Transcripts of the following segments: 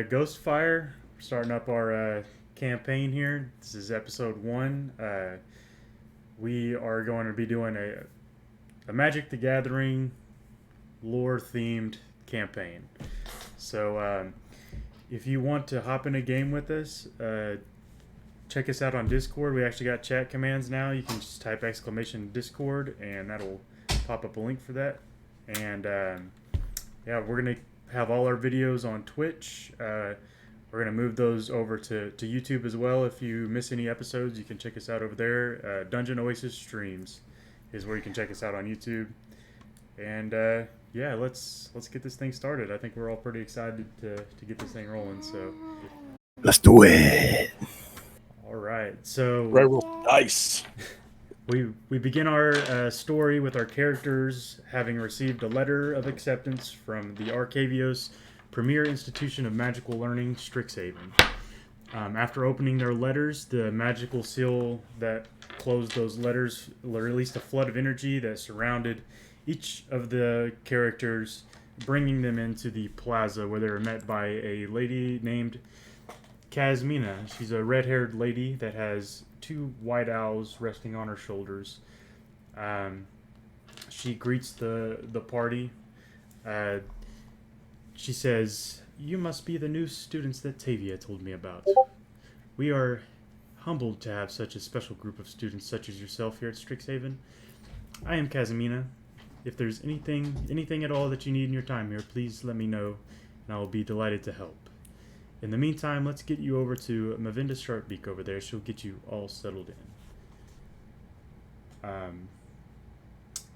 Ghostfire, starting up our campaign here. This is episode 1. We are going to be doing a Magic the Gathering lore themed campaign. So, if you want to hop in a game with us, check us out on Discord. We actually got chat commands now. You can just type !Discord and that'll pop up a link for that. And yeah, we're going to have all our videos on Twitch. We're going to move those over to YouTube as well. If you miss any episodes, you can check us out over there. Dungeon Oasis Streams is where you can check us out on YouTube. And yeah, let's get this thing started. I think we're all pretty excited to get this thing rolling. So let's do it. All right. So roll dice. We begin our story with our characters having received a letter of acceptance from the Arcavios Premier Institution of Magical Learning, Strixhaven. After opening their letters, the magical seal that closed those letters released a flood of energy that surrounded each of the characters, bringing them into the plaza where they were met by a lady named Kazmina. She's a red-haired lady that has 2 white owls resting on her shoulders. She greets the party. She says, "You must be the new students that Tavia told me about. We are humbled to have such a special group of students such as yourself here at Strixhaven. I am Kazmina. If there's anything at all that you need in your time here, please let me know, and I will be delighted to help. In the meantime, let's get you over to Mavinda Sharpbeak over there. She'll get you all settled in."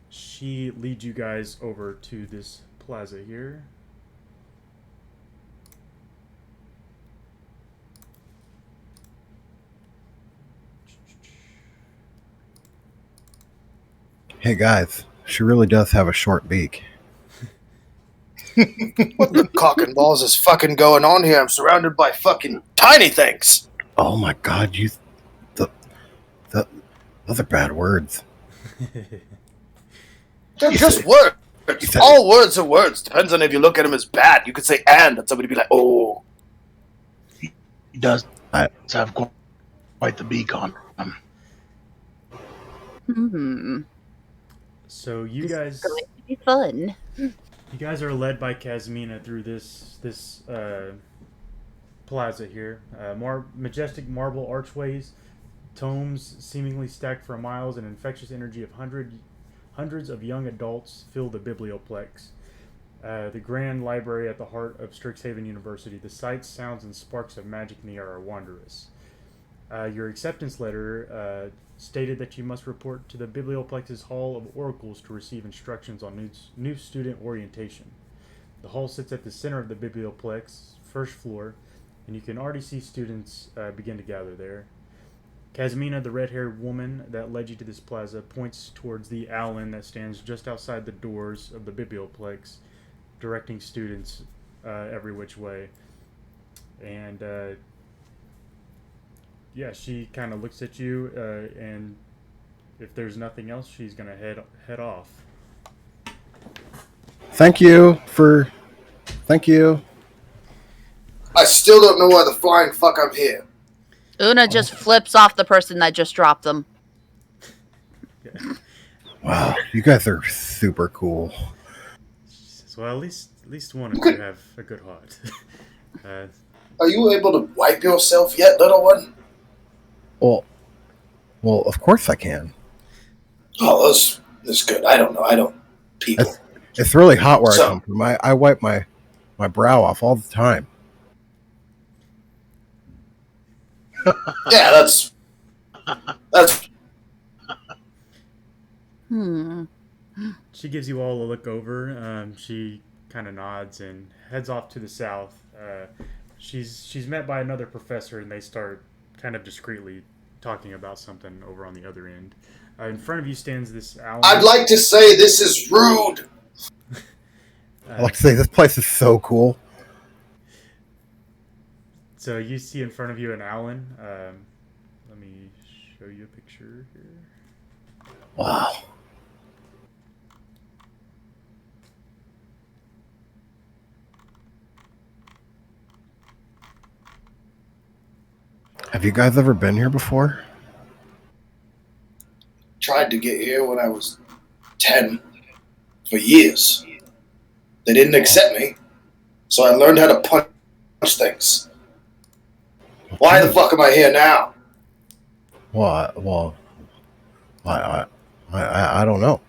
She leads you guys over to this plaza here. Hey guys, she really does have a short beak. What the cock and balls is fucking going on here? I'm surrounded by fucking tiny things. Oh my god, those are bad words. They're just words. All words are words. Depends on if you look at them as bad. You could say and somebody be like, oh. He does have quite the beak on him. So you guys, it's going to be fun. You guys are led by Kazmina through this plaza here. Majestic marble archways, tomes seemingly stacked for miles, and infectious energy of hundreds of young adults fill the biblioplex. The grand library at the heart of Strixhaven University. The sights, sounds, and sparks of magic in the air are wondrous. Your acceptance letter stated that you must report to the Biblioplex's Hall of Oracles to receive instructions on new student orientation. The hall sits at the center of the Biblioplex, first floor, and you can already see students begin to gather there. Kazmina, the red-haired woman that led you to this plaza, points towards the Owlin that stands just outside the doors of the Biblioplex, directing students every which way. And yeah, she kind of looks at you, and if there's nothing else, she's gonna head off. Thank you. I still don't know why the flying fuck I'm here. Una just flips off the person that just dropped them. Yeah. Wow, you guys are super cool. She says, "Well, at least one of you have a good heart." Are you able to wipe yourself yet, little one? Well, of course I can. Oh, that's good. I don't people. It's really hot where I come from. I wipe my brow off all the time. Yeah, that's. She gives you all a look over. She kind of nods and heads off to the south. She's met by another professor, and they start kind of discreetly talking about something over on the other end. In front of you stands this owl. I'd like to say this is rude. I'd like to say this place is so cool. So you see in front of you an Owlin. Let me show you a picture here. Wow. Have you guys ever been here before? Tried to get here when I was 10 for years. They didn't accept me, so I learned how to punch things. Why the fuck am I here now? Well, I don't know.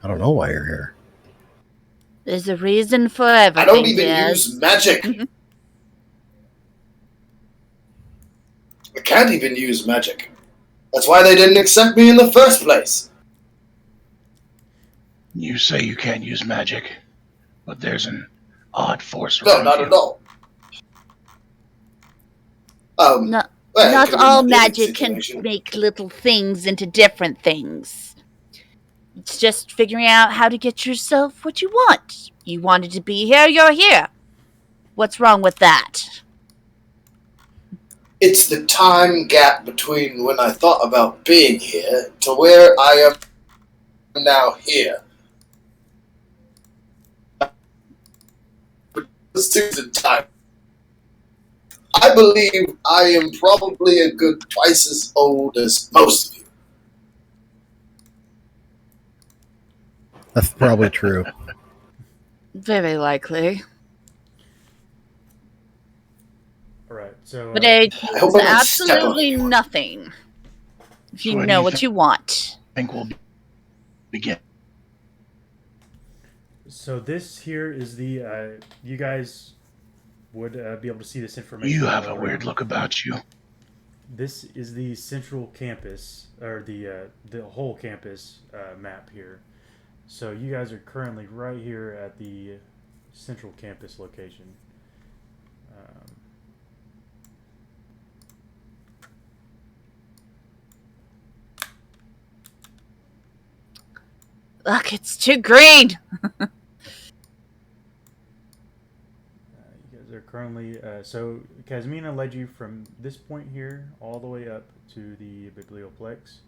I don't know why you're here. There's a reason for everything. I don't even yes. use magic. I can't even use magic. That's why they didn't accept me in the first place. You say you can't use magic, but there's an odd force No, around not you. at all. No, well, it not could be all my living magic can situation. make little things into different things. It's just figuring out how to get yourself what you want. You wanted to be here, you're here. What's wrong with that? It's the time gap between when I thought about being here to where I am now here. This two's in time. I believe I am probably a good twice as old as most of you. That's probably true. Very likely. All right. So. But it I hope means I don't step on absolutely anyone. nothing. If you So when know you what you want. I think we'll begin. So this here is the. You guys would be able to see this information. You have a already. weird look about you. This is the central campus, or the whole campus map here. So you guys are currently right here at the central campus location. Look, it's too green. You guys are currently so Kazmina led you from this point here all the way up to the Biblioplex,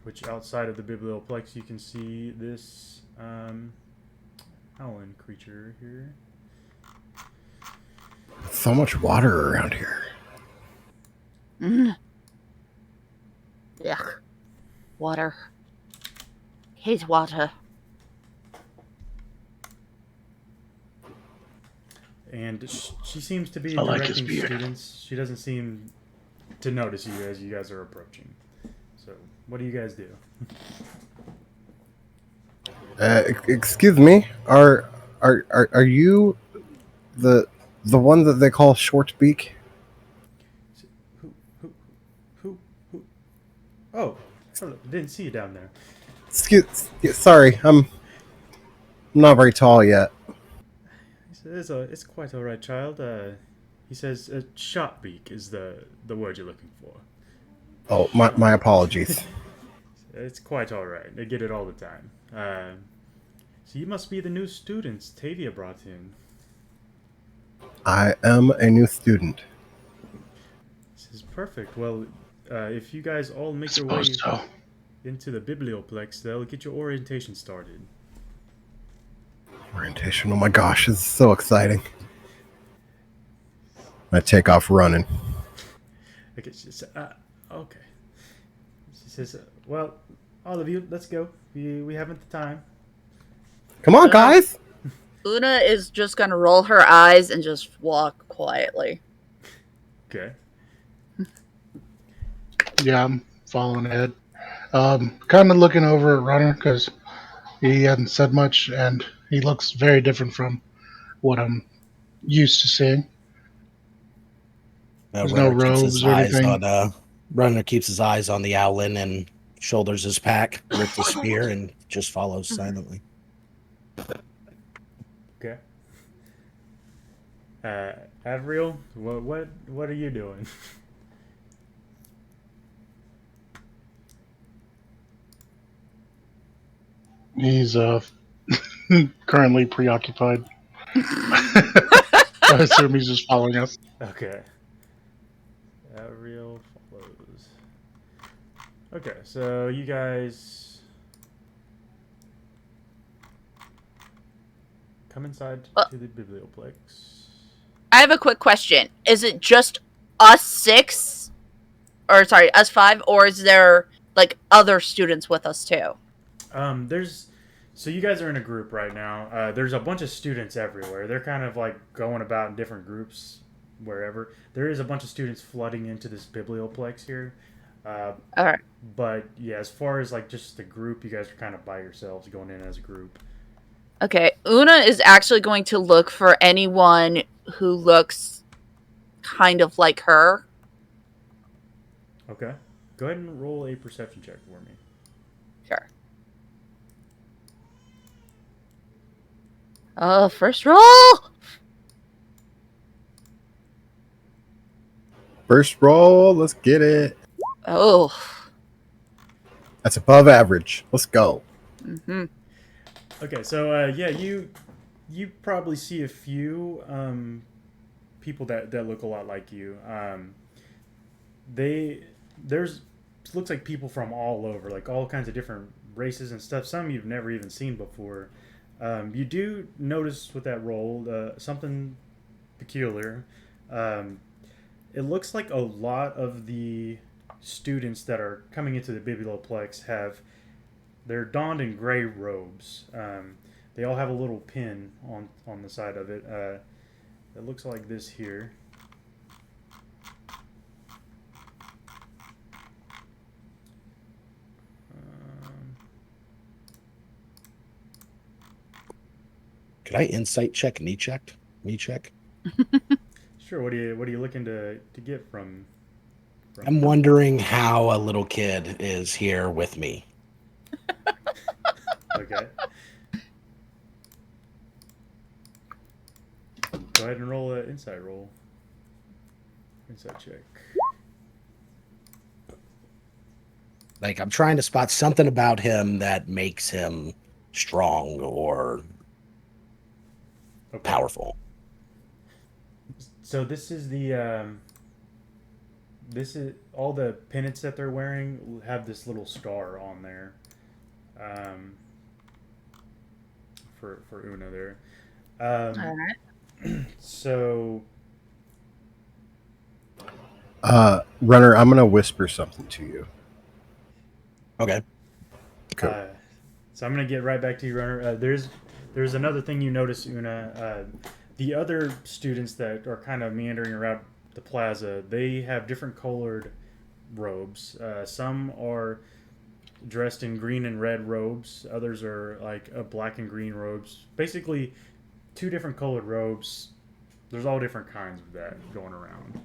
which outside of the Biblioplex you can see this howling creature here. So much water around here. Yuck. Water. Hate water. And she seems to be I like his directing beard. students. She doesn't seem to notice you as you guys are approaching. So, what do you guys do? Excuse me. Are you the one that they call Shortbeak? Who? Oh, hello. Didn't see you down there. Sorry, I'm not very tall yet. He says, it's quite all right, child. He says, Shotbeak is the word you're looking for. Oh, my apologies. It's quite all right. They get it all the time. So you must be the new students Tavia brought in. I am a new student. This is perfect. Well, if you guys all make your way Suppose so. into the Biblioplex, they'll get your orientation started. Orientation. Oh my gosh, this is so exciting. I take off running. Okay. Okay. She says, well, all of you, let's go. We haven't the time. Come on, guys. Una is just gonna roll her eyes and just walk quietly. Okay. Yeah, I'm following ahead. Kind of looking over at Runner because he hadn't said much, and he looks very different from what I'm used to seeing. There's no robes or anything. Runner keeps his eyes on the Owlin and shoulders his pack, rips his spear, and just follows silently. Okay. Avriel, what are you doing? He's currently preoccupied. I assume he's just following us. Okay. Avriel follows. Okay, so you guys come inside to the Biblioplex. I have a quick question. Is it just us 6, or sorry, us 5, or is there like other students with us too? So you guys are in a group right now. There's a bunch of students everywhere. They're kind of like going about in different groups wherever. There is a bunch of students flooding into this biblioplex here. All right. But yeah, as far as like just the group, you guys are kind of by yourselves going in as a group. Okay, Una is actually going to look for anyone who looks kind of like her. Okay. Go ahead and roll a perception check for me. Sure. First roll. First roll, let's get it. Oh. That's above average. Let's go. Mm-hmm. Okay, so yeah, you probably see a few people that look a lot like you. There's looks like people from all over, like all kinds of different races and stuff. Some you've never even seen before. You do notice with that roll something peculiar. It looks like a lot of the students that are coming into the biblioplex they're donned in gray robes. They all have a little pin on the side of it. It looks like this here. Could I insight check, knee check? Sure. What are you looking to get from I'm wondering how a little kid is here with me. Okay. Go ahead and roll an insight roll. Insight check. Like, I'm trying to spot something about him that makes him strong or powerful. So this is all the pennants that they're wearing have this little star on there. For Una there. All right. So, Runner, I'm gonna whisper something to you. Okay. Cool. So I'm gonna get right back to you, Runner. There's another thing you notice, Una. The other students that are kind of meandering around the plaza, they have different colored robes. Some are dressed in green and red robes. Others are like a black and green robes. Basically, 2 different colored robes. There's all different kinds of that going around.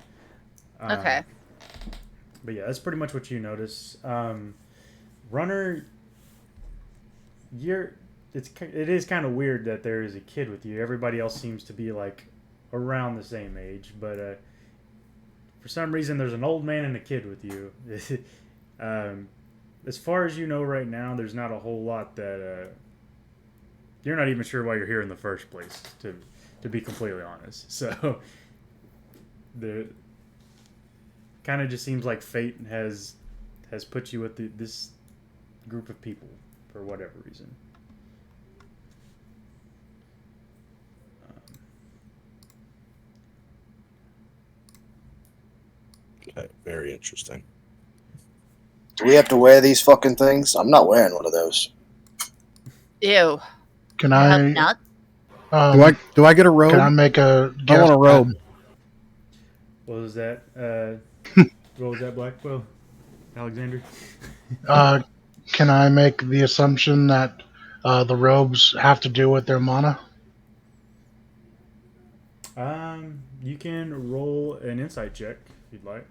Okay. But yeah, that's pretty much what you notice. Runner, it is kind of weird that there is a kid with you. Everybody else seems to be like around the same age, but for some reason there's an old man and a kid with you. As far as you know right now, there's not a whole lot that you're not even sure why you're here in the first place, to be completely honest. So the kind of just seems like fate has put you with this group of people for whatever reason. Okay, very interesting. Do we have to wear these fucking things? I'm not wearing one of those. Ew. Can You I? hope not. Do I get a robe? Can I make a? I want a robe. What was that? What was that, Blackwell? Alexander? Can I make the assumption that the robes have to do with their mana? You can roll an insight check if you'd like.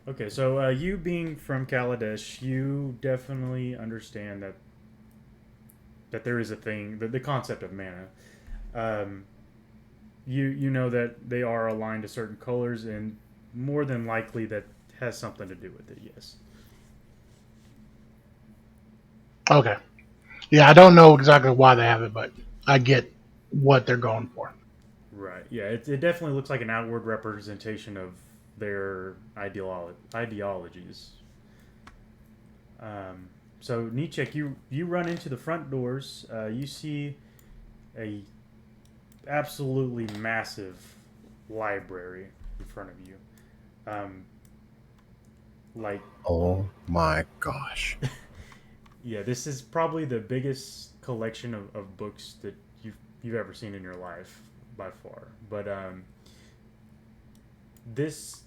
Okay, so you being from Kaladesh, you definitely understand that there is a thing, the concept of mana. You know that they are aligned to certain colors, and more than likely that has something to do with it. Yes. Okay. Yeah, I don't know exactly why they have it, but I get what they're going for. Right. Yeah. It definitely looks like an outward representation of their ideologies. So Nietzsche, you run into the front doors. You see a absolutely massive library in front of you. Like, Oh my gosh. yeah, this is probably the biggest collection of books that you've ever seen in your life by far. But this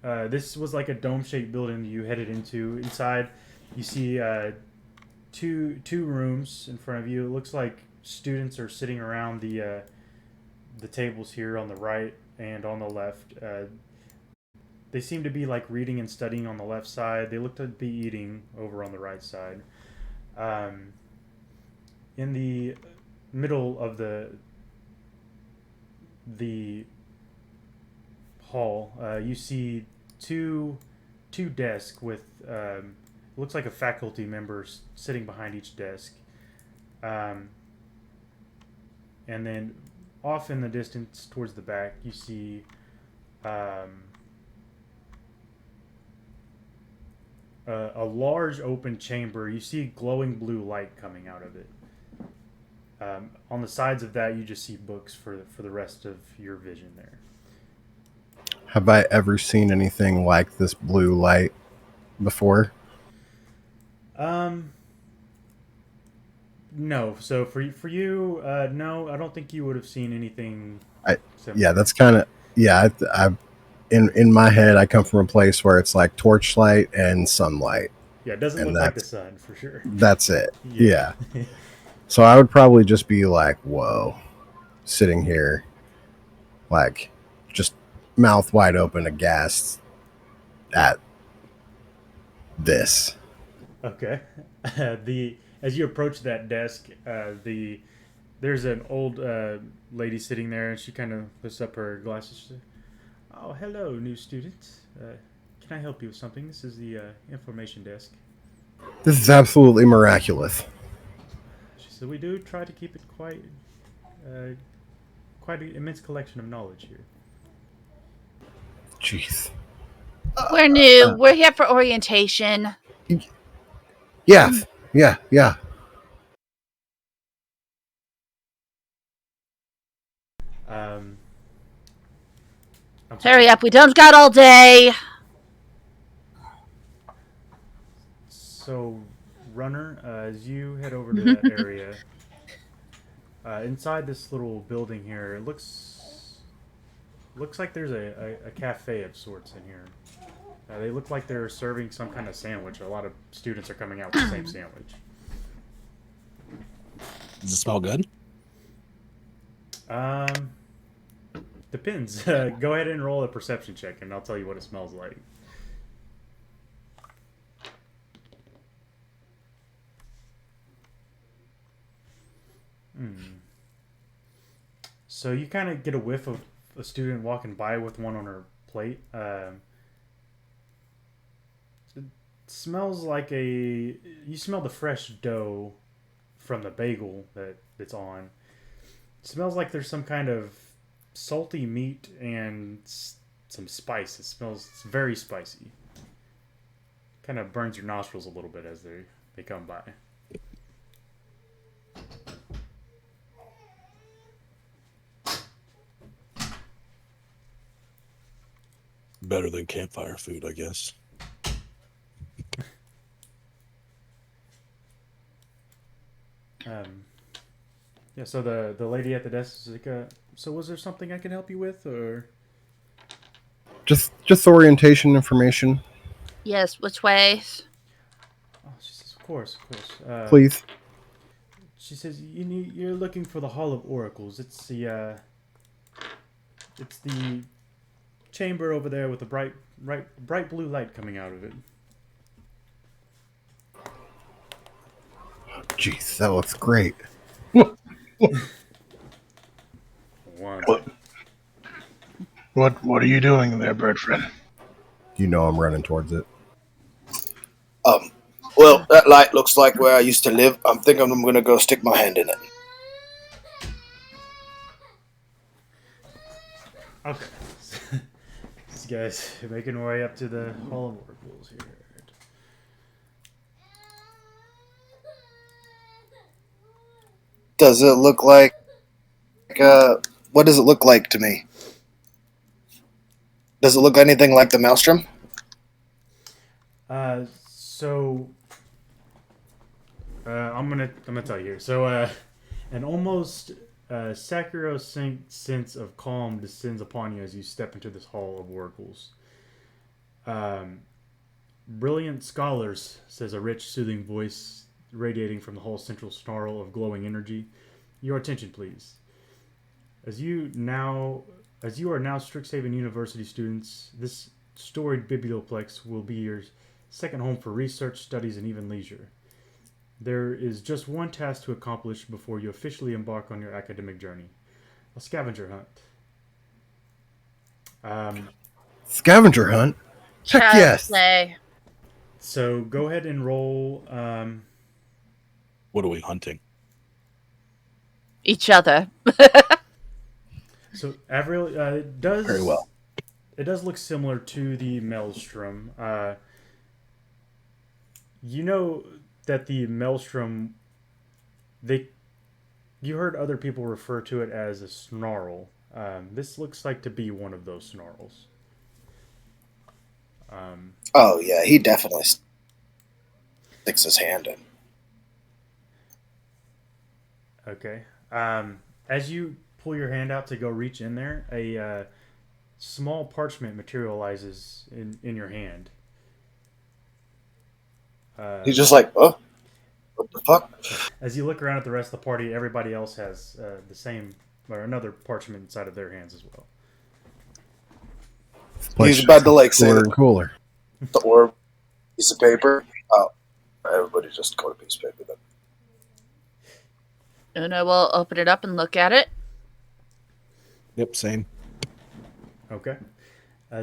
this was like a dome-shaped building you headed into. Inside, you see two rooms in front of you. It looks like students are sitting around the tables here on the right and on the left. They seem to be like reading and studying on the left side. They look to be eating over on the right side. In the middle of the hall, you see two desks with looks like a faculty member sitting behind each desk, and then off in the distance towards the back, you see a large open chamber. You see glowing blue light coming out of it. On the sides of that, you just see books for the rest of your vision there. Have I ever seen anything like this blue light before? No. So for you, no, I don't think you would have seen anything similar. Yeah, that's kind of I in my head, I come from a place where it's like torchlight and sunlight. Yeah, it doesn't and look like the sun for sure. That's it. Yeah. So I would probably just be like, whoa, sitting here, like, just mouth wide open, aghast at this. Okay. As you approach that desk, there's an old lady sitting there, and she kind of lifts up her glasses. She says, "Oh, hello, new student. Can I help you with something? This is the information desk." This is absolutely miraculous. She said, "We do try to keep it quite an immense collection of knowledge here." Jeez. We're new. We're here for orientation. Yeah. Yeah. I'm sorry. Hurry up. We don't got all day. So, Runner, as you head over to that area, inside this little building here, it looks like there's a cafe of sorts in here. They look like they're serving some kind of sandwich. A lot of students are coming out with the same sandwich. Does it smell good? Depends. Go ahead and roll a perception check, and I'll tell you what it smells like. So you kind of get a whiff of a student walking by with one on her plate. It smells like you smell the fresh dough from the bagel that's on. It smells like there's some kind of salty meat and some spice. It's very spicy. Kind of burns your nostrils a little bit as they come by. Better than campfire food, I guess. Yeah, so the lady at the desk is like, so was there something I can help you with, or? Just orientation information. Yes, which way? Oh, she says, of course. Please. She says, you're looking for the Hall of Oracles. It's the chamber over there with the bright blue light coming out of it. Jeez, that looks great. What are you doing there, bird friend? You know I'm running towards it. Well, that light looks like where I used to live. I'm thinking I'm going to go stick my hand in it. Okay. These guys are making their way up to the Hall of Oracles here. Does it look like? What does it look like to me? Does it look anything like the maelstrom? So I'm gonna tell you here. So an almost sacrosanct sense of calm descends upon you as you step into this hall of oracles. Brilliant scholars, says a rich, soothing voice radiating from the whole central snarl of glowing energy. Your attention, please. As you are now Strixhaven University students, this storied biblioplex will be your second home for research, studies, and even leisure. There is just one task to accomplish before you officially embark on your academic journey: a scavenger hunt. Scavenger hunt? Heck Child's yes. play. So go ahead and roll. What are we hunting? Each other. So Avril, it does Very well. It does look similar to the Maelstrom. You know that the Maelstrom, you heard other people refer to it as a snarl. This looks like to be one of those snarls. Oh yeah, he definitely sticks his hand in. Okay. As you pull your hand out to go reach in there, a small parchment materializes in your hand. He's just like, oh, what the fuck? As you look around at the rest of the party, everybody else has the same or another parchment inside of their hands as well. He's about to like say cooler the, and cooler. the orb piece of paper. Oh, everybody just got a piece of paper then. And I will open it up and look at it. Yep, same. Okay.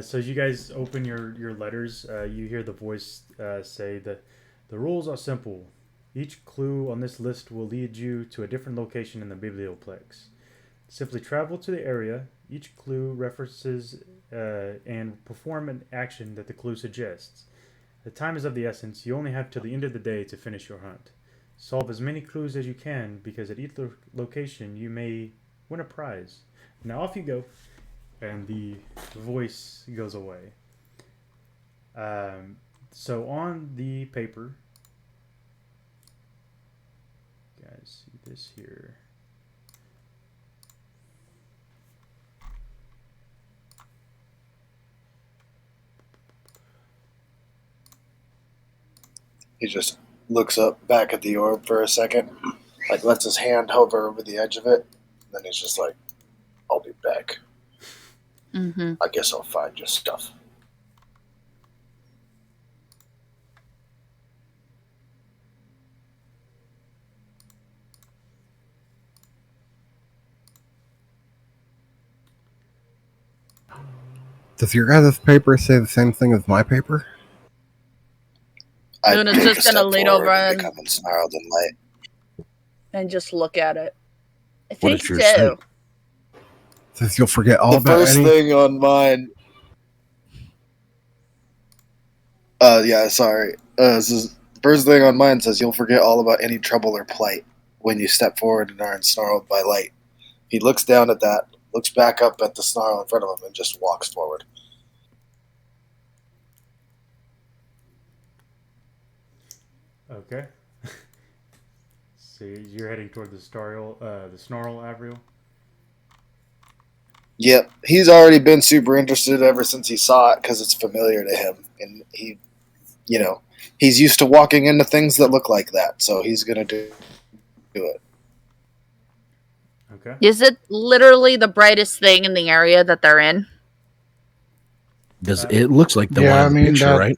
So as you guys open your letters, you hear the voice say that the rules are simple. Each clue on this list will lead you to a different location in the biblioplex. Simply travel to the area each clue references and perform an action that the clue suggests. The time is of the essence. You only have till the end of the day to finish your hunt. Solve as many clues as you can, because at each location you may win a prize. Now off you go. And the voice goes away. So on the paper, guys, see this here. He just looks up back at the orb for a second, like lets his hand hover over the edge of it, and then he's just like, I'll be back. Mm-hmm. I guess I'll find your stuff. Does your guys' paper say the same thing as my paper? I Luna's take just a step gonna lean forward over and and- become ensnarled in light. And just look at it. I What think does yours say? so. Says you'll forget all The about first any. thing on mine. Yeah, sorry. This is, the first thing on mine says you'll forget all about any trouble or plight when you step forward and are ensnarled by light. He looks down at that, looks back up at the snarl in front of him, and just walks forward. Okay. So you're heading toward the snarl, Avriel. Yep, he's already been super interested ever since he saw it because it's familiar to him, and he, he's used to walking into things that look like that, so he's gonna do it. Okay. Is it literally the brightest thing in the area that they're in? Does it looks like the Yeah, one I in the mean, picture, that- right?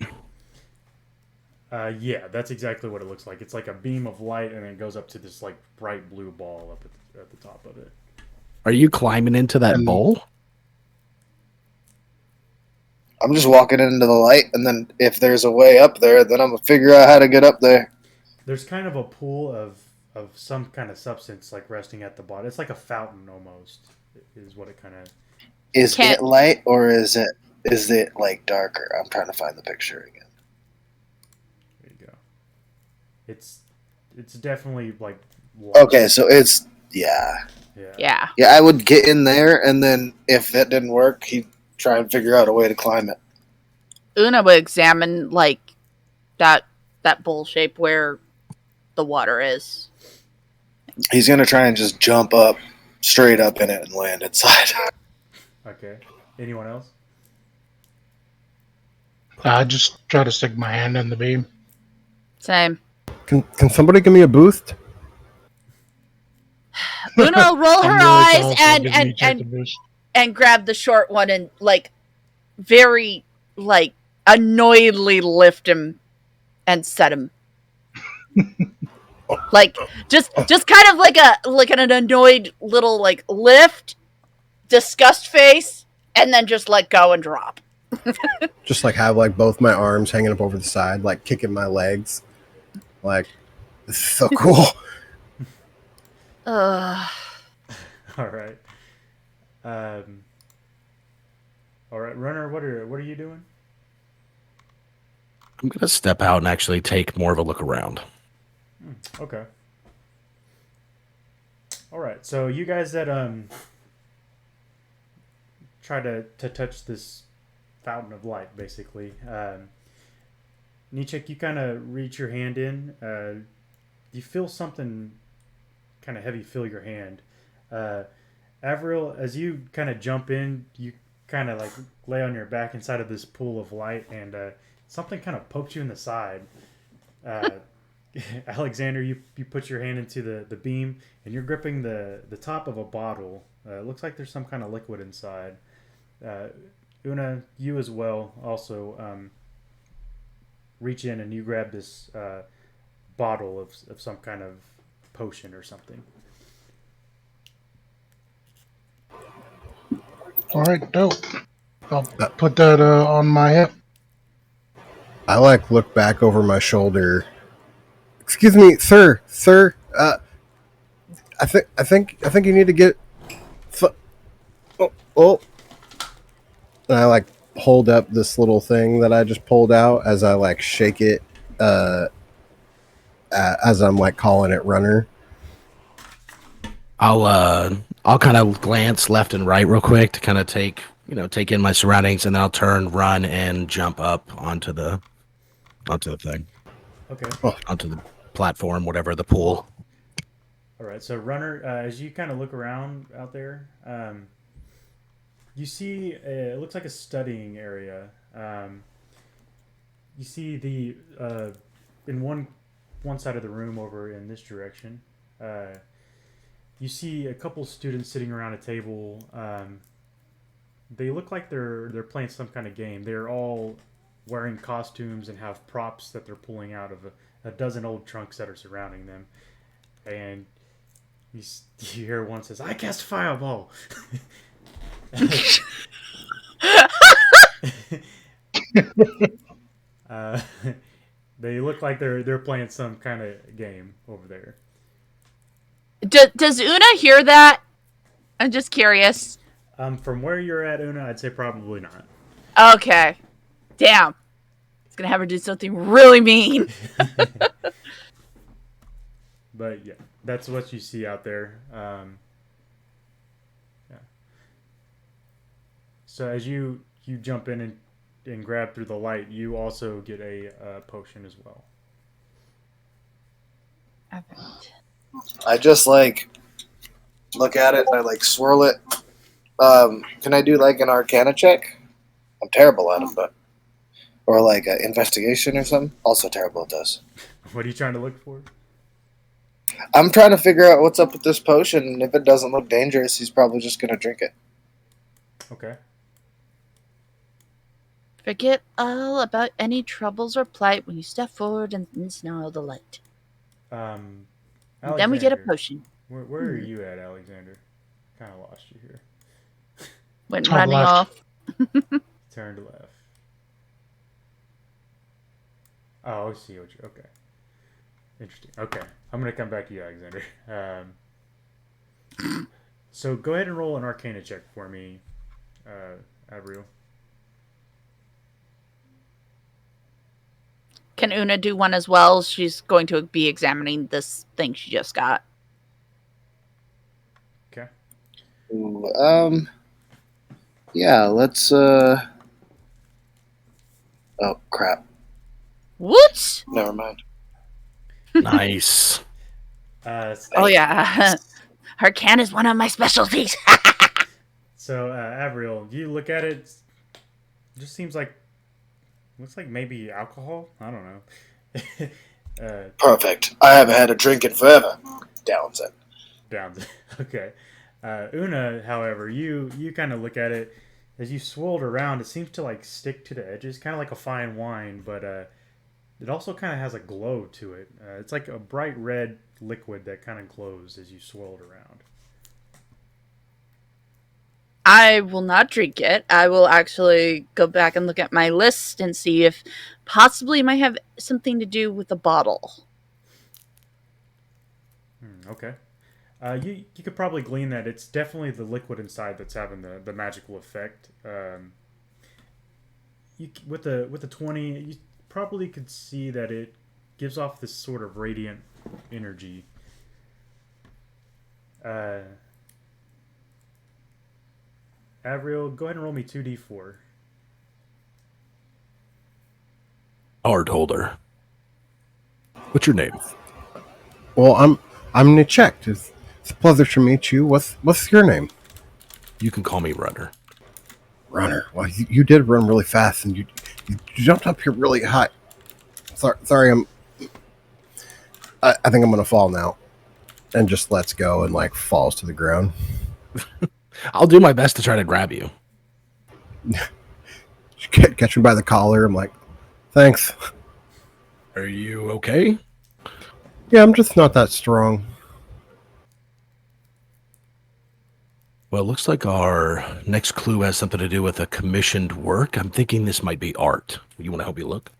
Yeah, that's exactly what it looks like. It's like a beam of light, and it goes up to this like bright blue ball up at the top of it. Are you climbing into that And- bowl? I'm just walking into the light, and then if there's a way up there, then I'm gonna figure out how to get up there. There's kind of a pool of some kind of substance like resting at the bottom. It's like a fountain almost, is what it kind of. Is Can't- it light or is it like darker? I'm trying to find the picture again. There you go. It's definitely like light. Okay, so it's Yeah. Yeah. yeah. I would get in there, and then if that didn't work, he'd try and figure out a way to climb it. Una would examine like that bowl shape where the water is. He's gonna try and just jump up, straight up in it, and land inside. Okay. Anyone else? I just try to stick my hand in the beam. Same. Can somebody give me a boost? Una will roll I'm her really eyes tall, so give me a check to boost. and grab the short one and like very like annoyedly lift him and set him. Like just kind of like an annoyed little like lift, disgust face, and then just let go and drop. Just like have like both my arms hanging up over the side, like kicking my legs. Like, this is so cool. Ugh. All right. All right, runner. What are you doing? I'm gonna step out and actually take more of a look around. Okay. All right. So you guys that try to touch this fountain of light, basically. Nichek, you kind of reach your hand in. You feel something kind of heavy fill your hand. Avril, as you kind of jump in, you kind of like lay on your back inside of this pool of light, and something kind of poked you in the side. Alexander, you put your hand into the beam, and you're gripping the top of a bottle. It looks like there's some kind of liquid inside. Una, you as well also reach in and you grab this bottle of some kind of potion or something. All right, dope. I'll put that on my hip. I like look back over my shoulder. Excuse me, sir. I think you need to get. Oh. And I like hold up this little thing that I just pulled out as I like shake it, as I'm like calling it runner. I'll kind of glance left and right real quick to kind of take in my surroundings, and then I'll turn, run, and jump up onto the thing. Okay. Onto the platform, whatever, the pool. All right. So runner, as you kind of look around out there, you see it looks like a studying area. You see the in one side of the room over in this direction. You see a couple students sitting around a table. They look like they're playing some kind of game. They're all wearing costumes and have props that they're pulling out of a dozen old trunks that are surrounding them. And you hear one says, "I cast fireball." They look like they're playing some kind of game over there. Does Una hear that? I'm just curious. From where you're at, Una, I'd say probably not. Okay. Damn. It's gonna have her do something really mean. But yeah, that's what you see out there. Yeah. So as you jump in and grab through the light, you also get a potion as well. Alright. I just like look at it and I like swirl it. Can I do like an Arcana check? I'm terrible at them, but or like an investigation or something. Also terrible at this. What are you trying to look for? I'm trying to figure out what's up with this potion, and if it doesn't look dangerous, he's probably just gonna drink it. Okay. Forget all about any troubles or plight when you step forward and smell the light. Then we get a potion. Where are you at, Alexander? Kind of lost you here. Went Top running left. off. Turn to left. Oh, I see what you. Okay. Interesting. Okay, I'm gonna come back to you, Alexander. So go ahead and roll an Arcana check for me, Avril. Can Una do one as well? She's going to be examining this thing she just got. Okay. Ooh, yeah, let's, oh, crap. What? Never mind. Nice. Oh, yeah. Her can is one of my specialties. So, Avriel, you look at it. It just seems like looks like maybe alcohol. I don't know. Perfect. I haven't had a drink in forever. Downs it. Down. Okay. Una, however, you kind of look at it as you swirl it around. It seems to like stick to the edges, kind of like a fine wine, but it also kind of has a glow to it. It's like a bright red liquid that kind of glows as you swirl it around. I will not drink it. I will actually go back and look at my list and see if possibly it might have something to do with the bottle. Okay. You could probably glean that it's definitely the liquid inside that's having the magical effect. With the 20, you probably could see that it gives off this sort of radiant energy. Avriel, go ahead and roll me 2d4. Art holder. What's your name? Well, I'm Nichek. It's a pleasure to meet you. What's your name? You can call me Runner. Runner. Well, you did run really fast, and you jumped up here really high. Sorry, I think I'm gonna fall now, and just lets go and like falls to the ground. I'll do my best to try to grab you. Catch me by the collar. I'm like, thanks. Are you okay? Yeah, I'm just not that strong. Well, it looks like our next clue has something to do with a commissioned work. I'm thinking this might be art. You want to help me look?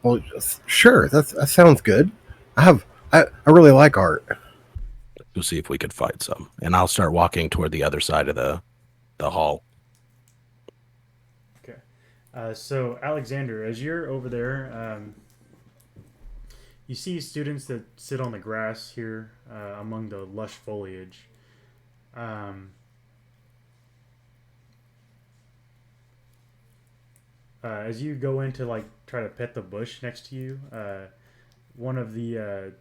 Well, sure. That sounds good. I really like art. We'll see if we could find some. And I'll start walking toward the other side of the hall. Okay. So, Alexander, as you're over there, you see students that sit on the grass here among the lush foliage. As you go in to like try to pet the bush next to you, one of the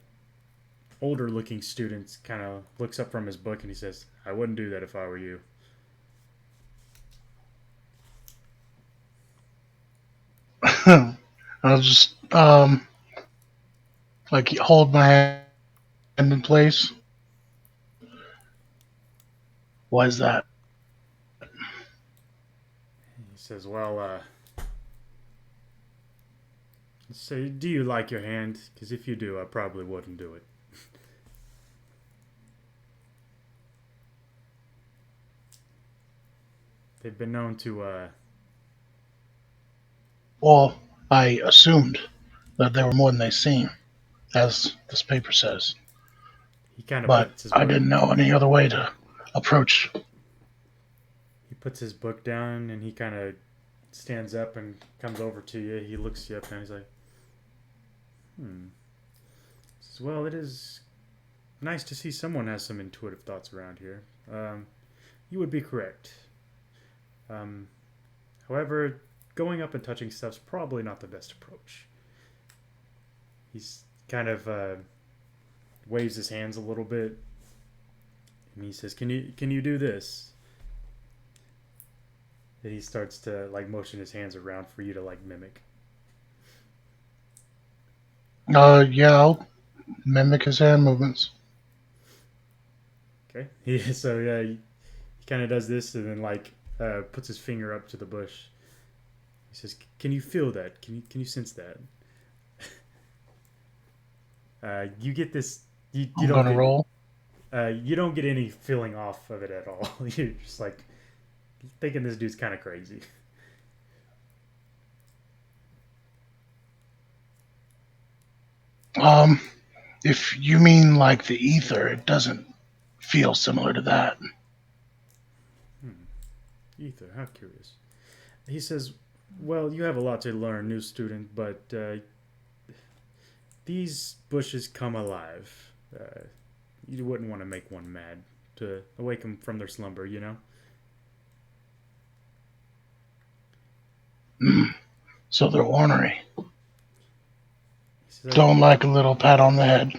older looking students kind of looks up from his book and he says, "I wouldn't do that if I were you." I'll just like hold my hand in place. Why is that? He says, "Well, so do you like your hand? Because if you do, I probably wouldn't do it." They've been known to, Well, I assumed that they were more than they seem, as this paper says. he kind of But puts his I book, didn't know any other way to approach. he puts his book down and he kind of stands up and comes over to you. He looks you up and he's like, He says, "Well, it is nice to see someone has some intuitive thoughts around here. You would be correct. However, going up and touching stuff's probably not the best approach." He's kind of waves his hands a little bit, and he says, "Can you do this?" And he starts to like motion his hands around for you to like mimic. Yeah, I'll mimic his hand movements. Okay. So yeah, he kind of does this and then like puts his finger up to the bush. He says, "Can you feel that? Can you sense that?" You get this. You I'm don't gonna get, roll. you don't get any feeling off of it at all. You're just like thinking this dude's kind of crazy. If you mean like the ether, it doesn't feel similar to that. Ether, how curious. He says, "Well, you have a lot to learn, new student, but These bushes come alive. You wouldn't want to make one mad to awake them from their slumber, you know? So they're ornery. He says, Don't like a little pat on the head.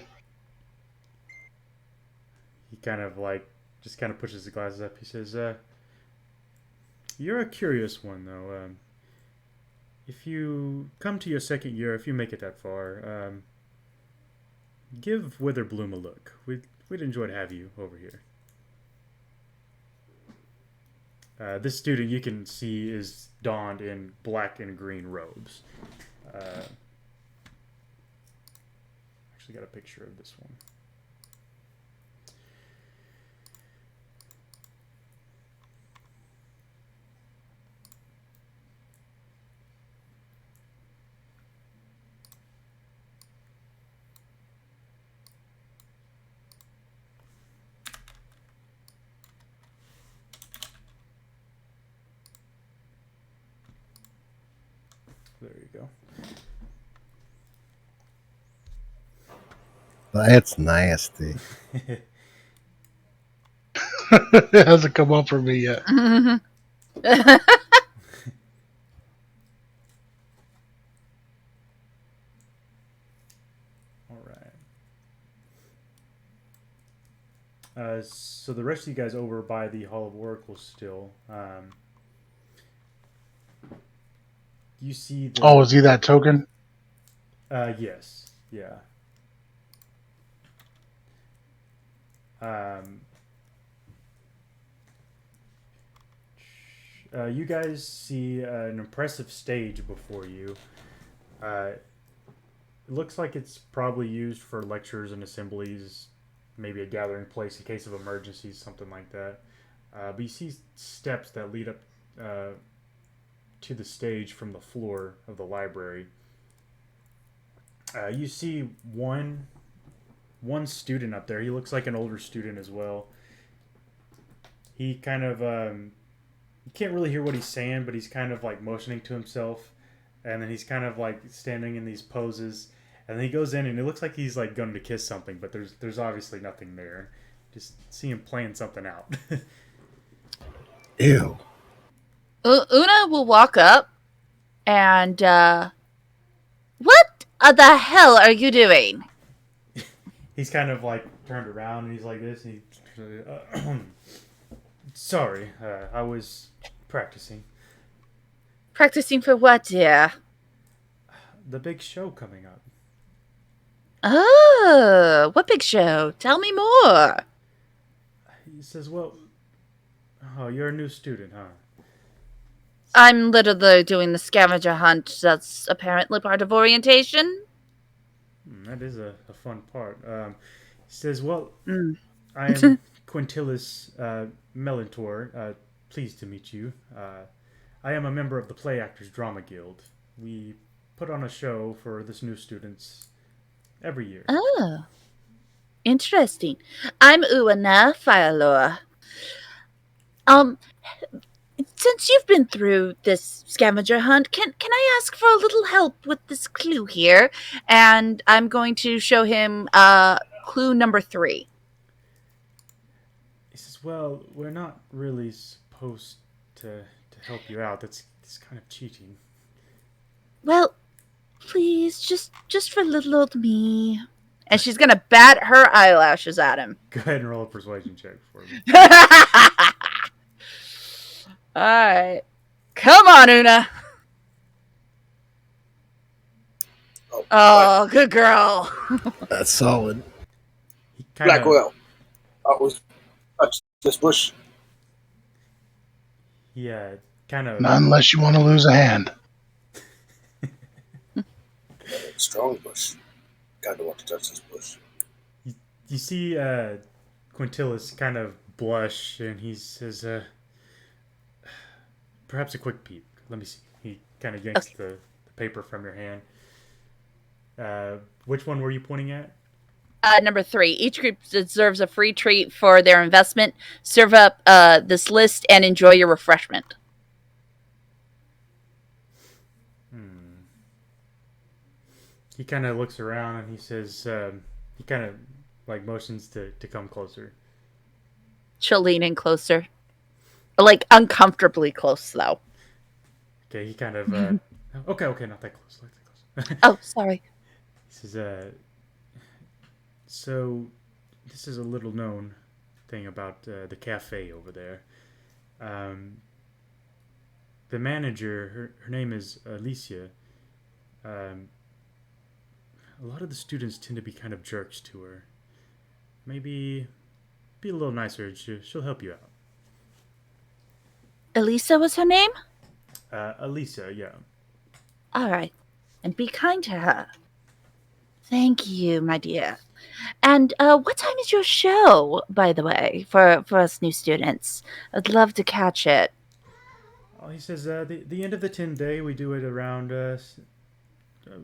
he kind of like just kind of pushes the glasses up. He says, "You're a curious one, though. If you come to your second year, if you make it that far, give Witherbloom a look. We'd enjoy to have you over here." This student you can see is donned in black and green robes. Actually, got a picture of this one. There you go. That's nasty. It hasn't come up for me yet. All right. So the rest of you guys over by the Hall of Oracles still. You see the. Oh, is he that token? Yes. Yeah. You guys see an impressive stage before you. It looks like it's probably used for lectures and assemblies, maybe a gathering place in case of emergencies, something like that. But you see steps that lead up to the stage from the floor of the library. You see one student up there. He looks like an older student as well. He kind of you can't really hear what he's saying, but he's kind of like motioning to himself, and then he's kind of like standing in these poses, and then he goes in and it looks like he's like going to kiss something, but there's obviously nothing there. Just see him playing something out. Ew. Una will walk up and, what the hell are you doing? He's kind of like turned around and he's like this. And sorry, I was practicing. Practicing for what, dear? The big show coming up. Oh, what big show? Tell me more. He says, "Well, oh, you're a new student, huh?" I'm literally doing the scavenger hunt. That's apparently part of orientation. That is a fun part. He says, "Well, Mm. I am Quintilis Melantor. Pleased to meet you. I am a member of the Play Actors Drama Guild. We put on a show for this new students every year." Oh, interesting. I'm Uana Firelore. Since you've been through this scavenger hunt, can I ask for a little help with this clue here? And I'm going to show him clue number 3. He says, "Well, we're not really supposed to help you out. That's kind of cheating." Well, please, just for little old me. And she's gonna bat her eyelashes at him. Go ahead and roll a persuasion check for me. Alright. Come on, Una. Oh, good girl. That's solid. He kind of Blackwell, I was touch this bush. yeah, kind of Not unless you want to lose a hand. Strong bush. Kind of want to touch this bush. you see Quintilis kind of blush and he says, "Perhaps a quick peek. Let me see." He kind of yanks the paper from your hand. Which one were you pointing at? Number 3. Each group deserves a free treat for their investment. Serve up this list and enjoy your refreshment. He he kind of looks around and he says, he kind of like motions to come closer. She'll lean in closer. Like, uncomfortably close, though. Okay, he kind of, okay, not that close, not that close. Oh, sorry. He says, so this is a little known thing about the cafe over there. Um, the manager, her name is Alicia. Um, a lot of the students tend to be kind of jerks to her. Maybe be a little nicer. She'll help you out. Elisa was her name? Alicia, yeah. All right. And be kind to her. Thank you, my dear. And what time is your show, by the way, for us new students? I'd love to catch it. Oh, he says the end of the 10-day we do it around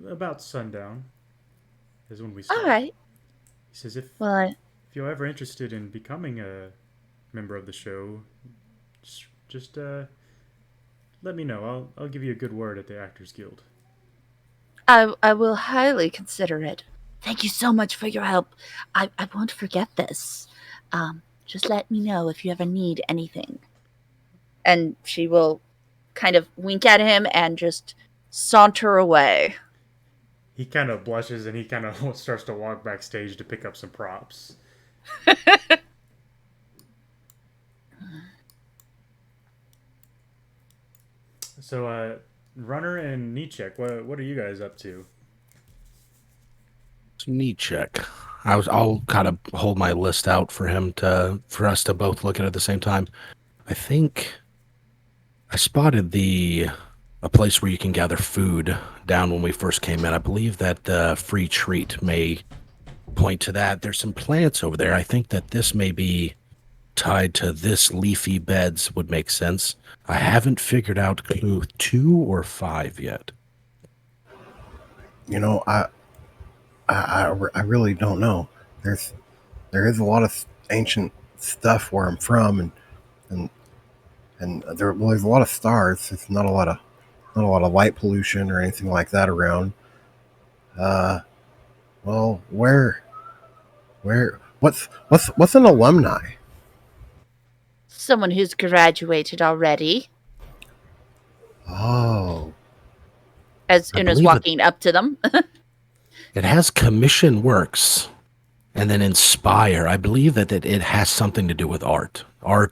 about sundown is when we start. All right. He says if Well, you're ever interested in becoming a member of the show, just let me know. I'll give you a good word at the Actors Guild. I will highly consider it. Thank you so much for your help. I won't forget this. Just let me know if you ever need anything. And she will kind of wink at him and just saunter away. He kind of blushes and he kind of starts to walk backstage to pick up some props. So, Runner and Nietzsche, what are you guys up to? Neat check. I'll kind of hold my list out for us to both look at the same time. I think I spotted a place where you can gather food down when we first came in. I believe that the free treat may point to that. There's some plants over there. I think that this may be tied to this leafy beds would make sense. I haven't figured out clue 2 or 5 yet. You know, I really don't know. There is a lot of ancient stuff where I'm from, and there's a lot of stars. There's not a lot of light pollution or anything like that around. Well, what's an alumni? Someone who's graduated already. Oh, As I Una's believe walking up to them. It has commission works and then inspire. I believe that it has something to do with art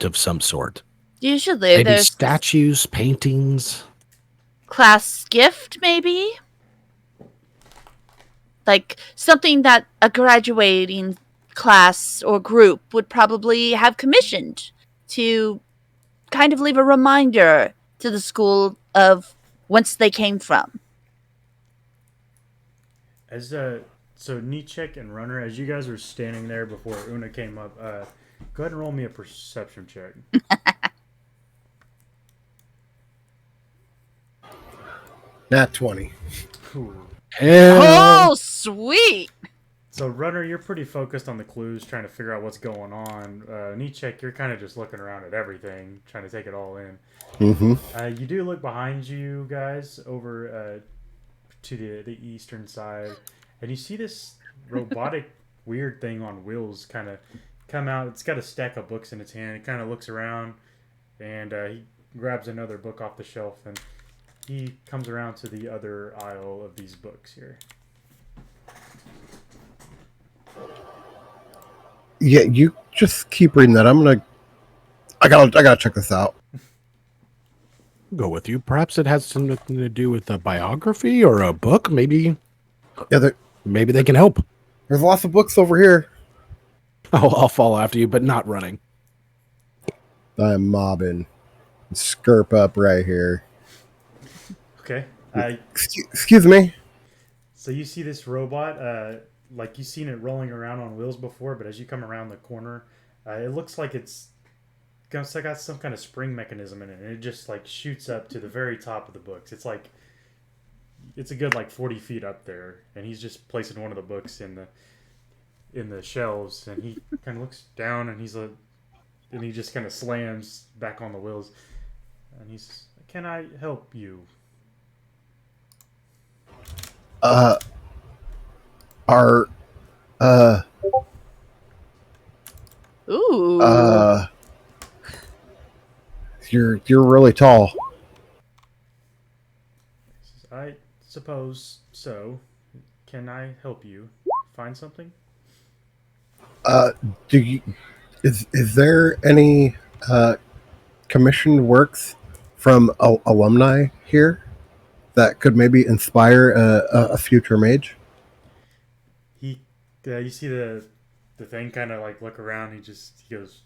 of some sort. Usually Maybe there's statues, paintings. class gift, maybe? Like something that a graduating class or group would probably have commissioned to kind of leave a reminder to the school of whence they came from. As so Nietzsche and Runner, as you guys were standing there before Una came up, go ahead and roll me a perception check. nat 20. Ooh. Oh, sweet! So Runner, you're pretty focused on the clues, trying to figure out what's going on. Nietzsche, you're kind of just looking around at everything, trying to take it all in. Mm-hmm. You do look behind you guys over to the eastern side, and you see this robotic weird thing on wheels kind of come out. It's got a stack of books in its hand. It kind of looks around, and he grabs another book off the shelf, and he comes around to the other aisle of these books here. Yeah, you just keep reading that. I gotta check this out. Go with you. Perhaps it has something to do with a biography or a book. Maybe Yeah, maybe they can help. there's lots of books over here. I'll follow after you, but not running. I'm mobbing. Skirp up right here. Okay. Excuse me. So you see this robot, like you've seen it rolling around on wheels before, but as you come around the corner, it looks like it's got some kind of spring mechanism in it, and it just like shoots up to the very top of the books. It's a good like 40 feet up there, and he's just placing one of the books in the shelves, and he kind of looks down, and he just kind of slams back on the wheels, and he's, "Can I help you?" Are uh Ooh. uh you're really tall. I suppose so. Can I help you find something? Uh, do you is there any commissioned works from alumni here that could maybe inspire a future mage? He, you see the thing kind of like look around. He goes,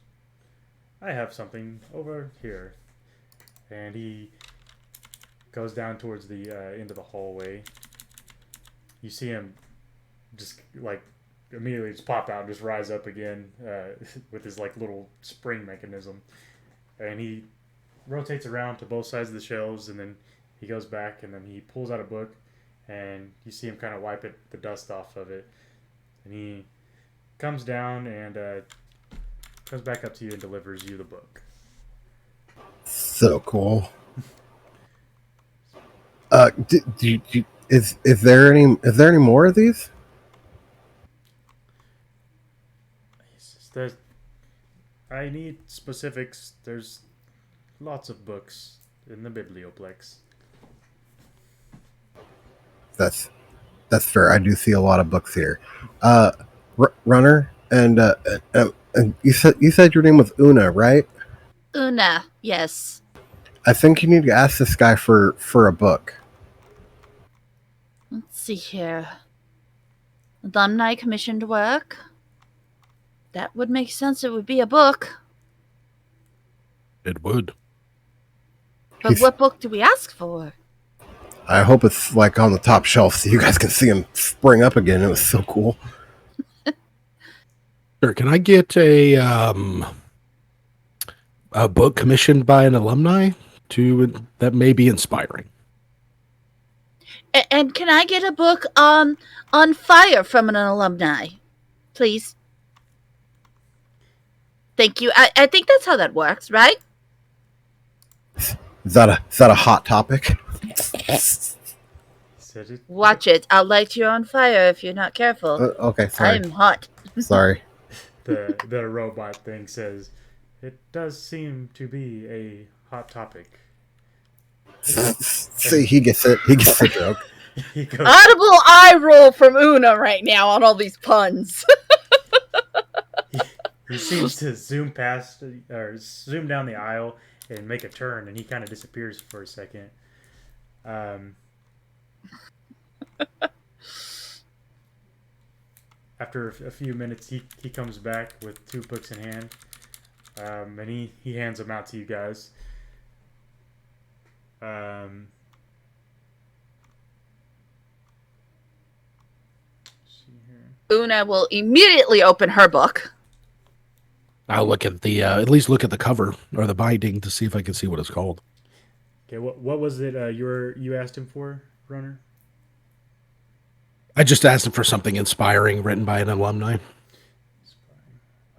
I have something over here, and he goes down towards the end of the hallway. You see him just like immediately just pop out and just rise up again with his like little spring mechanism, and he rotates around to both sides of the shelves, and then he goes back, and then he pulls out a book, and you see him kind of wipe the dust off of it, and he comes down and comes back up to you and delivers you the book. So cool. Is there any more of these? There's, I need specifics. There's lots of books in the biblioplex. That's that's fair. I do see a lot of books here. Runner, and you said your name was Una, right? Una, yes. I think you need to ask this guy for a book. Let's see here. Alumni commissioned work. That would make sense. It would be a book. It would. But what book do we ask for? I hope it's like on the top shelf so you guys can see him spring up again. It was so cool. Sure. Can I get a book commissioned by an alumni that may be inspiring? And can I get a book on fire from an alumni, please? Thank you. I think that's how that works, right? Is that a hot topic? Watch it. I'll light you on fire if you're not careful. Okay, sorry. I'm hot. Sorry. The robot thing says, it does seem to be a hot topic. See, he gets it. He gets the joke. He goes, Audible eye roll from Una right now on all these puns. he seems to zoom past or zoom down the aisle and make a turn, and he kind of disappears for a second. After a few minutes, he comes back with 2 books in hand, and he hands them out to you guys. See here. Una will immediately open her book. I'll look at the at least look at the cover or the binding to see if I can see what it's called. Okay, what was it you asked him for, Runner? I just asked him for something inspiring written by an alumni.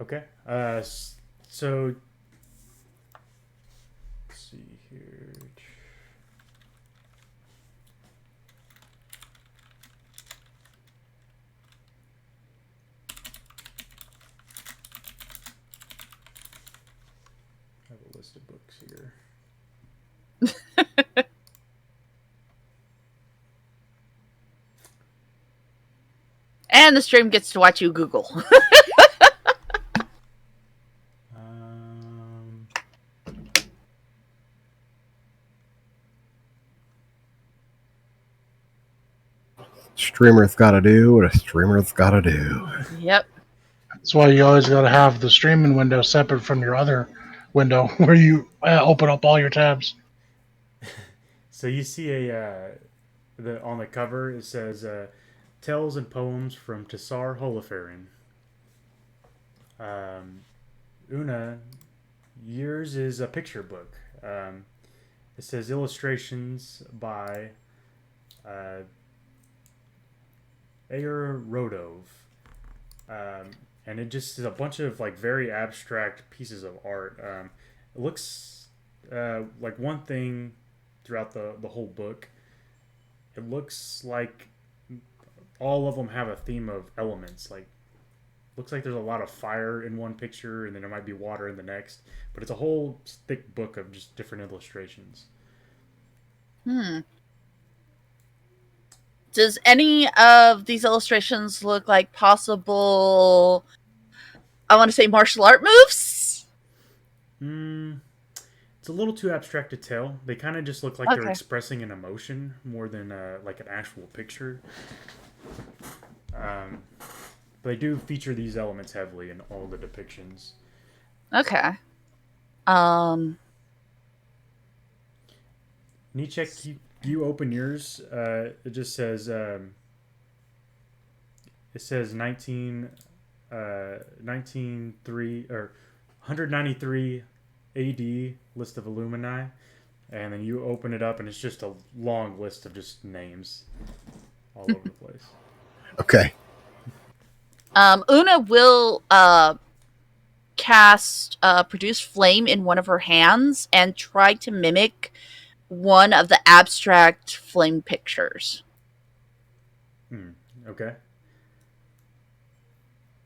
Okay. So let's see here. I have a list of books here. And the stream gets to watch you Google. Streamer's got to do what a streamer's got to do. Yep. That's why you always got to have the streaming window separate from your other window where you open up all your tabs. So you see on the cover it says Tales and Poems from Tassar Holoferin. Una, yours is a picture book. It says illustrations by Ayer Rodov. And it just is a bunch of like very abstract pieces of art. It looks like one thing throughout the whole book. It looks like all of them have a theme of elements. Like, looks like there's a lot of fire in one picture, and then there might be water in the next. But it's a whole thick book of just different illustrations. Does any of these illustrations look like possible, I want to say, martial art moves? It's a little too abstract to tell. They kind of just look like they're expressing an emotion more than like an actual picture. They do feature these elements heavily in all the depictions. Okay. Nichek, you open yours. It just says it says 1903 or 193 AD list of Illumini, and then you open it up and it's just a long list of just names all over the place. Okay. Una will cast produce flame in one of her hands and try to mimic one of the abstract flame pictures. Okay.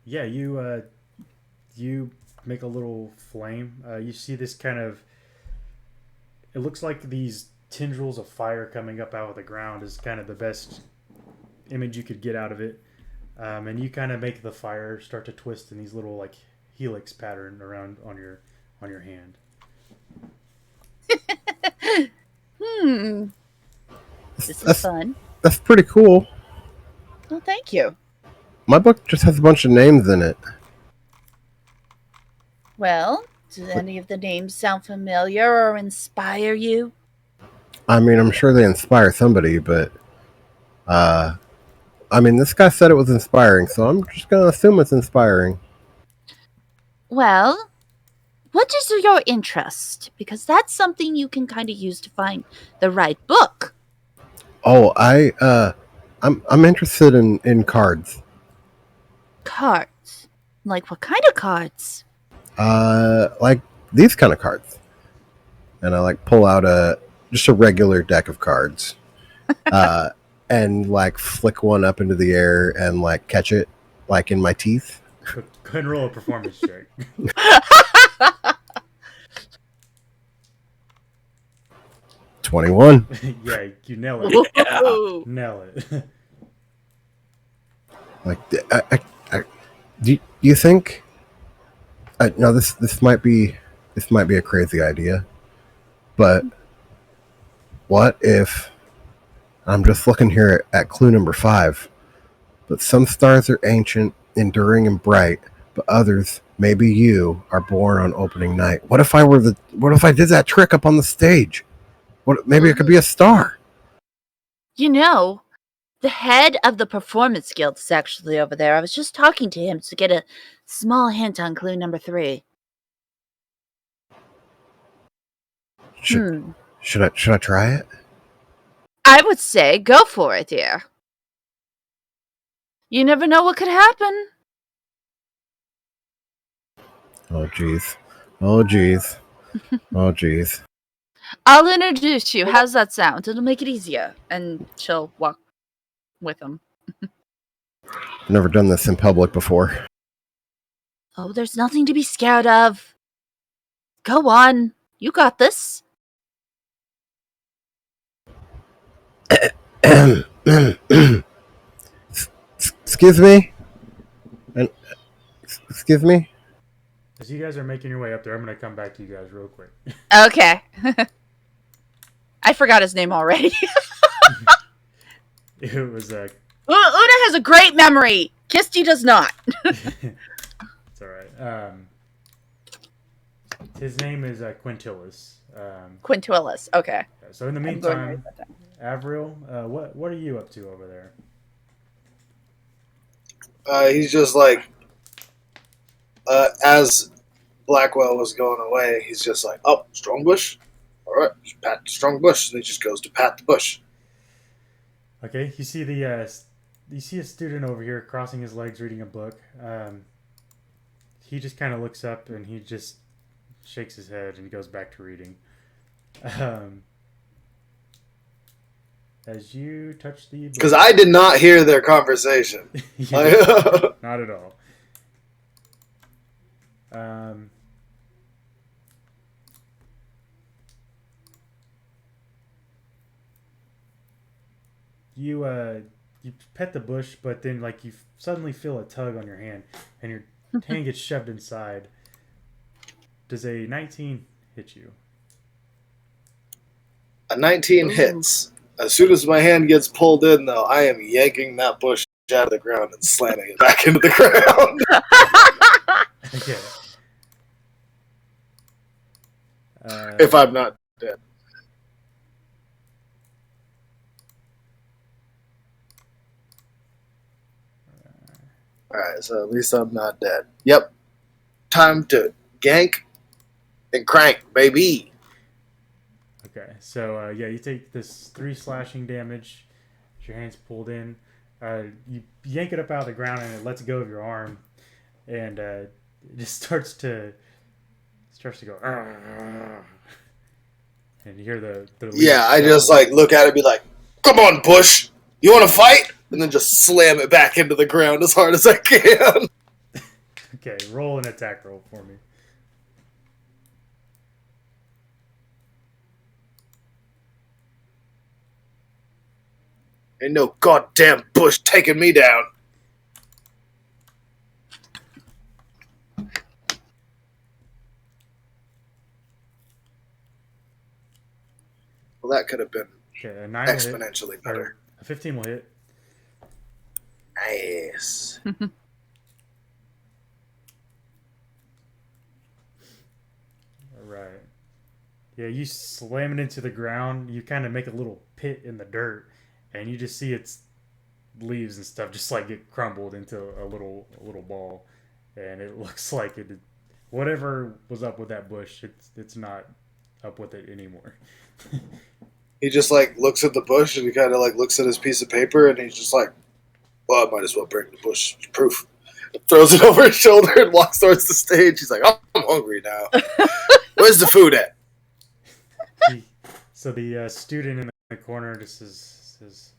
Yeah, you make a little flame. You see this kind of. It looks like these tendrils of fire coming up out of the ground is kind of the best image you could get out of it. And you kind of make the fire start to twist in these little like helix pattern around on your hand. This is fun. That's pretty cool. Well, thank you. My book just has a bunch of names in it. Well, do any of the names sound familiar or inspire you? I mean, I'm sure they inspire somebody, but I mean, this guy said it was inspiring, so I'm just gonna assume it's inspiring. Well, what is your interest? Because that's something you can kind of use to find the right book. Oh, I'm interested in cards. Cards? Like what kind of cards? Like these kind of cards. And I like pull out just a regular deck of cards. And like flick one up into the air and like catch it like in my teeth. Go ahead and roll a performance check. 21. Yeah, you nail it. Yeah. Nail it. Like, do you think? No, this might be a crazy idea, but what if I'm just looking here at clue number 5? But some stars are ancient, enduring, and bright, but others, maybe you, are born on opening night. What if I did that trick up on the stage? Maybe it could be a star. You know, the head of the Performance Guild is actually over there. I was just talking to him to get a small hint on clue number 3. Should I try it? I would say go for it, dear. You never know what could happen. Oh, jeez. Oh, jeez. Oh, jeez. I'll introduce you. How's that sound? It'll make it easier. And she'll walk with him. I've never done this in public before. Oh, there's nothing to be scared of. Go on. You got this. Excuse me? Excuse me? As you guys are making your way up there, I'm going to come back to you guys real quick. Okay. I forgot his name already. It was Una has a great memory. Kisty does not. It's all right. His name is Quintilis. Quintilis. Okay. So in the meantime, Avril, what are you up to over there? He's just like, as Blackwell was going away, he's just like, oh, strong bush? All right, just pat the strong bush. And he just goes to pat the bush. Okay, you see a student over here crossing his legs reading a book. He just kind of looks up and he just shakes his head and he goes back to reading. as you touch the Because I did not hear their conversation. Not at all. You pet the bush, but then like you suddenly feel a tug on your hand, and your hand gets shoved inside. Does a 19 hit you? A 19 hits. As soon as my hand gets pulled in, though, I am yanking that bush out of the ground and slamming it back into the ground. Okay. If I'm not dead. Alright, so at least I'm not dead. Yep. Time to gank and crank, baby. Okay, so yeah, you take this 3 slashing damage. Your hand's pulled in. You yank it up out of the ground, and it lets go of your arm, and it just starts to go. And you hear the Yeah, I just like look at it and be like, "Come on, Bush, you want to fight?" And then just slam it back into the ground as hard as I can. Okay, roll an attack roll for me. Ain't no goddamn Bush taking me down. Well, that could have been Okay, a 9 exponentially will hit, better. A 15 will hit. Nice. Right. Yeah, you slam it into the ground. You kind of make a little pit in the dirt, and you just see its leaves and stuff just like get crumbled into a little ball, and it looks like it. Whatever was up with that bush, it's not up with it anymore. He just like looks at the bush and he kind of like looks at his piece of paper and he's just like, "Well, I might as well bring the bush proof." Throws it over his shoulder and walks towards the stage. He's like, "Oh, I'm hungry now. Where's the food at?" So the student in the corner just says,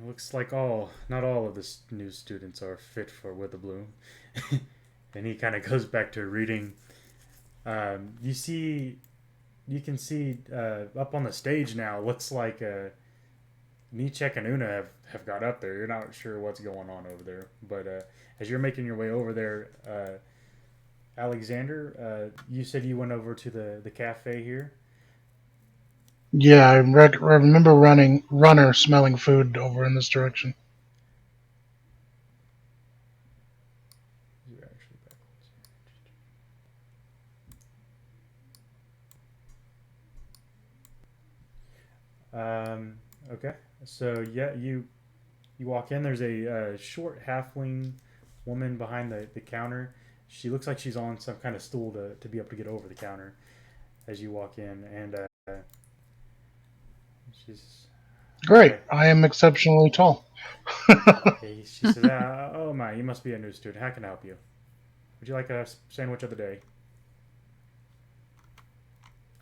"Looks like not all of the new students are fit for Witherbloom." And he kind of goes back to reading. You can see up on the stage now. Looks like Nichek and Una have got up there. You're not sure what's going on over there, but as you're making your way over there, Alexander, you said you went over to the cafe here. Yeah, I remember runner smelling food over in this direction. You're actually backwards. Okay. So yeah, you walk in. There's a short halfling woman behind the counter. She looks like she's on some kind of stool to be able to get over the counter as you walk in, and she's Great. okay. I am exceptionally tall. She says, "Oh my, you must be a new student. How can I help you? Would you like a sandwich of the day?"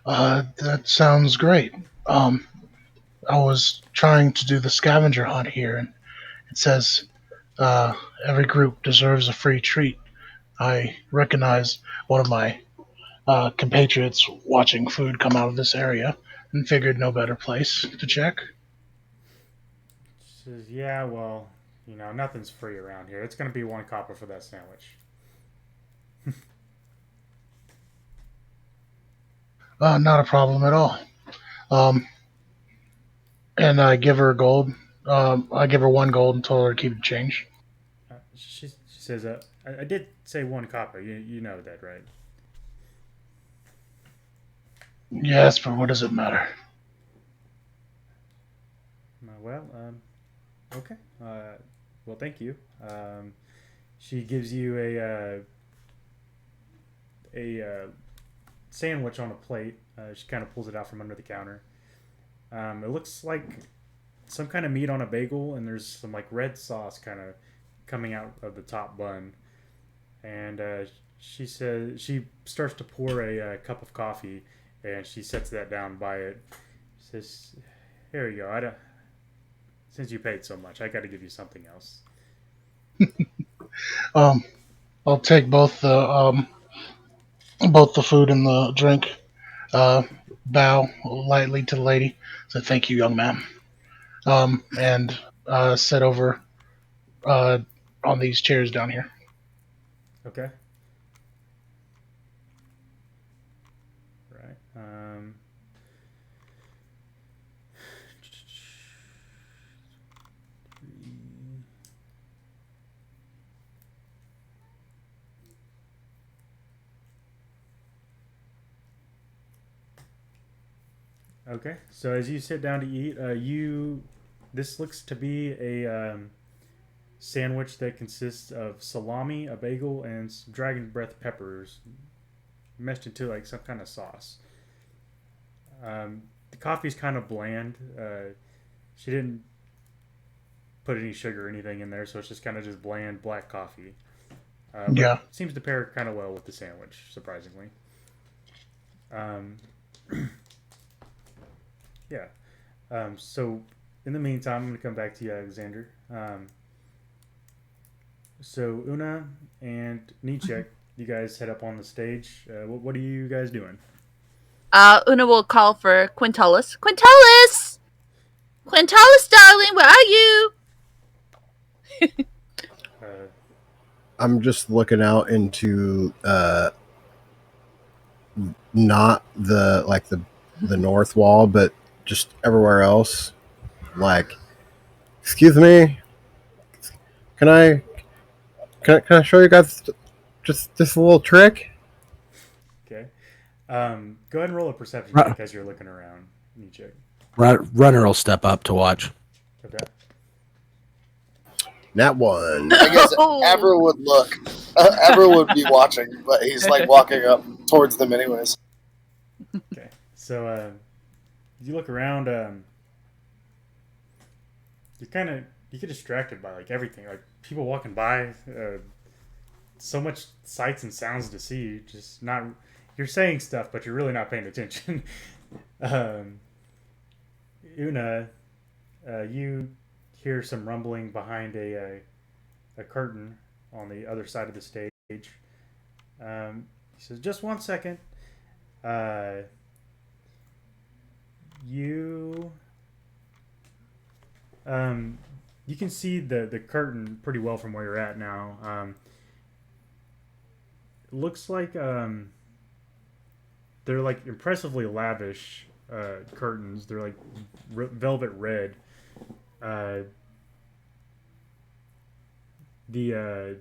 That sounds great. I was trying to do the scavenger hunt here, and it says every group deserves a free treat. I recognize one of my compatriots watching food come out of this area and figured no better place to check. She says, "Yeah, well, nothing's free around here. It's going to be 1 copper for that sandwich." Not a problem at all. Um, and I give her gold. I give her 1 gold and told her to keep the change. She says, I did say 1 copper. You know that, right?" Yes, but what does it matter? Well, okay. Well, thank you. She gives you a sandwich on a plate. She kind of pulls it out from under the counter. It looks like some kind of meat on a bagel, and there's some like red sauce kind of coming out of the top bun. And she says she starts to pour a cup of coffee, and she sets that down by it. She says, "Here you go. since you paid so much, I got to give you something else. I'll take both the food and the drink. Uh, bow lightly to the lady. Say thank you, young man. And sit over on these chairs down here. Okay. Right. Okay. So as you sit down to eat, this looks to be a sandwich that consists of salami, a bagel, and some dragon breath peppers meshed into like some kind of sauce. The coffee's kind of bland. She didn't put any sugar or anything in there, so it's just kind of just bland black coffee. But Yeah. seems to pair kind of well with the sandwich, surprisingly. Um, yeah. So in the meantime, I'm going to come back to you, Alexander. So Una and Nietzsche, you guys head up on the stage. What are you guys doing? Una will call for Quintullus. Quintullus! Quintullus, darling, where are you? I'm just looking out into not the north wall, but just everywhere else. Like, excuse me, can I show you guys just this little trick? Okay. Go ahead and roll a perception Right. check as you're looking around, Nietzsche. Runner will step up to watch. Okay. Nat 1. I guess Oh. Aver would look. Aver would be watching, but he's like walking up towards them anyways. Okay. So you look around. You get distracted by like everything, like people walking by. So much sights and sounds to see. Just not. You're saying stuff, but you're really not paying attention. Una, you hear some rumbling behind a curtain on the other side of the stage. He says, "Just 1 second." You you can see the curtain pretty well from where you're at now. It looks like they're like impressively lavish curtains. They're like velvet red. The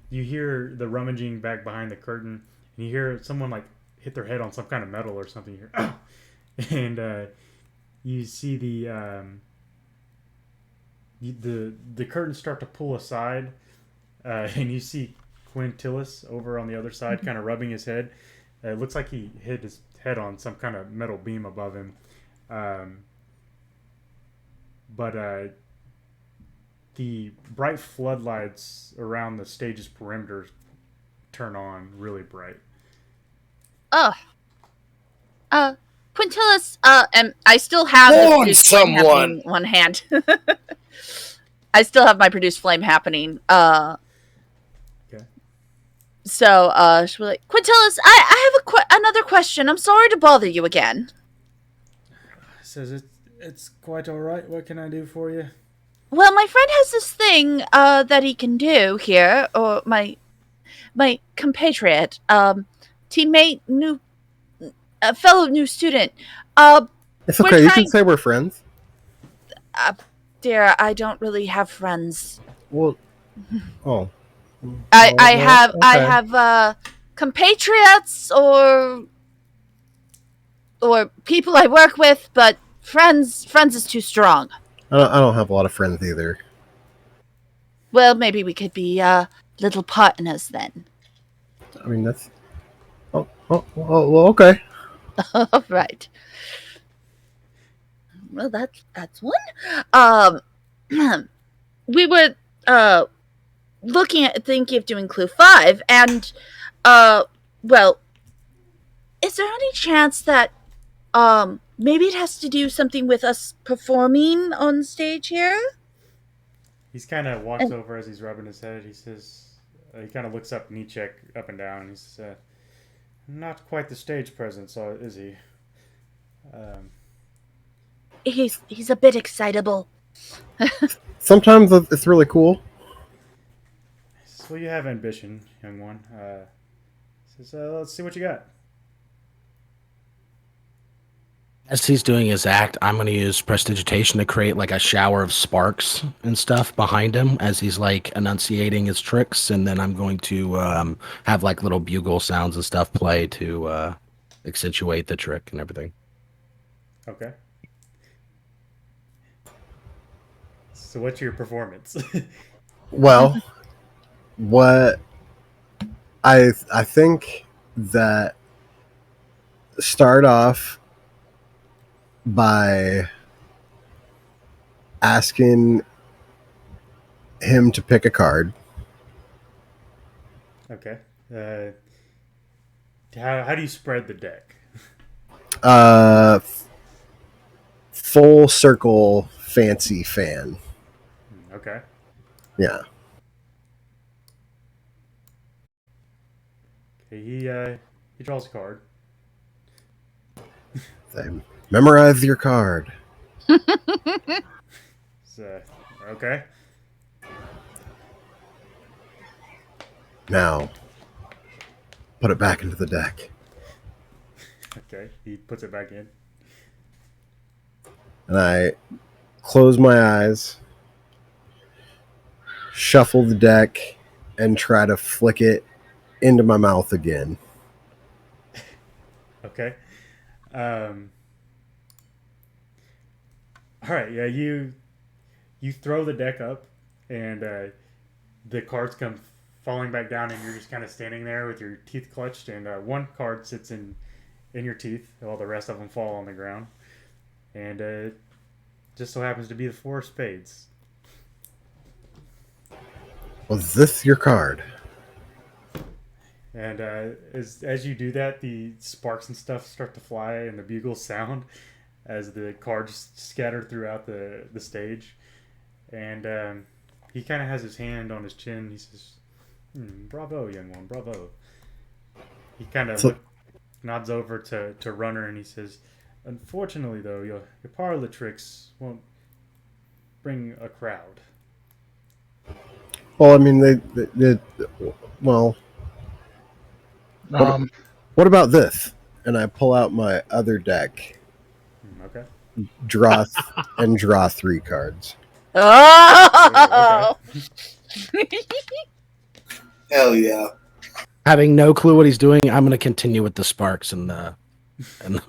you hear the rummaging back behind the curtain, and you hear someone like hit their head on some kind of metal or something. You hear, and you see the curtains start to pull aside, and you see Quintilis over on the other side, kind of rubbing his head. It looks like he hit his head on some kind of metal beam above him. But the bright floodlights around the stage's perimeter turn on really bright. Oh. Quintullus, and I still have Warn produced flame someone! happening in one hand. I still have my produced flame happening. Okay. So, she'll be like, Quintullus, I have another question. I'm sorry to bother you again. Says it's quite all right. What can I do for you? Well, my friend has this thing that he can do here, or my compatriot, teammate, fellow new student. It's We're okay. You can trying- say we're friends. Dear, I don't really have friends. Well, oh. I Well, have compatriots or people I work with, but friends is too strong. I don't have a lot of friends either. Well, maybe we could be little partners then. I mean, that's. Well, okay. All right. Well, that's one. We were looking at thinking of doing Clue 5, and well, is there any chance that Maybe it has to do something with us performing on stage here? He's kind of walks over as he's rubbing his head. He says, he kind of looks up Nietzsche up and down. He says, not quite the stage presence, is he? He's a bit excitable. Sometimes it's really cool. He says, well, you have ambition, young one. He says, let's see what you got. As he's doing his act, I'm going to use prestidigitation to create like a shower of sparks and stuff behind him as he's like enunciating his tricks, and then I'm going to have like little bugle sounds and stuff play to accentuate the trick and everything. Okay. So what's your performance? Well, what I think that start off by asking him to pick a card. Okay. How do you spread the deck? Full circle fancy fan. Okay. Yeah. Okay. He draws a card. Memorize your card. So, okay. Now, put it back into the deck. Okay. He puts it back in. And I close my eyes, shuffle the deck, and try to flick it into my mouth again. Okay. All right. Yeah. You throw the deck up, and the cards come falling back down, and you're just kind of standing there with your teeth clutched, and one card sits in your teeth, while the rest of them fall on the ground, and just so happens to be the 4 of spades. Was this your card? And as you do that, the sparks and stuff start to fly, and the bugles sound as the cards scatter throughout the stage. And he kind of has his hand on his chin. He says, bravo, young one, bravo. He kind of nods over to Runner, and he says, unfortunately, though, your parlor tricks won't bring a crowd. Well, I mean, they well... What about this? And I pull out my other deck. Okay. Draw 3 cards. Oh! Okay. Hell yeah. Having no clue what he's doing, I'm going to continue with the sparks and the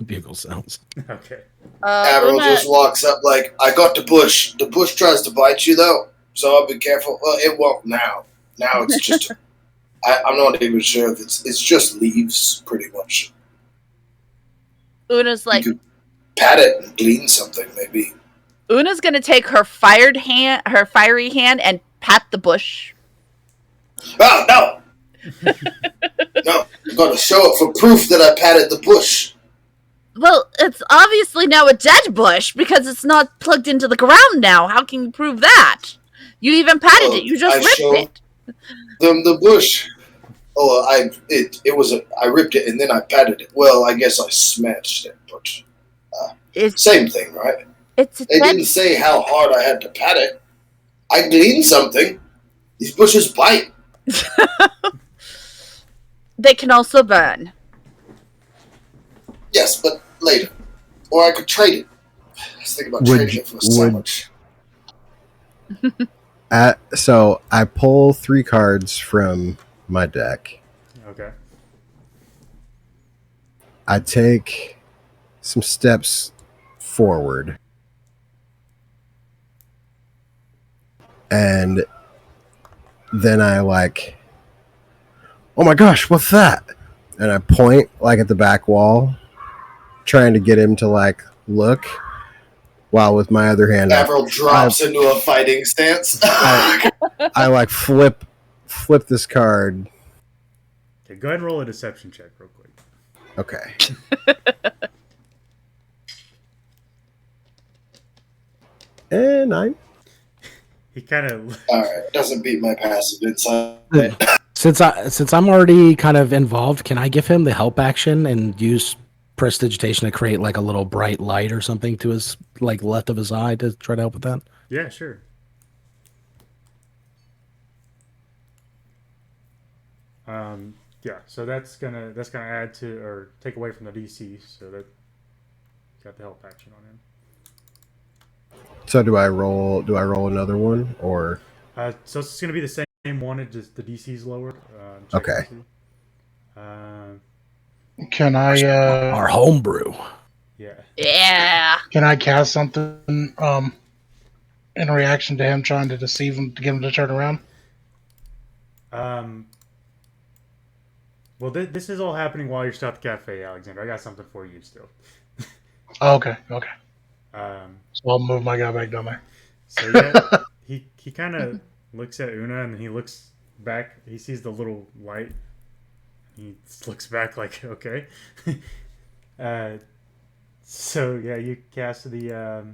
bugle sounds. Okay. Avril Una, just walks up like, I got the bush. The bush tries to bite you, though, so I'll be careful. Well, it won't now. Now it's just... I'm not even sure if it's just leaves, pretty much. Una's like, You could pat it and glean something, maybe. Una's gonna take her fiery hand, and pat the bush. Oh, no! No, I'm going to show it for proof that I patted the bush. Well, it's obviously now a dead bush because it's not plugged into the ground now. How can you prove that? You even patted it. You just ripped it. The bush. Oh, I ripped it and then I patted it. Well, I guess I smashed it, but same thing, right? They didn't say how hard I had to pat it. I gleaned something. These bushes bite. They can also burn. Yes, but later. Or I could trade it. I was thinking about trading it for a sandwich. So I pull 3 cards from my deck. Okay. I take some steps forward. And then I oh my gosh, what's that? And I point at the back wall, trying to get him to look, while with my other hand Avril drops into a fighting stance. I flip this card. Okay, go ahead and roll a deception check real quick. Okay. 9. He kind of. All right, doesn't beat my passive insight. Since I'm already kind of involved, can I give him the help action and use prestidigitation to create like a little bright light or something to his like left of his eye to try to help with that? Yeah, sure. Yeah, so that's gonna add to or take away from the DC, so that got the help action on him. So do I roll another one or So it's gonna be the same one, it just the DC's lowered. Okay. Can I Our homebrew. Yeah. Yeah. can I cast something in reaction to him trying to deceive him to get him to turn around? Well, this is all happening while you're still at the cafe, Alexander. I got something for you still. Oh, okay. Um, So I'll move my guy back down there. so yeah, he kind of looks at Una and he looks back. He sees the little light. He looks back like, okay. So yeah, you cast the.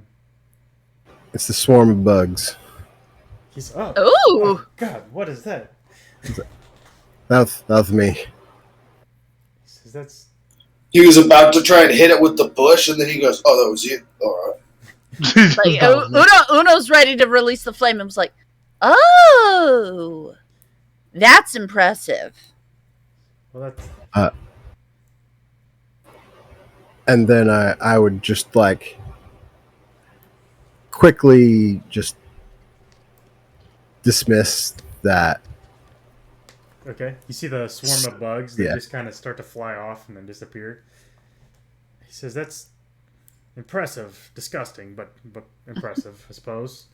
it's the swarm of bugs. He's up. Ooh. Oh, God, what is that? That was me. He says that's. He was about to try and hit it with the bush, and then he goes, "Oh, that was you." All right. Like, Uno's ready to release the flame and was like, oh, that's impressive. Well, that's. And then I would just like quickly just dismiss that. Okay, you see the swarm of bugs that Yeah. just kind of start to fly off and then disappear. He says, "That's impressive, disgusting, but impressive, I suppose."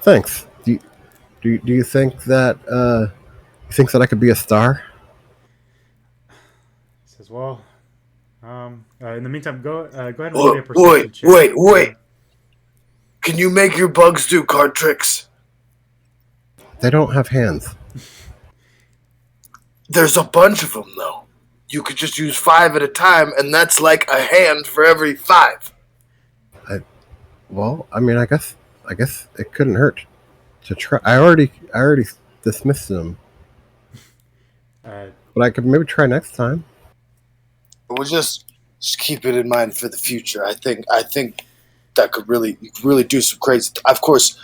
Thanks. Do you think that I could be a star? He says, "Well, in the meantime, go ahead and roll me a perception Wait, check." wait. Can you make your bugs do card tricks? They don't have hands. There's a bunch of them, though. You could just use 5 at a time, and that's like a hand for every 5. Well, I mean, I guess it couldn't hurt to try. I already dismissed them, but I could maybe try next time. We'll just keep it in mind for the future. I think that could really do some crazy. Of course,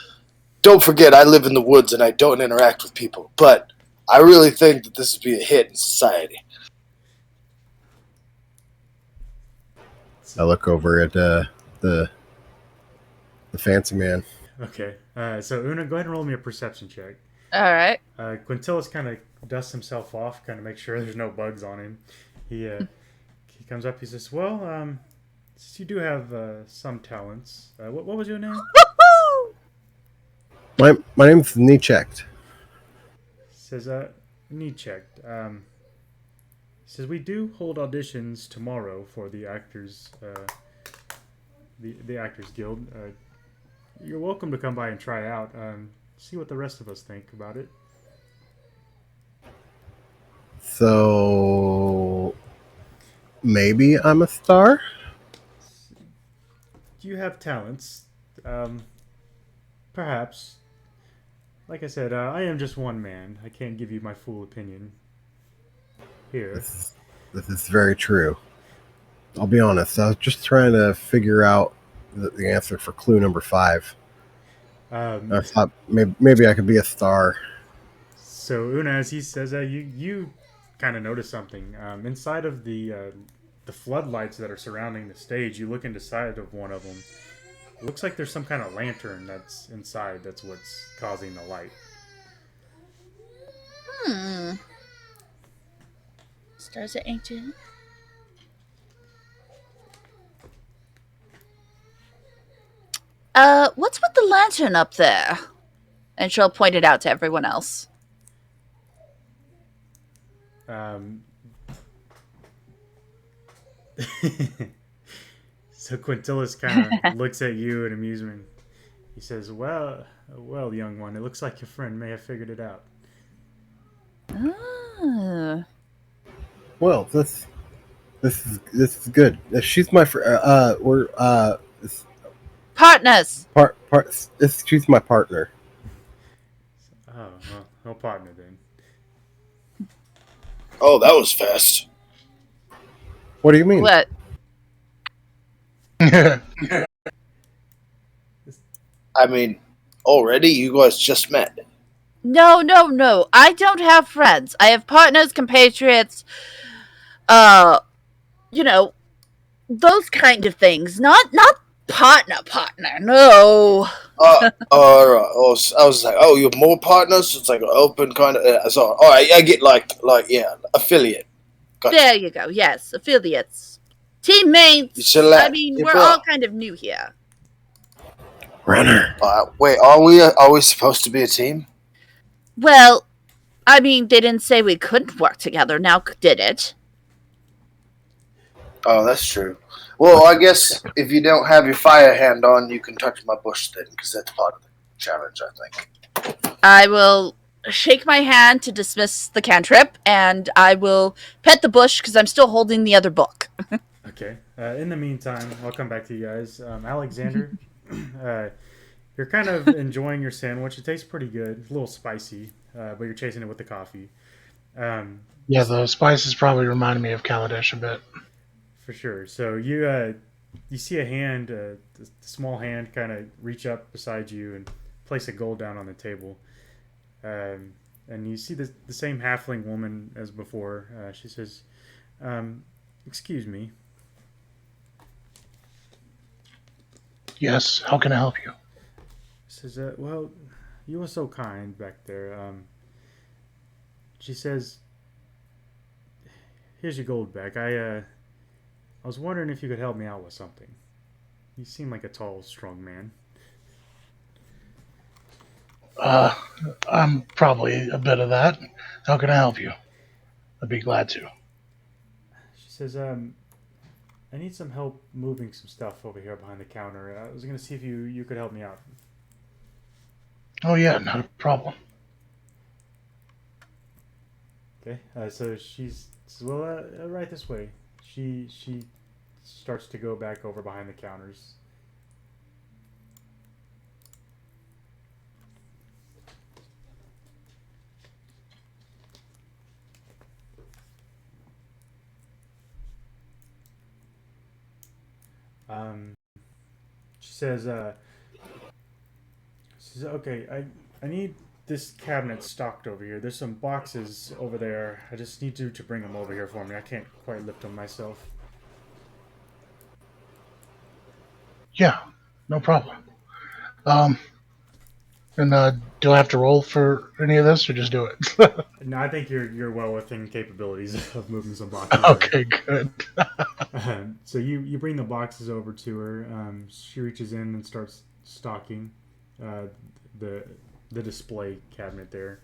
don't forget I live in the woods and I don't interact with people, but I really think that this would be a hit in society. I look over at the fancy man. Okay, so Una, go ahead and roll me a perception check. All right. Quintilis kind of dusts himself off, kind of make sure there's no bugs on him. He comes up. He says, "Well, since you do have some talents, what was your name?" My name's Niechecked. He says, "Need checked." He says, "We do hold auditions tomorrow for the actors, the Actors Guild. You're welcome to come by and try out. See what the rest of us think about it." So maybe I'm a star? You have talents, perhaps. Like I said, I am just one man. I can't give you my full opinion here. This is very true. I'll be honest. I was just trying to figure out the answer for clue number 5. I thought maybe I could be a star. So Una, as he says that, you kind of notice something inside of the floodlights that are surrounding the stage. You look into side of one of them. It looks like there's some kind of lantern that's inside. That's what's causing the light. Stars are ancient. What's with the lantern up there? And she'll point it out to everyone else. So Quintilis kind of looks at you in amusement. He says, well, young one, it looks like your friend may have figured it out." Well, this is good. She's my friend. Partners. She's my partner. Oh, well, no partner then. Oh, that was fast. What do you mean? What? I mean, already you guys just met. No, no, no. I don't have friends. I have partners, compatriots, you know, those kind of things. Not partner. No. All right. I was like, oh, you have more partners. It's like an open kind of. So, all right, I get like yeah, affiliate. Gotcha. There you go. Yes, affiliates. Teammates. You select I mean, your we're bro. all kind of new here. Renner. Wait, are we supposed to be a team? Well, I mean, they didn't say we couldn't work together. Now, did it? Oh, that's true. Well, I guess if you don't have your fire hand on, you can touch my bush then, because that's part of the challenge, I think. I will shake my hand to dismiss the cantrip, and I will pet the bush because I'm still holding the other book. Okay. In the meantime, I'll come back to you guys. Alexander, you're kind of enjoying your sandwich. It tastes pretty good. It's a little spicy, but you're chasing it with the coffee. Yeah, the spices probably remind me of Kaladesh a bit. For sure. So you see a hand, a small hand, kind of reach up beside you and place a gold down on the table. And you see the same halfling woman as before. She says, "Excuse me." Yes, how can I help you? Says, "Well, you were so kind back there." She says, "Here's your gold back. I was wondering if you could help me out with something. You seem like a tall, strong man." I'm probably a bit of that. How can I help you? I'd be glad to. She says, "I need some help moving some stuff over here behind the counter. I was gonna see if you could help me out." Oh yeah, not a problem. Okay. So she says, "Well, right this way." She starts to go back over behind the counters. Um, she says, "Okay, I need this cabinet stocked over here. There's some boxes over there. I just need you to bring them over here for me. I can't quite lift them myself." Yeah, no problem. And do I have to roll for any of this, or just do it? No, I think you're well within capabilities of moving some boxes. Okay, good. So you bring the boxes over to her. She reaches in and starts stocking the display cabinet there.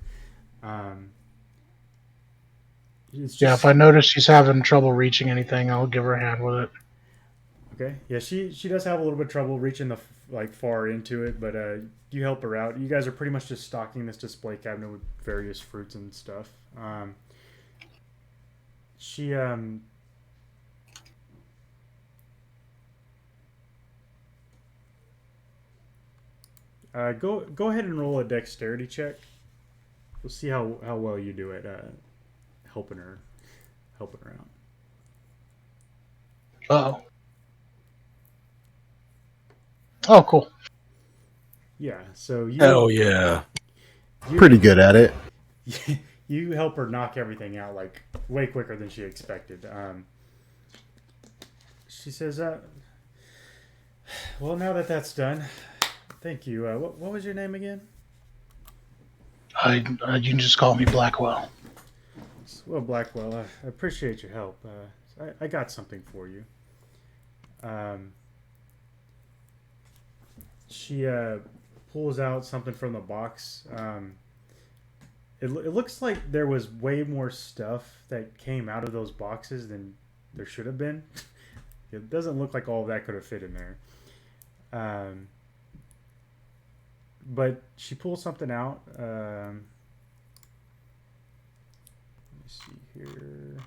It's just, Yeah, if I notice she's having trouble reaching anything, I'll give her a hand with it. okay. Yeah, she does have a little bit of trouble reaching the far into it, but you help her out. You guys are pretty much just stocking this display cabinet with various fruits and stuff. She go ahead and roll a dexterity check. We'll see how well you do it helping her out. Uh-oh. Oh, cool. Yeah, so Hell yeah. Pretty good at it. You help her knock everything out like way quicker than she expected. She says, "Well, now that that's done, thank you. What was your name again?" You can just call me Blackwell. Well, Blackwell, I appreciate your help. I got something for you. She pulls out something from the box. It looks like there was way more stuff that came out of those boxes than there should have been. It doesn't look like all of that could have fit in there. But she pulls something out. Let me see here.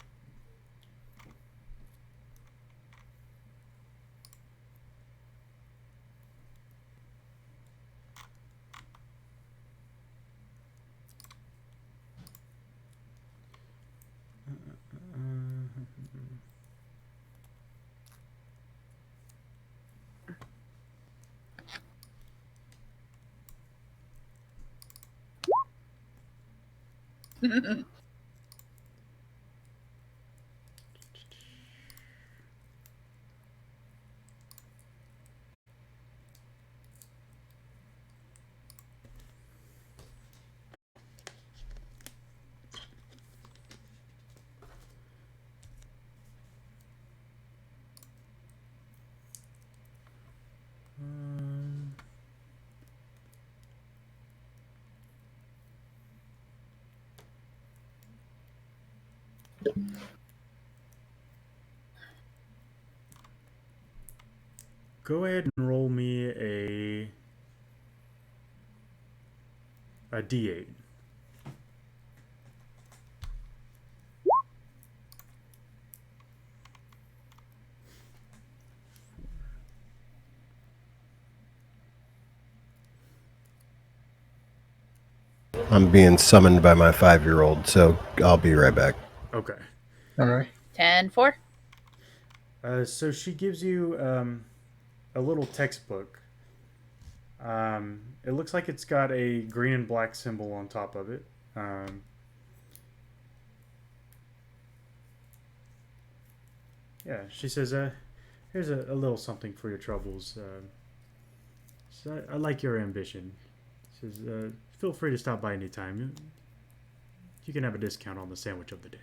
Go ahead and roll me a d8. I'm being summoned by my 5-year-old, so I'll be right back. Okay. All right. 10-4. So she gives you a little textbook. It looks like it's got a green and black symbol on top of it. Yeah, she says, here's a little something for your troubles. So I like your ambition. She says, feel free to stop by anytime. You can have a discount on the sandwich of the day.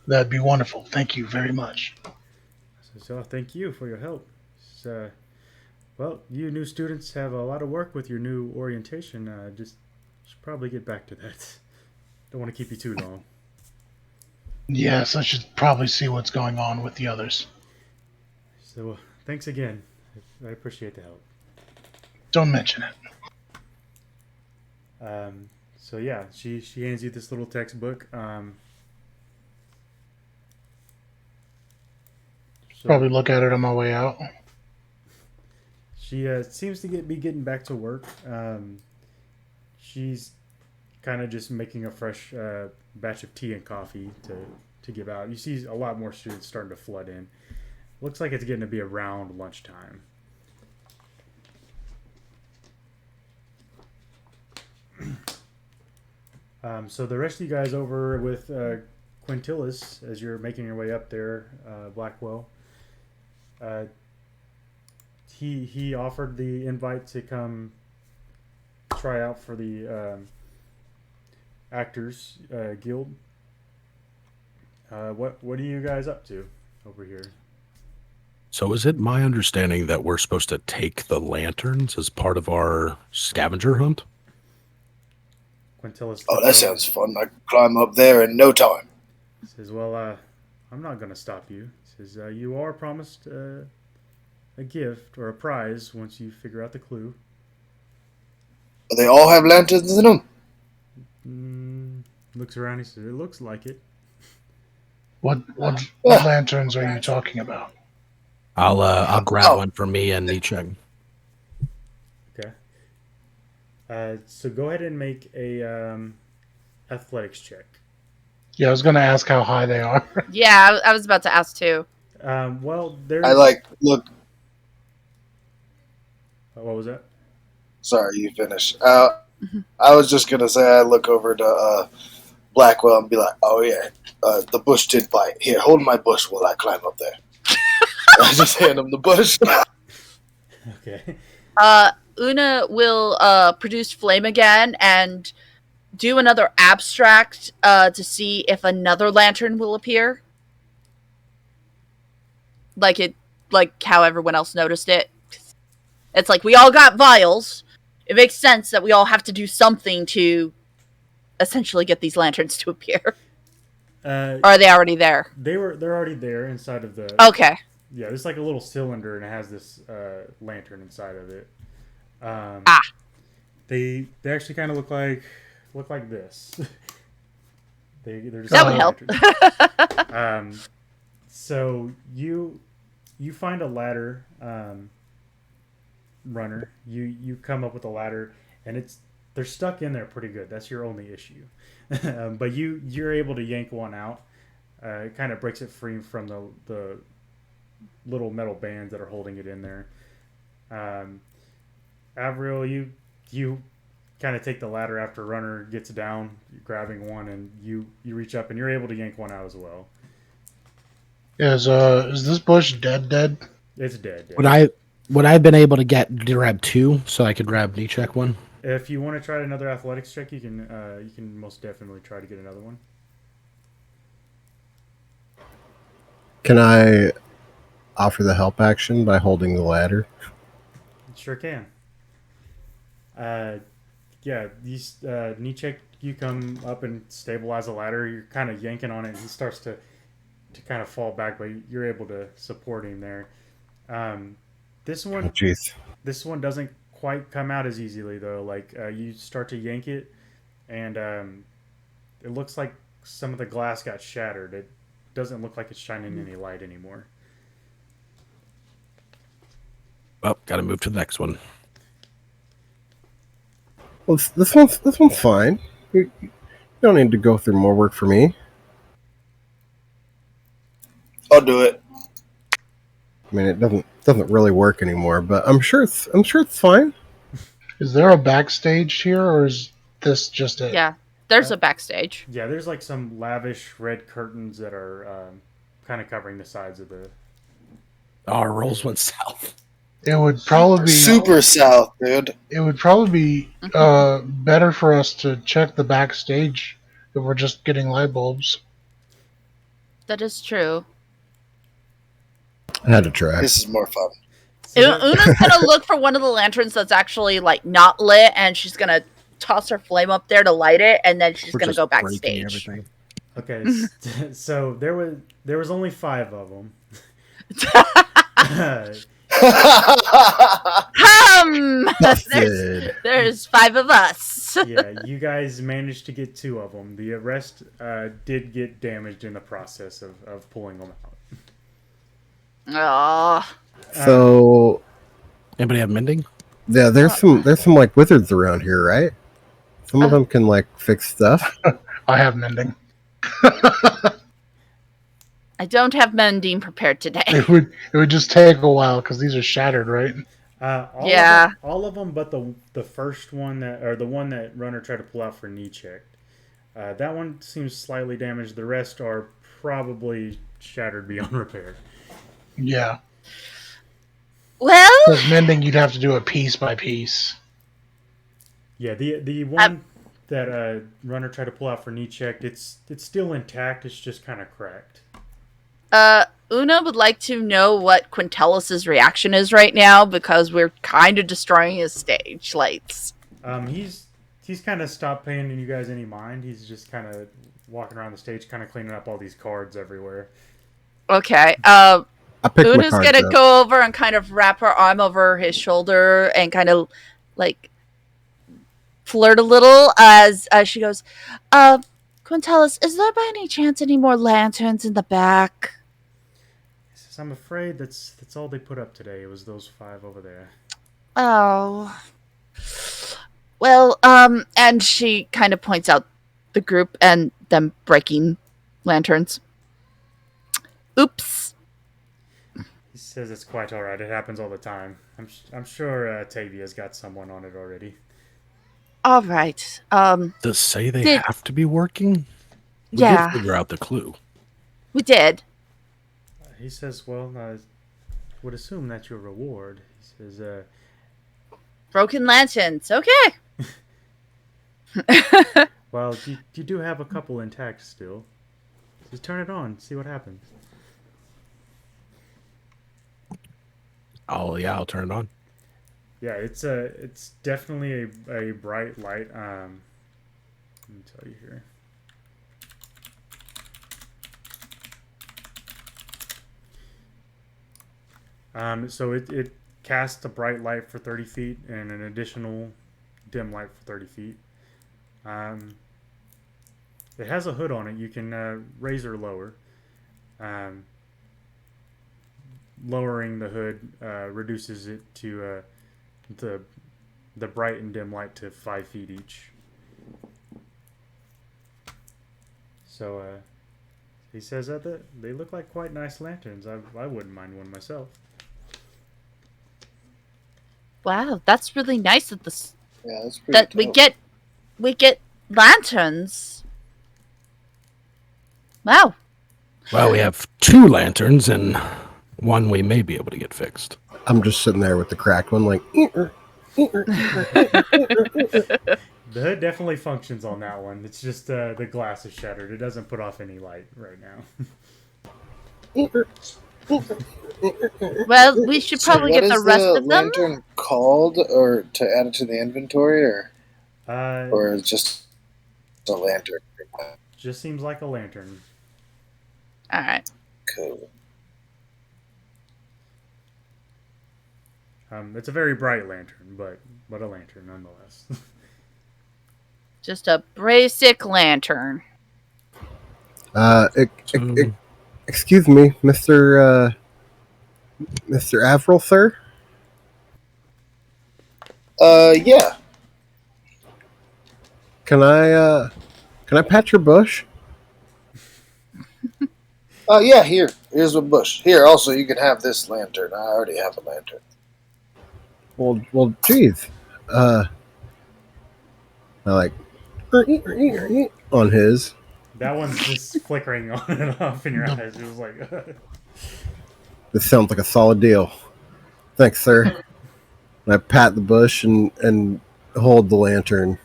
That'd be wonderful. Thank you very much. So thank you for your help. So, well, you new students have a lot of work with your new orientation. Just should probably get back to that. Don't want to keep you too long. Yes, I should probably see what's going on with the others. So thanks again. I appreciate the help. Don't mention it. So yeah, she hands you this little textbook. So Probably look at it on my way out. she seems to be getting back to work. She's kind of just making a fresh batch of tea and coffee to give out. You see a lot more students starting to flood in. Looks like it's getting to be around lunchtime. So the rest of you guys over with Quintilis, as you're making your way up there, Blackwell. He offered the invite to come try out for the Actors Guild. What are you guys up to over here? So is it my understanding that we're supposed to take the lanterns as part of our scavenger hunt? Quintilis. Oh, that sounds fun. I could climb up there in no time. Says, well, I'm not going to stop you. Says, you are promised a gift or a prize once you figure out the clue. Do they all have lanterns in them? Looks around. He says, it looks like it. What lanterns are you talking about? I'll grab one for me and Nicheng. Okay. So go ahead and make a athletics check. Yeah, I was going to ask how high they are. Yeah, I was about to ask too. Well, there's. Look. What was that? Sorry, you finish. I was just gonna say I look over to Blackwell and be like, "Oh yeah, the bush did bite. Here, hold my bush while I climb up there." I just hand him the bush. Okay. Una will produce flame again and do another abstract to see if another lantern will appear. Like how everyone else noticed it. It's like we all got vials. It makes sense that we all have to do something to essentially get these lanterns to appear. Or are they already there? They're already there inside of the. Okay. Yeah, there's like a little cylinder and it has this lantern inside of it. They actually kind of look like this. They're just that would help. So you find a ladder, runner. You come up with a ladder, and they're stuck in there pretty good. That's your only issue. But you're able to yank one out. It kind of breaks it free from the little metal bands that are holding it in there. Avril, you kind of take the ladder after Runner gets down, grabbing one, and you reach up and you're able to yank one out as well. Is this bush dead? It's dead. Would I have been able to grab two so I could grab knee check one? If you want to try another athletics check, you can most definitely try to get another one. Can I offer the help action by holding the ladder? Sure can. Yeah, these knee check. You come up and stabilize the ladder. You're kind of yanking on it, and he starts to kind of fall back, but you're able to support him there. This Oh, one, jeez. this one doesn't quite come out as easily though. Like you start to yank it, and it looks like some of the glass got shattered. It doesn't look like it's shining any light anymore. Well, got to move to the next one. Well, this one's fine. You don't need to go through more work for me. I'll do it. I mean, it doesn't really work anymore, but I'm sure it's fine. Is there a backstage here, or is this just it? Yeah, there's a backstage. Yeah, there's like some lavish red curtains that are kind of covering the sides of the. Our rolls went south. It would probably be Super south, dude. It would probably be better for us to check the backstage if we're just getting light bulbs. That is true. I had to try. This is more fun. Una's gonna look for one of the lanterns that's actually like not lit, and she's gonna toss her flame up there to light it, and then she's gonna go backstage. Everything. Okay, so there was only 5 of them. There's 5 of us. Yeah, you guys managed to get 2 of them. The rest did get damaged in the process of pulling them out. Oh, So Anybody have mending? yeah, there's some like wizards around here, right? Some of them can like fix stuff. I have mending. I don't have mending prepared today. It would just take a while because these are shattered, right? All of them, but the first one the one that Runner tried to pull out for knee check. That one seems slightly damaged. The rest are probably shattered beyond repair. Yeah. Well, Because mending, you'd have to do it piece by piece. Yeah, the one that Runner tried to pull out for knee check, it's still intact. It's just kind of cracked. Una would like to know what Quintelis's reaction is right now because we're kind of destroying his stage lights. He's kind of stopped paying you guys any mind. He's just kind of walking around the stage, kind of cleaning up all these cards everywhere. Okay. I picked my Una's cards gonna up. go over and kind of wrap her arm over his shoulder and kind of like flirt a little as she goes, Quintelis, is there by any chance any more lanterns in the back? He says, I'm afraid that's all they put up today. It was those 5 over there. Oh. Well, and she kind of points out the group and them breaking lanterns. Oops. He says it's quite all right. It happens all the time. I'm sure Tavia's got someone on it already. All right. Does say they have to be working? We Yeah. did figure out the clue. We did. He says, well, I would assume that's your reward. He says, Broken lanterns. Okay. well, you do have a couple intact still. Just turn it on, see what happens. I'll turn it on. Yeah, it's definitely a bright light. Let me tell you here. So it casts a bright light for 30 feet and an additional dim light for 30 feet. It has a hood on it. You can raise or lower. Lowering the hood reduces it to the the bright and dim light to 5 feet each. So he says that they look like quite nice lanterns. I wouldn't mind one myself. Wow, that's really nice of this. Yeah, that's pretty That dope. we get lanterns. Wow. Well, we have 2 lanterns, and one we may be able to get fixed. I'm just sitting there with the cracked one, like. The hood definitely functions on that one. It's just the glass is shattered. It doesn't put off any light right now. Well, we should So probably what get the is rest the of them. lantern called, or to add it to the inventory, Uh, or just a lantern? just seems like a lantern. All right. Cool. It's a very bright lantern, but a lantern nonetheless. Just a basic lantern. Excuse me, Mr. Avril, sir. Yeah. Can I pat your bush? Yeah, here's a bush. Here, also, you can have this lantern. I already have a lantern. Well, geez. I like on his. That one's just flickering on and off in your eyes. It was like, This sounds like a solid deal. Thanks, sir. And I pat the bush and hold the lantern.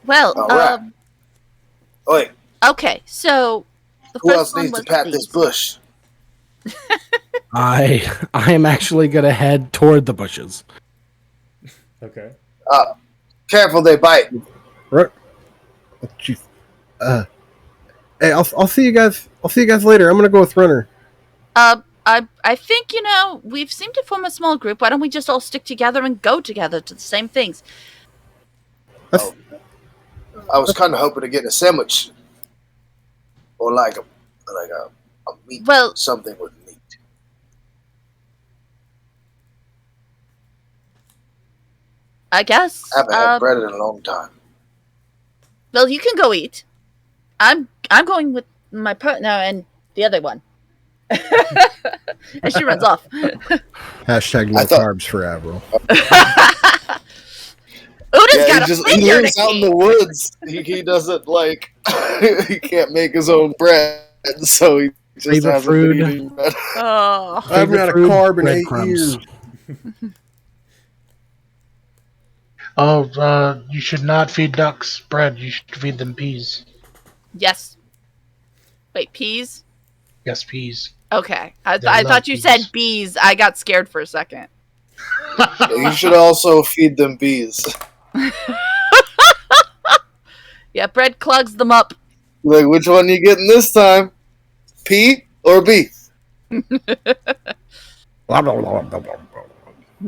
Well, All right. Wait, okay. So the who first else one needs was to pat these. this bush? I am actually gonna head toward the bushes. okay. Careful, they bite. Right. Oh, jeez. Hey, I'll see you guys. I'll see you guys later. I'm gonna go with Runner. I think we've seemed to form a small group. Why don't we just all stick together and go together to the same things? That's, I was kind of hoping to get a sandwich, or like a meat, Well- something with meat. I guess. I haven't had bread in a long time. Well, you can go eat. I'm going with my partner and the other one. And she runs off. hashtag no I thought- carbs for Avril. Uda's Yeah, got a he finger lives to out in eat. the woods. He doesn't like. He can't make his own bread, so he just Favorite hasn't food? been eating bread. Oh. I haven't had a Favorite food? carb in 8 Breadcrumbs. years. Oh, you should not feed ducks bread. You should feed them peas. Yes. Wait, peas? Yes, peas. Okay. I They thought love you peas. said bees. I got scared for a second. You should also feed them bees. Yeah, bread clogs them up. Like, which one you getting this time? P or B? No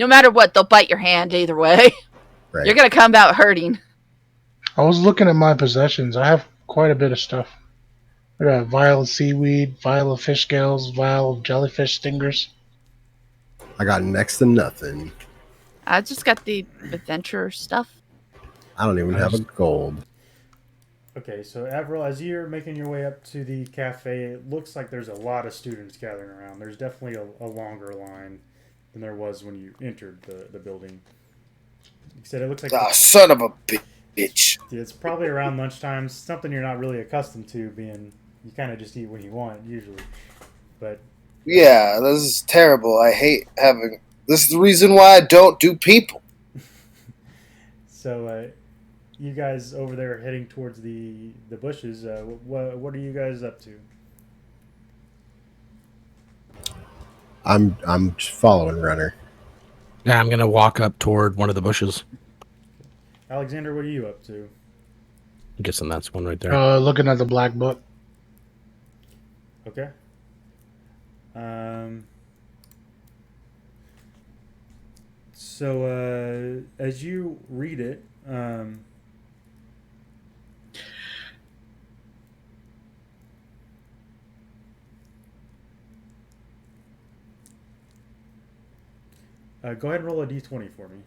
matter what, they'll bite your hand either way. Right. You're going to come out hurting. I was looking at my possessions. I have quite a bit of stuff. I got a vial of seaweed, vial of fish scales, vial of jellyfish stingers. I got next to nothing. I just got the adventure stuff. I don't even have a gold. Okay, so Avril, as you're making your way up to the cafe, it looks like there's a lot of students gathering around. There's definitely a longer line than there was when you entered the building. You said it looks like Son of a bitch. it's probably around lunchtime, something you're not really accustomed to, being you kind of just eat when you want usually. But Yeah, this is terrible. I hate having. This is the reason why I don't do people. so you guys over there heading towards the bushes. What are you guys up to? I'm just following Runner. Yeah, I'm gonna walk up toward one of the bushes. Alexander, what are you up to? I'm guessing that's one right there. Looking at the black book. Okay. So as you read it, Go ahead and roll a d20 for me.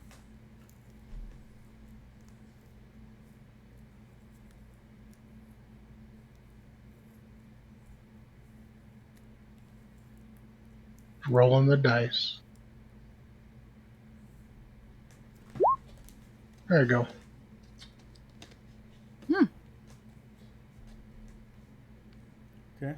Rolling the dice. There you go. Okay.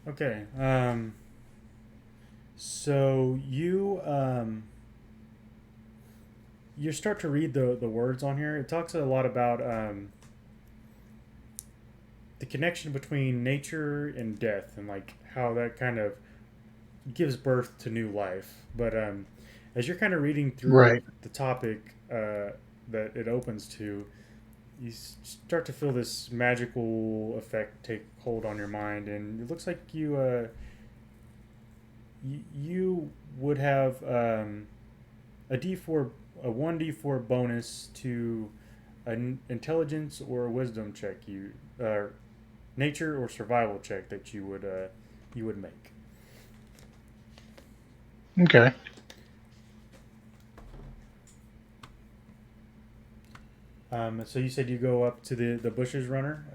Okay. So you start to read the words on here. It talks a lot about the connection between nature and death, and like how that kind of gives birth to new life. But as you're kind of reading through Right. the topic that it opens to, you start to feel this magical effect take hold on your mind, and it looks like you would have a D4, a 1d4 bonus to an intelligence or a wisdom check nature or survival check that you would make. Okay. So you said you go up to the bushes, runner.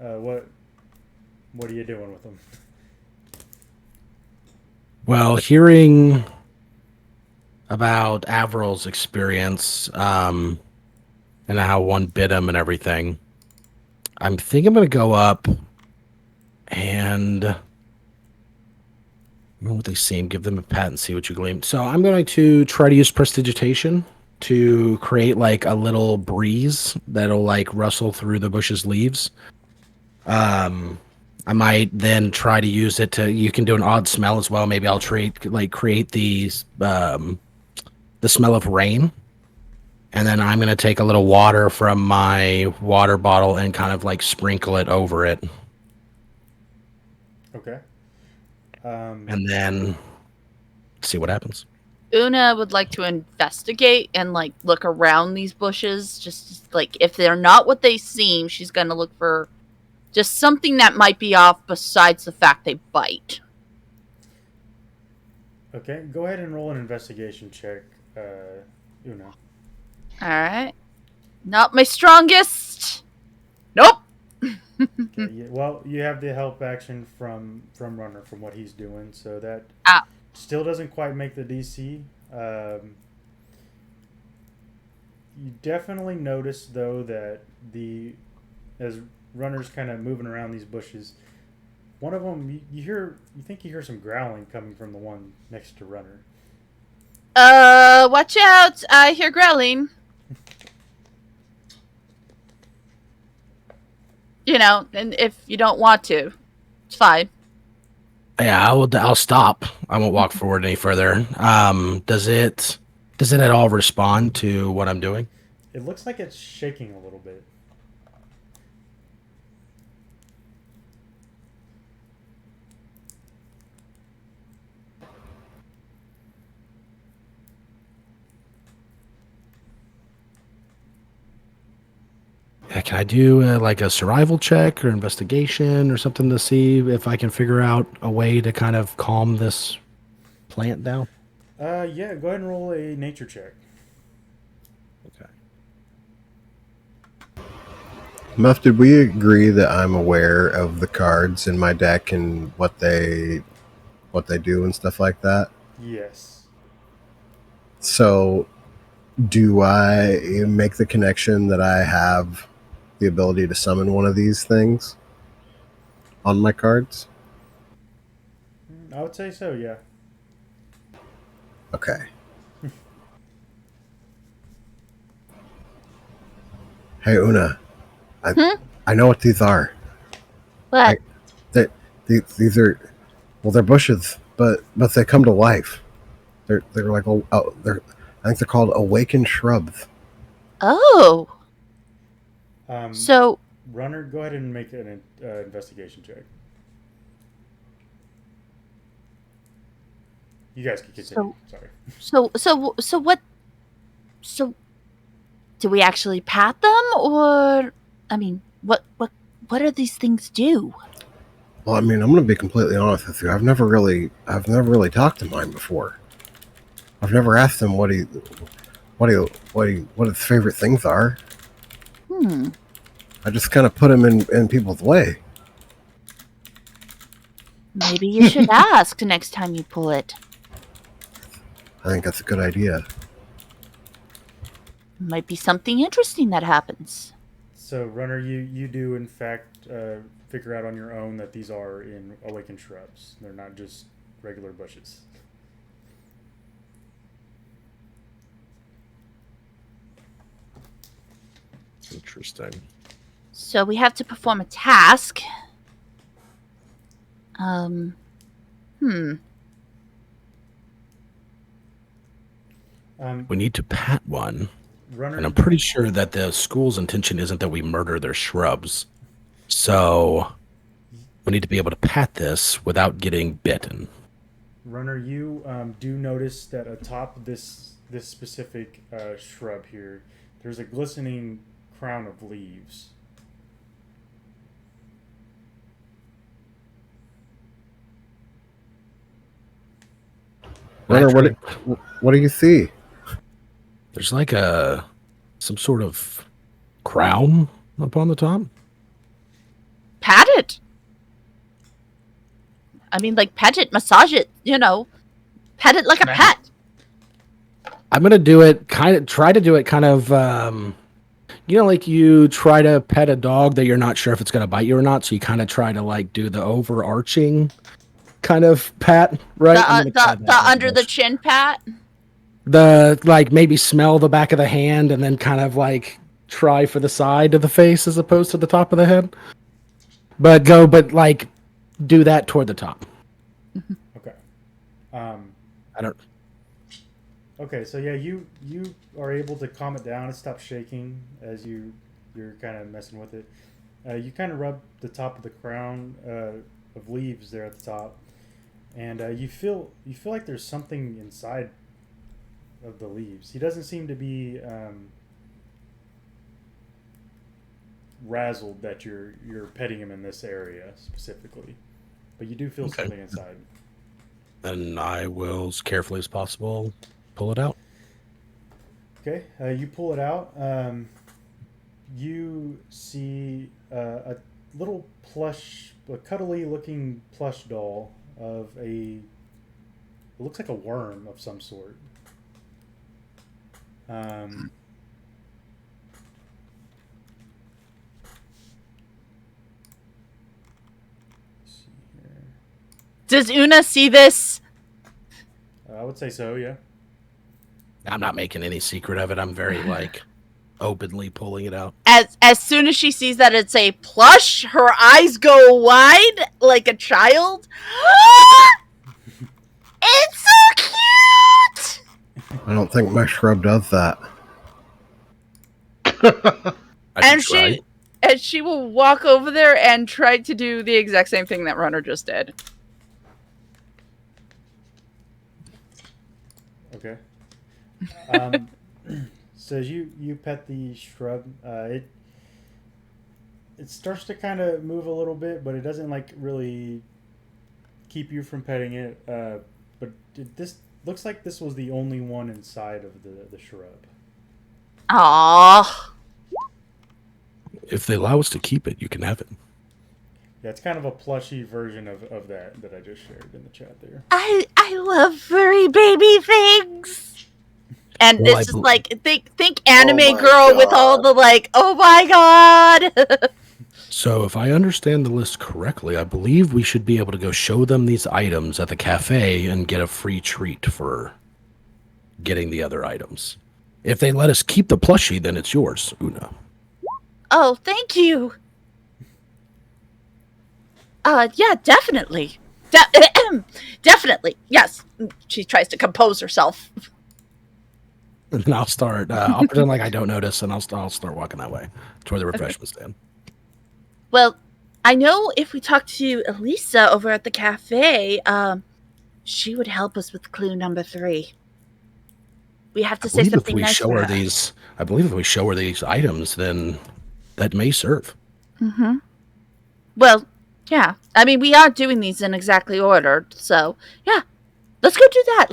What are you doing with them? Well, hearing about Avril's experience and how one bit him and everything, I'm thinking I'm going to go up and I don't know what they seem. Give them a pat and see what you glean. So I'm going to try to use prestidigitation to create like a little breeze that'll like rustle through the bush's leaves. I might then try to use it to. You can do an odd smell as well. Maybe I'll create the smell of rain, and then I'm gonna take a little water from my water bottle and kind of like sprinkle it over it, Okay. and then see what happens. Una would like to investigate and like look around these bushes. Just like if they're not what they seem, she's gonna look for just something that might be off besides the fact they bite. Okay. Go ahead and roll an investigation check, Una. Alright. Not my strongest. Nope. Okay, well, you have the help action from runner from what he's doing, so that still doesn't quite make the DC. You definitely notice though that as runner's kind of moving around these bushes, one of them you think you hear some growling coming from the one next to runner. Watch out! I hear growling. You know, and if you don't want to, it's fine. Yeah, I'll stop. I won't walk forward any further. Does it at all respond to what I'm doing? It looks like it's shaking a little bit. Yeah, can I do like a survival check or investigation or something to see if I can figure out a way to kind of calm this plant down? Yeah, go ahead and roll a nature check. Okay. Muff, did we agree that I'm aware of the cards in my deck and what they do and stuff like that? Yes. So, do I make the connection that I have the ability to summon one of these things on my cards? I would say so, yeah. Okay. Hey, Una. I know what these are. What? These are, well, they're bushes, but they come to life. They're like I think they're called awakened shrubs. Oh. So, Runner, go ahead and make an investigation check. You guys can continue. Sorry. so what? So, do we actually pat them, or I mean, what do these things do? Well, I mean, I'm going to be completely honest with you. I've never really talked to mine before. I've never asked him what his favorite things are. I just kind of put him in people's way. Maybe you should ask next time you pull it. I think that's a good idea. Might be something interesting that happens. So, Runner, you do in fact figure out on your own that these are in awakened shrubs. They're not just regular bushes. Interesting. So we have to perform a task. We need to pat one. Runner, And I'm pretty sure that the school's intention isn't that we murder their shrubs. So we need to be able to pat this without getting bitten. Runner, you do notice that atop this specific shrub here, there's a glistening crown of leaves. Runner, what do you see? There's like some sort of crown up on the top. Pat it. I mean, like, pet it, massage it, pet it like a pet. I'm gonna do it try to do it kind of like you try to pet a dog that you're not sure if it's gonna bite you or not, so you kind of try to like do the overarching kind of pat, right? The under the chin pat. The like maybe smell the back of the hand and then kind of like try for the side of the face as opposed to the top of the head. But like do that toward the top. Okay. I don't. Okay, so yeah, you are able to calm it down. It stops shaking as you're kind of messing with it. You kind of rub the top of the crown of leaves there at the top, and you feel like there's something inside of the leaves. He doesn't seem to be razzled that you're petting him in this area specifically, but you do feel something inside. And I will, as carefully as possible, pull it out. Okay, you pull it out. You see a little plush, a cuddly-looking plush doll of it looks like a worm of some sort. Let's see here. Does Una see this? I would say so, yeah. I'm not making any secret of it. I'm very like openly pulling it out. As soon as she sees that it's a plush, her eyes go wide like a child. It's so cute. I don't think my shrub does that. And she will walk over there and try to do the exact same thing that Runner just did. Okay. So as you pet the shrub, it starts to kind of move a little bit, but it doesn't like really keep you from petting it. But this looks like this was the only one inside of the shrub. Aww. If they allow us to keep it, you can have it. Yeah, it's kind of a plushy version of that I just shared in the chat there. I love furry baby things. And Well, it's just like think anime girl with all the like, oh my god. So if I understand the list correctly, I believe we should be able to go show them these items at the cafe and get a free treat for getting the other items. If they let us keep the plushie, then it's yours, Una. Oh, thank you. Yeah, definitely. Definitely. Yes. She tries to compose herself. And then I'll start. I'll pretend like I don't notice, and I'll start walking that way toward the refreshment stand. Well, I know if we talk to Elisa over at the cafe, she would help us with clue number 3. We have to say something nice for her. I believe if we show her these items, then that may serve. Mm-hmm. Well, yeah. I mean, we are doing these in exactly order, so yeah. Let's go do that.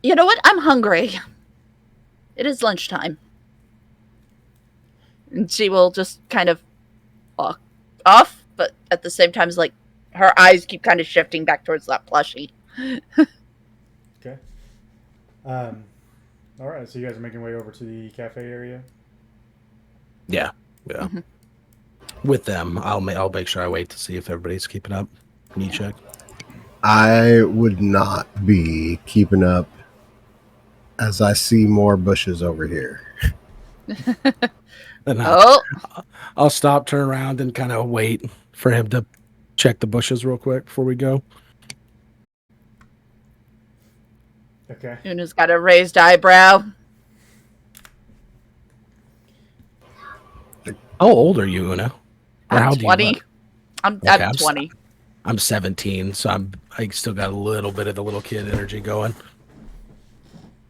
You know what? I'm hungry. It is lunchtime. And she will just kind of walk off, but at the same time, like her eyes keep kind of shifting back towards that plushie. Okay. All right. So you guys are making your way over to the cafe area. Yeah. Mm-hmm. With them, I'll make sure I wait to see if everybody's keeping up. Need check. I would not be keeping up, as I see more bushes over here. And I'll stop, turn around, and kind of wait for him to check the bushes real quick before we go. Okay. Una's got a raised eyebrow. How old are you, Una? I'm 20. I'm 20. I'm 17, so I still got a little bit of the little kid energy going.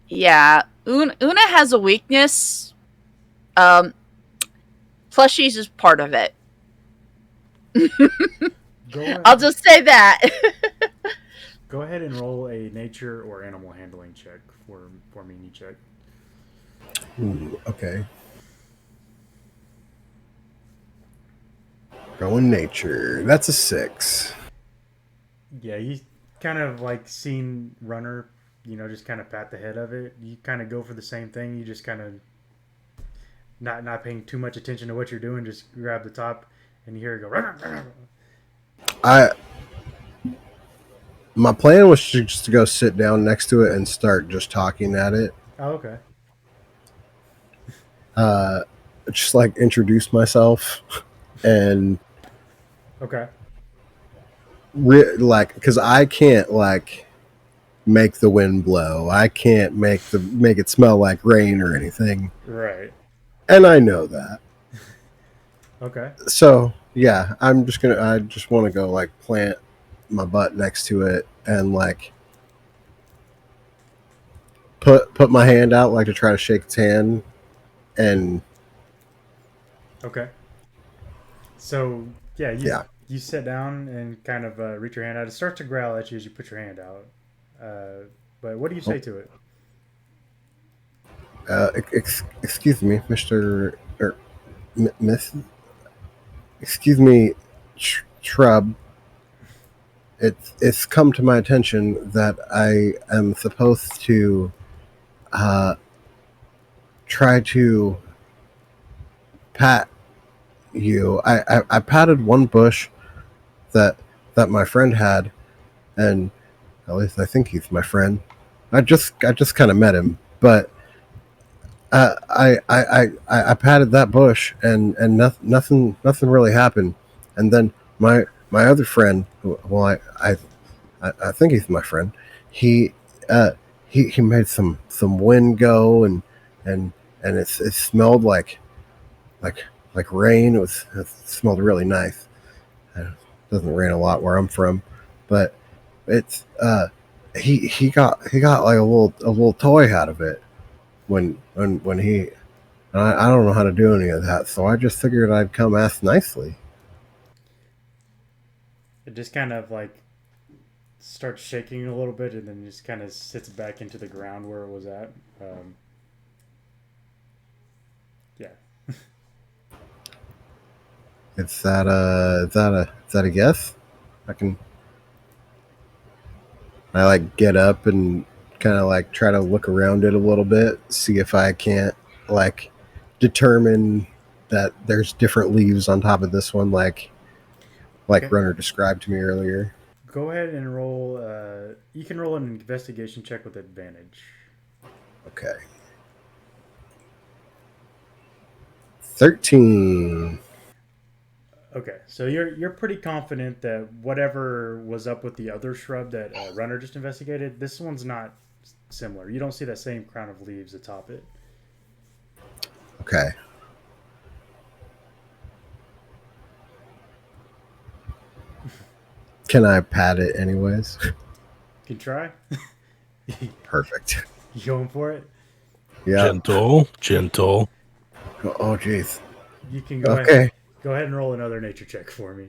Yeah, Una has a weakness. Plushies is part of it. I'll just say that. Go ahead and roll a nature or animal handling check for me, check. Ooh, okay. Going nature. That's a 6. Yeah, you kind of like seen Runner, just kind of pat the head of it. You kind of go for the same thing. You just kind of not paying too much attention to what you're doing. Just grab the top, and you hear it go. My plan was just to go sit down next to it and start just talking at it. Oh, okay. Just like introduce myself and. Okay. Because I can't make the wind blow. I can't make it smell like rain or anything. Right. And I know that. Okay. So yeah, I just want to go plant my butt next to it and put my hand out to try to shake its hand and. Okay. So yeah. You sit down and kind of reach your hand out. It starts to growl at you as you put your hand out. But what do you say to it? Excuse me, Mr. or Miss. Excuse me, Shrub. It's come to my attention that I am supposed to try to pat you. I patted one bush that my friend had, and at least I think he's my friend. I just kind of met him, but I patted that bush, and nothing really happened. And then my other friend, I think he's my friend. He made some wind go, and it smelled like rain. It smelled really nice. It doesn't rain a lot where I'm from, but it's he got like a little toy out of it when he. I don't know how to do any of that, so I just figured I'd come ask nicely. It just kind of starts shaking a little bit, and then just kind of sits back into the ground where it was at. Yeah. Is that a guess? I get up and kind of try to look around it a little bit, see if I can't determine that there's different leaves on top of this one, okay. Runner described to me earlier. Go ahead and roll. You can roll an investigation check with advantage. Okay. 13. Okay, so you're pretty confident that whatever was up with the other shrub that Runner just investigated, this one's not similar. You don't see that same crown of leaves atop it. Okay. Can I pat it anyways? You can try. Perfect. You going for it? Yeah. Gentle. Oh, jeez. You can go Okay. ahead. Go ahead and roll another nature check for me.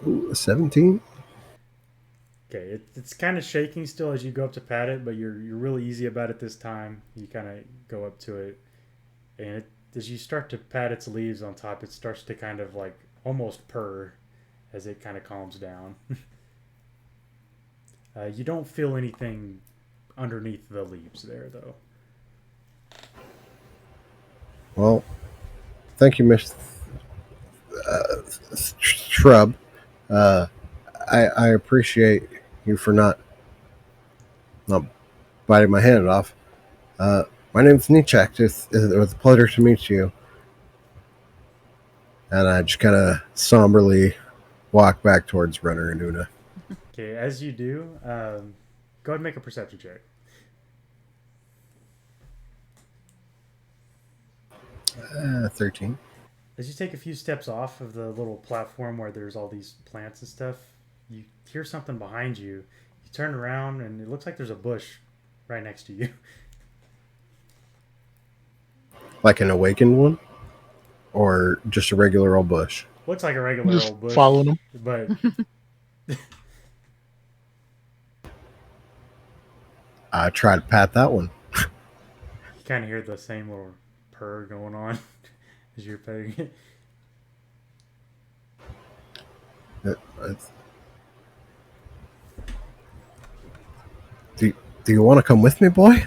Ooh, 17. Okay, it's kind of shaking still as you go up to pat it, but you're really easy about it this time. You kind of go up to it, and as you start to pat its leaves on top, it starts to kind of like almost purr as it kind of calms down. You don't feel anything underneath the leaves there, though. Well, thank you, Miss Shrub. Uh, I appreciate you for not biting my hand off. My name's Nichak. It was a pleasure to meet you. And I just kind of somberly walk back towards Runner and Una. Okay, as you do, go ahead and make a perception check. 13. As you take a few steps off of the little platform where there's all these plants and stuff, you hear something behind you. You turn around, and it looks like there's a bush right next to you. Like an awakened one? Or just a regular old bush? Looks like a regular Just old bush, following him. but I try to pat that one. you kind of hear the same little purr going on as you're petting it. Do you want to come with me, boy?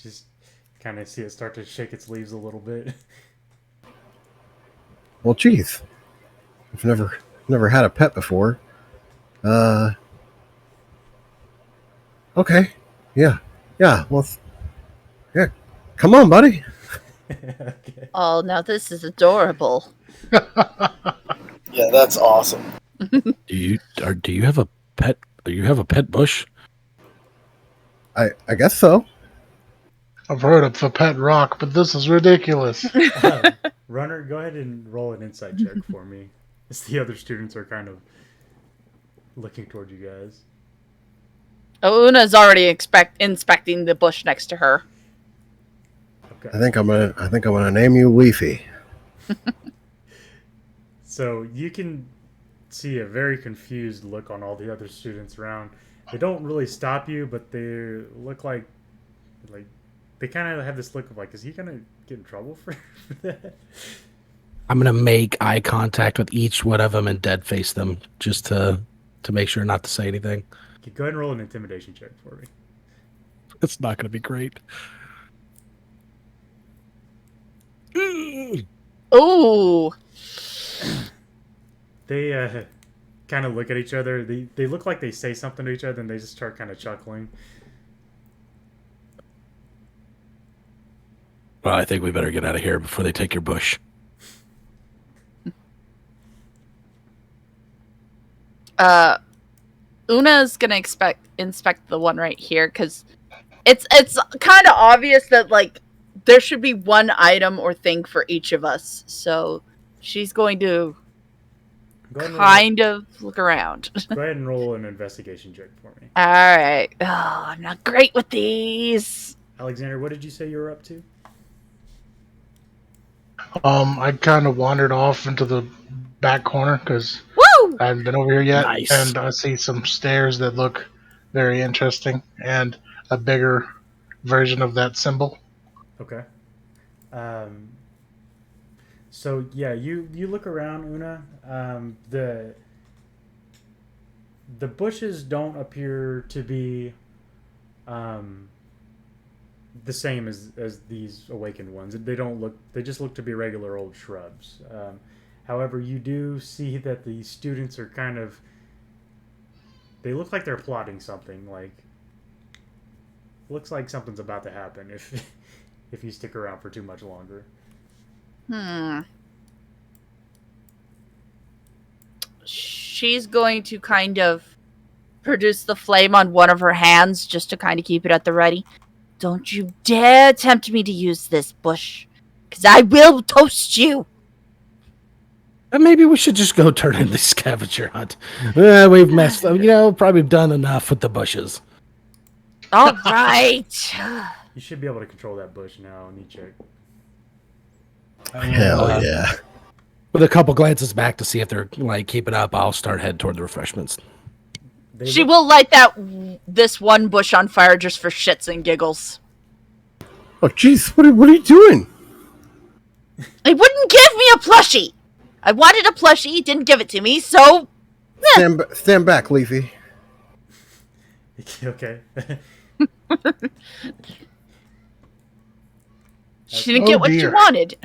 Just kind of see it start to shake its leaves a little bit. Well, geez. I've never had a pet before. Okay. Yeah. Well, yeah. Come on, buddy. Okay. Oh, now this is adorable. Yeah, that's awesome. Do you have a pet? Do you have a pet bush? I guess so. I've heard of a pet rock, but this is ridiculous. Runner, go ahead and roll an insight check for me. As the other students are kind of looking toward you guys. Oh, Una's already inspecting the bush next to her. I think I'm gonna name you Leafy. So you can see a very confused look on all the other students around. They don't really stop you, but they look like they kind of have this look of like, is he gonna get in trouble for that? I'm gonna make eye contact with each one of them and dead face them just to make sure not to say anything. Okay, go ahead and roll an intimidation check for me. It's not gonna be great. Ooh. They kind of look at each other. They look like they say something to each other, and they just start kind of chuckling. Well, I think we better get out of here before they take your bush. Una's gonna inspect the one right here because it's kind of obvious that like there should be one item or thing for each of us. So she's going to Go ahead and kind of look around. go ahead and roll an investigation check for me. All right. Oh, I'm not great with these. Alexander, what did you say you were up to? I kind of wandered off into the back corner because Woo! I haven't been over here yet, Nice. and I see some stairs that look very interesting and a bigger version of that symbol. Okay. So yeah, you look around, Una. The bushes don't appear to be the same as these awakened ones. They don't look. They just look to be regular old shrubs. However, you do see that the students are kind of. They look like they're plotting something. Like, looks like something's about to happen if if you stick around for too much longer. she's going to kind of produce the flame on one of her hands just to kind of keep it at the ready. Don't you dare tempt me to use this bush, because I will toast you. Maybe we should just go turn in the scavenger hunt. We've messed up. Probably done enough with the bushes. All right. You should be able to control that bush now, Nietzsche. Hell yeah. With a couple glances back to see if they're like keeping up, I'll start heading toward the refreshments. She will light this one bush on fire just for shits and giggles. Oh, jeez, what are you doing? He wouldn't give me a plushie. I wanted a plushie, he didn't give it to me, so... Stand back, Leafy. Okay. She didn't get what she wanted.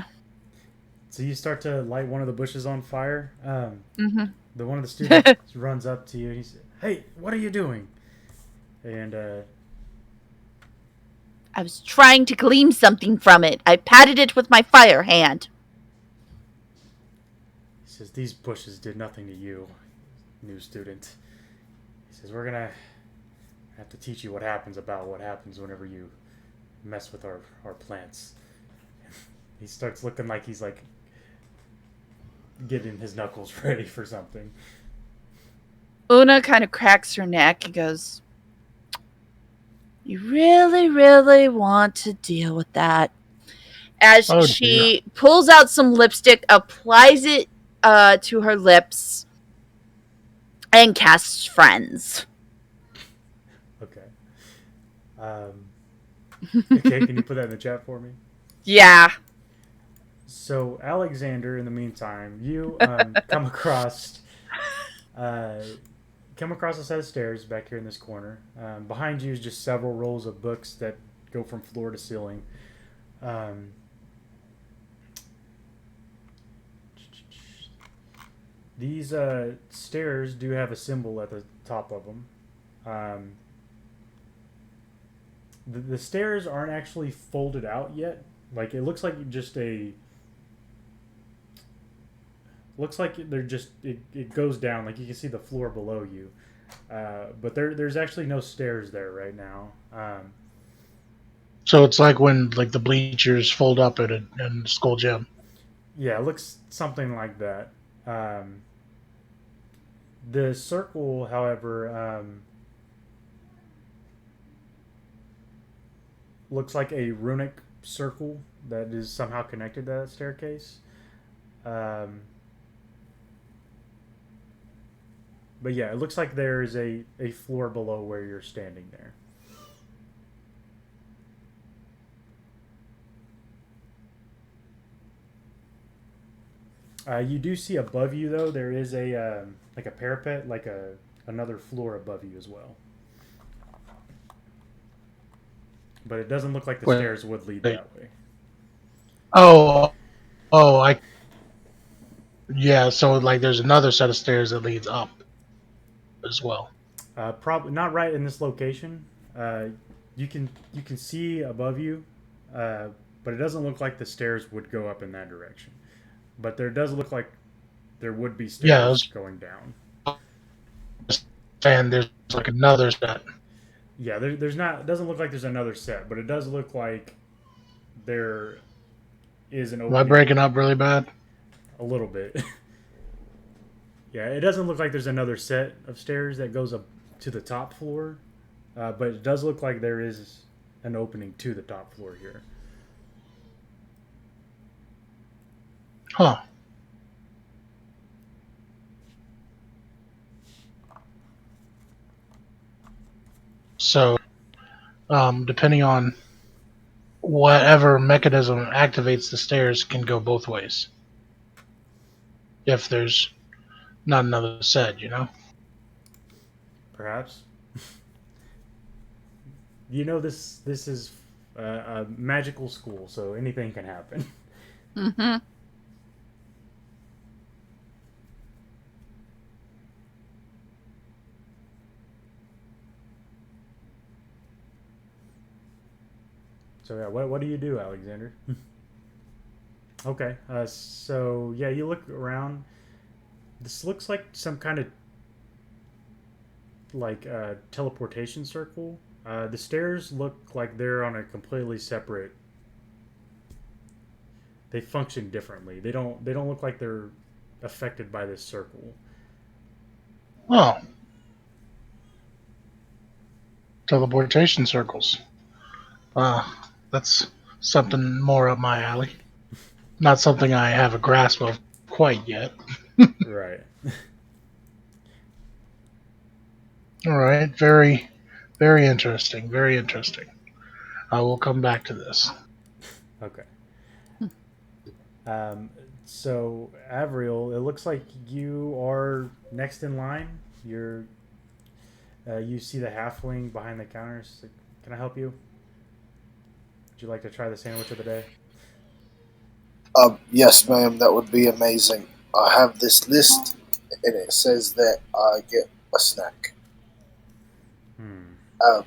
So you start to light one of the bushes on fire. The one of the students runs up to you and he says, "Hey, what are you doing?" And I was trying to glean something from it. I patted it with my fire hand. he says, "These bushes did nothing to you, new student." He says, "We're gonna have to teach you what happens whenever you mess with our plants." He starts looking like he's like getting his knuckles ready for something. Una kind of cracks her neck and goes, "You really, really want to deal with that?" As she pulls out some lipstick, applies it to her lips, and casts Friends. Okay. Okay, can you put that in the chat for me? Yeah. So, Alexander, in the meantime, you come across a set of stairs back here in this corner. Behind you is just several rolls of books that go from floor to ceiling. These stairs do have a symbol at the top of them. The stairs aren't actually folded out yet. Like, it looks like just a... Looks like they're just... It goes down. Like, you can see the floor below you. But there's actually no stairs there right now. So it's like when the bleachers fold up in a school gym. Yeah, it looks something like that. The circle, however, looks like a runic circle that is somehow connected to that staircase. But yeah, it looks like there is a floor below where you're standing there. You do see above you, though, there is a like a parapet, like another floor above you as well. But it doesn't look like the stairs would lead that way. Yeah, so there's another set of stairs that leads up as well. Probably not right in this location. You can see above you, but it doesn't look like the stairs would go up in that direction. But there does look like there would be stairs going down. And there's another set. Yeah, there's not. It doesn't look like there's another set, but it does look like there is an opening. Am I breaking up really bad? A little bit. Yeah, it doesn't look like there's another set of stairs that goes up to the top floor, but it does look like there is an opening to the top floor here. Huh. So, depending on whatever mechanism activates the stairs can go both ways. If there's not another set, Perhaps. This is a magical school, so anything can happen. Mm-hmm. So yeah, what do you do, Alexander? Okay, so yeah, you look around. This looks like some kind of like a teleportation circle. The stairs look like they're on a completely separate. They function differently. They don't. They don't look like they're affected by this circle. Oh, teleportation circles. That's something more up my alley. Not something I have a grasp of quite yet. Right. All right, very, very interesting. Very interesting. I will come back to this. Okay. Um, so Avriel, it looks like you are next in line. You're. You see the halfling behind the counter. She's like, "Can I help you? Would you like to try the sandwich of the day?" Yes, ma'am, that would be amazing. I have this list, and it says that I get a snack. Hmm. Uh,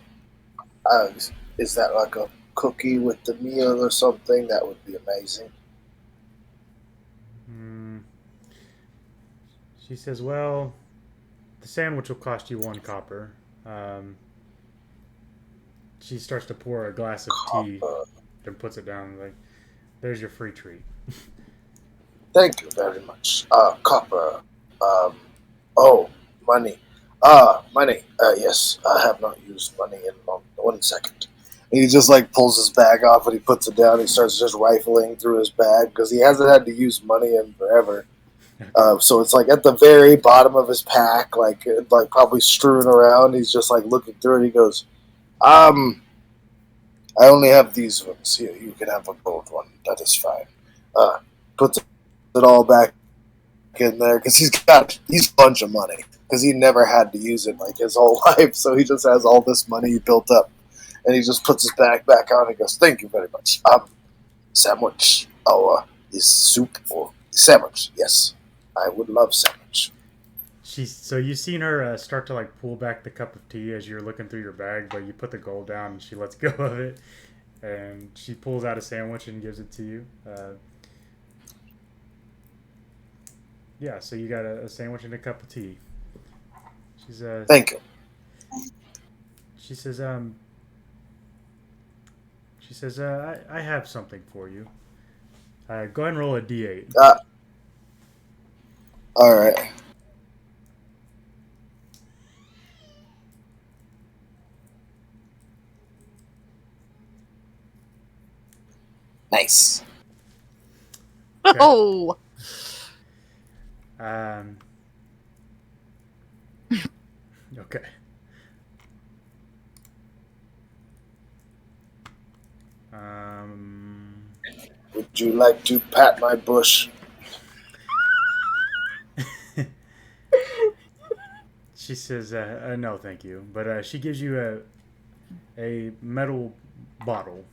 uh, is that like a cookie with the meal or something? That would be amazing. Hmm. She says, "Well, the sandwich will cost you 1 copper." Um, she starts to pour a glass of tea, Copper. then puts it down. Like, there's your free treat. Thank you very much. Copper. Um, oh, money. Money. Yes, I have not used money in 1 second. And he just like pulls his bag off and he puts it down. He starts just rifling through his bag because he hasn't had to use money in forever. So it's like at the very bottom of his pack, like probably strewn around. He's just like looking through it. He goes, I only have these ones here. You can have a gold one. That is fine. Puts it all back in there because he's a bunch of money because he never had to use it like his whole life. So he just has all this money built up, and he just puts his bag back on and goes, "Thank you very much. Sandwich. Oh, is soup or sandwich? Yes, I would love sandwich." So you've seen her start to like pull back the cup of tea as you're looking through your bag, but you put the gold down and she lets go of it, and she pulls out a sandwich and gives it to you. Yeah, so you got a sandwich and a cup of tea. She's Thank you. She says I have something for you. Go ahead and roll a d8. All right. Nice. Okay. Oh, Okay. Would you like to pat my bush? She says, no, thank you. But she gives you a metal bottle.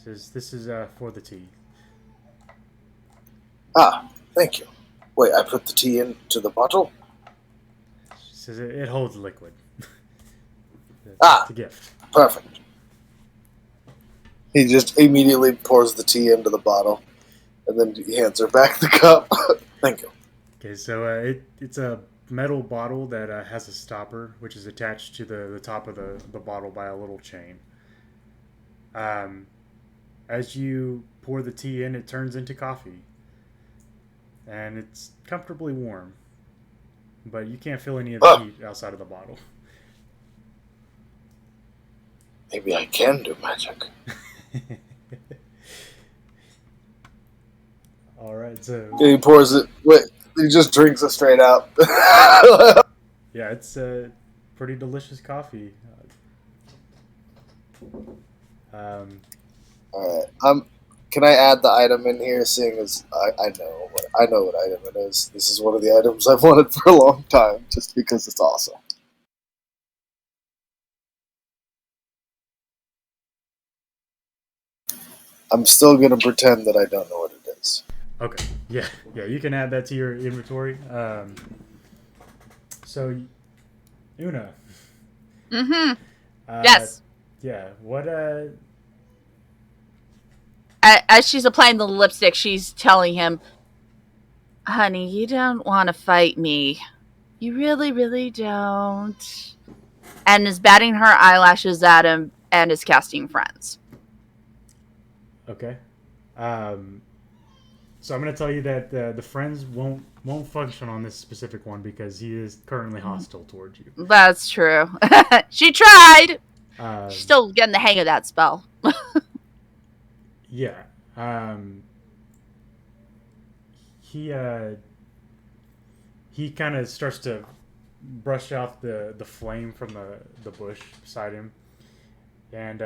Says, this is for the tea. Thank you. Wait, I put the tea into the bottle? She says, it holds liquid. Ah. It's a gift. Perfect. He just immediately pours the tea into the bottle, and then he hands her back the cup. Thank you. Okay, so it's a metal bottle that has a stopper, which is attached to the top of the bottle by a little chain. As you pour the tea in, it turns into coffee. And it's comfortably warm. But you can't feel any of the heat outside of the bottle. Maybe I can do magic. Alright, so... He pours it... Wait, he just drinks it straight out. Yeah, it's pretty delicious coffee. Alright, can I add the item in here, seeing as I know what item it is. This is one of the items I've wanted for a long time, just because it's awesome. I'm still going to pretend that I don't know what it is. Okay, yeah, you can add that to your inventory. So, Una. mm-hmm. Yes. Yeah, what, As she's applying the lipstick, she's telling him, honey, you don't want to fight me. You really, really don't. And is batting her eyelashes at him and is casting friends. Okay. So I'm going to tell you that the friends won't function on this specific one because he is currently hostile towards you. That's true. She tried. She's still getting the hang of that spell. Yeah. He kind of starts to brush off the flame from the bush beside him, and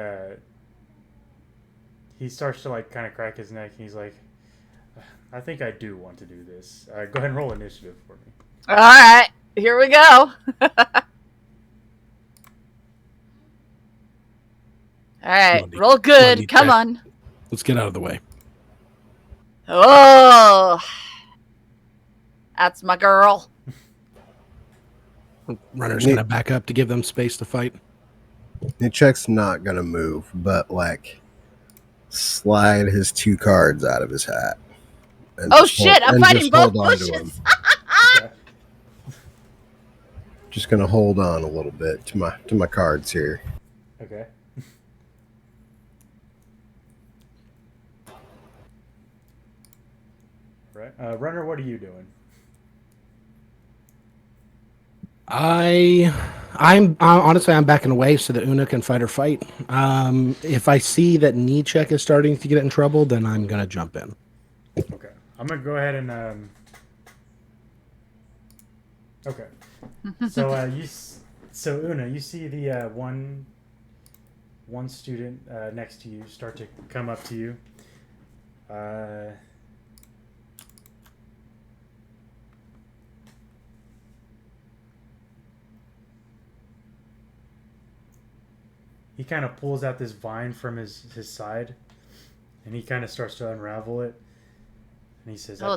he starts to like kind of crack his neck. And he's like, "I think I do want to do this. Go ahead and roll initiative for me." All right, here we go. All right, roll good. Come on. Let's get out of the way. Oh, that's my girl. Runner's gonna back up to give them space to fight. Nichek's not gonna move, but like slide his 2 cards out of his hat. Oh shit! I'm fighting both bushes. Just gonna hold on a little bit to my cards here. Okay. Right. Runner, what are you doing? I'm honestly I'm backing away so that Una can fight her fight. If I see that Nichek is starting to get in trouble, then I'm gonna jump in. Okay. I'm gonna go ahead and Okay. So Una, you see the one student next to you start to come up to you. He kind of pulls out this vine from his side, and he kind of starts to unravel it. And he says, I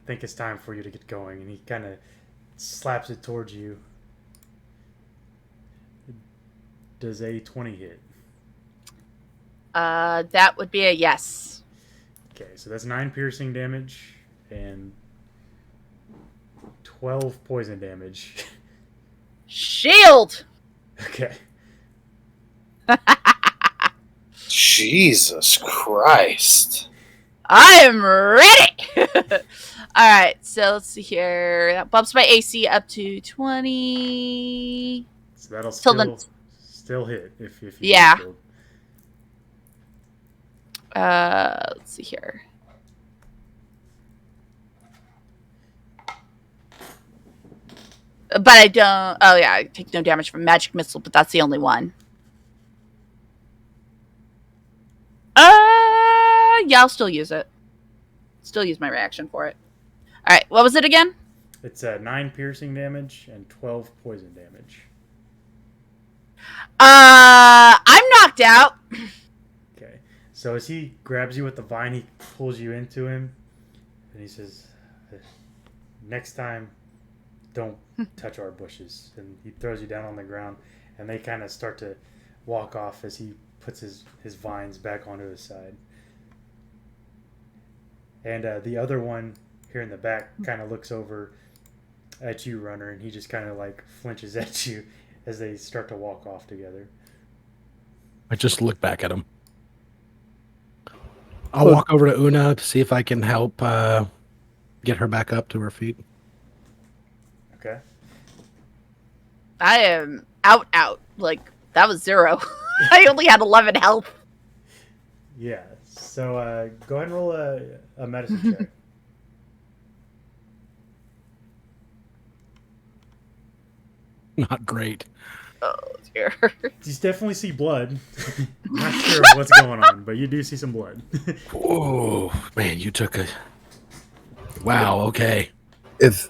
think it's time for you to get going. And he kind of slaps it towards you. Does a 20 hit? That would be a yes. Okay, so that's 9 piercing damage and 12 poison damage. Shield! Okay. Jesus Christ. I am ready! Alright, so let's see here. That bumps my AC up to 20. So that'll still hit if you yeah. Killed. Let's see here. But I don't... Oh, yeah, I take no damage from magic missile, but that's the only one. Yeah, I'll still use it. Still use my reaction for it. All right, what was it again? It's 9 piercing damage and 12 poison damage. I'm knocked out. Okay, so as he grabs you with the vine, he pulls you into him, and he says, "Next time, don't touch our bushes." And he throws you down on the ground, and they kind of start to walk off as he puts his vines back onto his side. And the other one here in the back kind of looks over at you, Runner, and he just kind of like flinches at you as they start to walk off together. I just look back at him. I'll walk over to Una to see if I can help get her back up to her feet. Okay. I am out. Like, that was 0. I only had 11 health. Yeah. So go ahead and roll a medicine check. Not great. Oh, dear. You definitely see blood. Not sure what's going on, but you do see some blood. Oh, man, you took a... Wow, okay. Is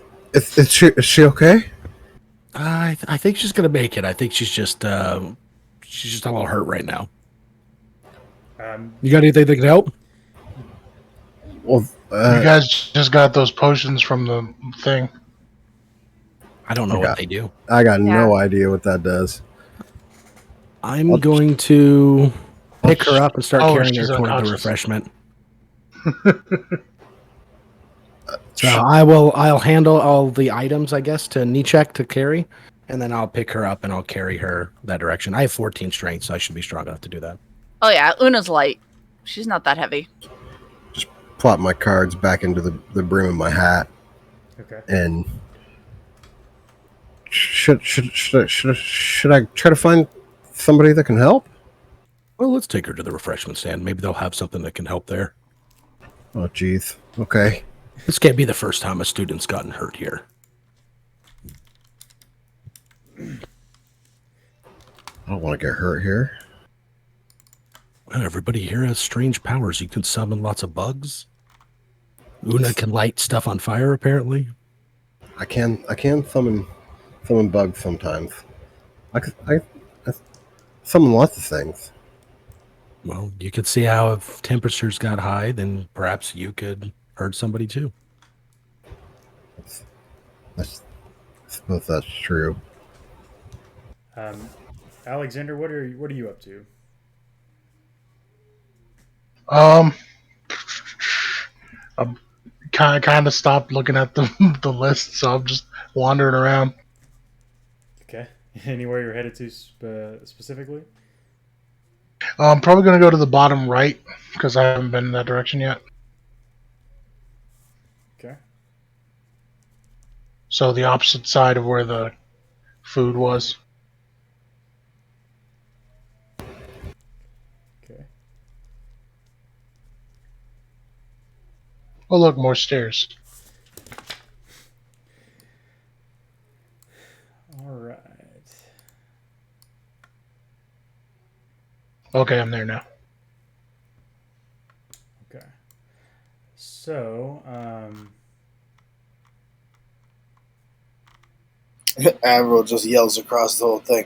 she okay? I think she's going to make it. I think she's just a little hurt right now. You got anything that can help? Well, you guys just got those potions from the thing. I don't know what they do. I got no idea what that does. I'm going to pick her up and start carrying her toward the refreshment. So I'll handle all the items, I guess, to Nichek to carry, and then I'll pick her up and I'll carry her that direction. I have 14 strength, so I should be strong enough to do that. Oh yeah, Una's light. She's not that heavy. Plop my cards back into the brim of my hat. Okay. And should I try to find somebody that can help? Well, let's take her to the refreshment stand. Maybe they'll have something that can help there. Oh, geez. Okay. This can't be the first time a student's gotten hurt here. I don't want to get hurt here. Well, everybody here has strange powers. You can summon lots of bugs. Una can light stuff on fire, apparently. I can summon bugs sometimes. I summon lots of things. Well, you could see how if temperatures got high, then perhaps you could hurt somebody too. I suppose that's true. Alexander, what are you up to? I kind of stopped looking at the list, so I'm just wandering around. Okay. Anywhere you're headed to specifically? I'm probably going to go to the bottom right because I haven't been in that direction yet. Okay. So the opposite side of where the food was. Okay. Oh, look, more stairs. All right. Okay, I'm there now. Okay. So, Avril just yells across the whole thing.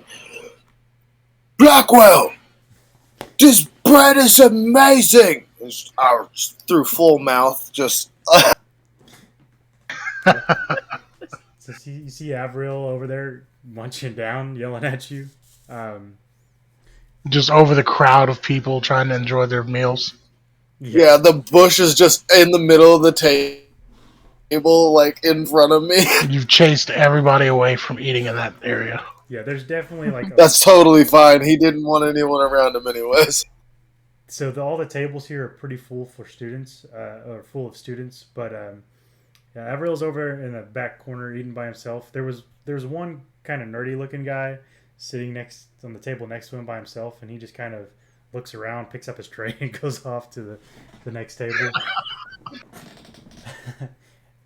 Blackwell! This bread is amazing! Through full mouth, just... so you see Avril over there munching down, yelling at you. Just over the crowd of people trying to enjoy their meals. Yeah, the bush is just in the middle of the table, like in front of me. You've chased everybody away from eating in that area. Yeah, there's definitely like That's totally fine. He didn't want anyone around him anyways. so all the tables here are pretty full for students, or full of students. But yeah, Avril's over in the back corner eating by himself. There's one kind of nerdy looking guy sitting next on the table next to him by himself, and he just kind of looks around, picks up his tray, and goes off to the next table.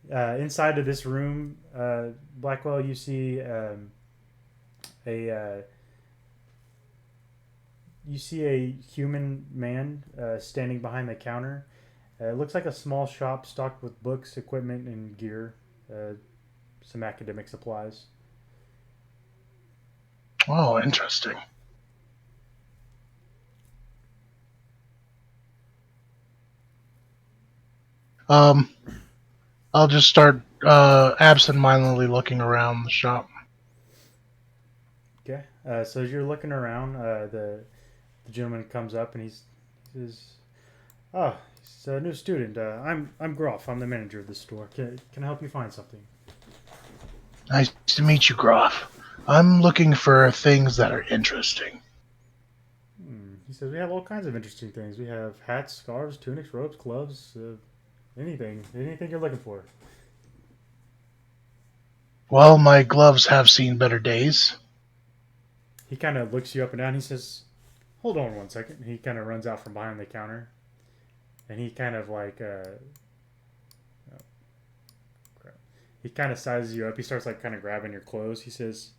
Inside of this room, Blackwell, you see you see a human man standing behind the counter. It looks like a small shop stocked with books, equipment, and gear, some academic supplies. Oh, interesting. I'll just start absent-mindedly looking around the shop. Okay. So as you're looking around, the gentleman comes up and he says, "Oh, he's a new student. I'm Groff. I'm the manager of the store. Can I help you find something?" Nice to meet you, Groff. I'm looking for things that are interesting. He says, "We have all kinds of interesting things. We have hats, scarves, tunics, robes, gloves, anything you're looking for." Well, my gloves have seen better days. He kind of looks you up and down. He says, "Hold on one second." He kind of runs out from behind the counter, and he kind of like crap. He kind of sizes you up. He starts like kind of grabbing your clothes. He says,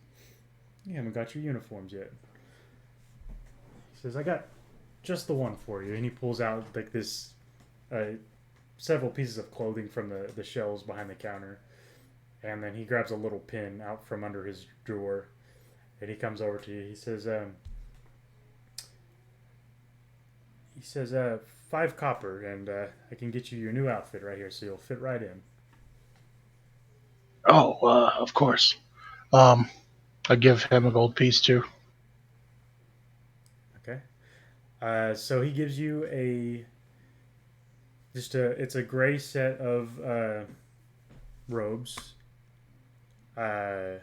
"You haven't got your uniforms yet." He says, "I got just the one for you." And he pulls out like this several pieces of clothing from the shelves behind the counter. And then he grabs a little pin out from under his drawer. And he comes over to you. He says, 5 copper, and I can get you your new outfit right here, so you'll fit right in." Oh, of course. I give him a gold piece too. Okay. So he gives you it's a gray set of robes. I'll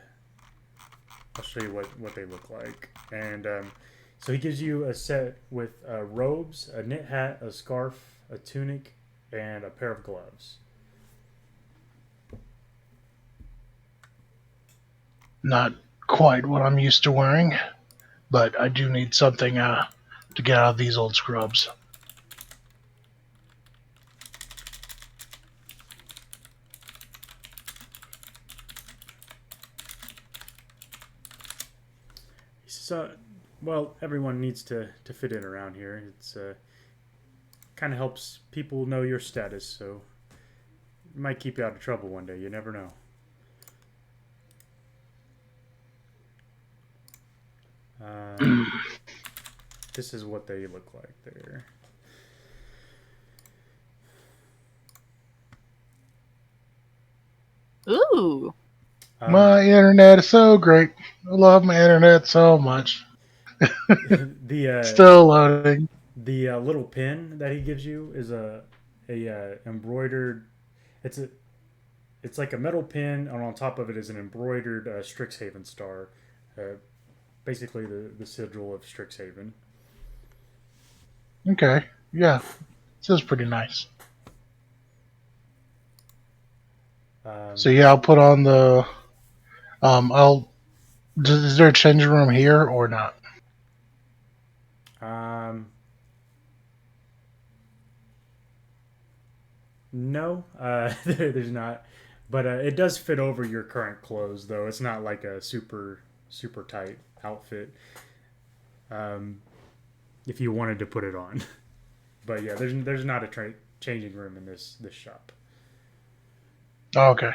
show you what they look like. And so he gives you a set with robes, a knit hat, a scarf, a tunic, and a pair of gloves. Not quite what I'm used to wearing, but I do need something to get out of these old scrubs. So, well, everyone needs to fit in around here. It's kind of helps people know your status, so it might keep you out of trouble one day. You never know. This is what they look like there. Ooh. My internet is so great. I love my internet so much. The Still loading. the little pin that he gives you is a embroidered. It's like a metal pin, and on top of it is an embroidered Strixhaven star, basically the sigil of Strixhaven. Okay, yeah, this is pretty nice. So yeah, I'll put on the. Is there a changing room here or not? No, there's not, but it does fit over your current clothes, though. It's not like a super tight outfit. If you wanted to put it on, but yeah, there's not a changing room in this shop. Oh, okay.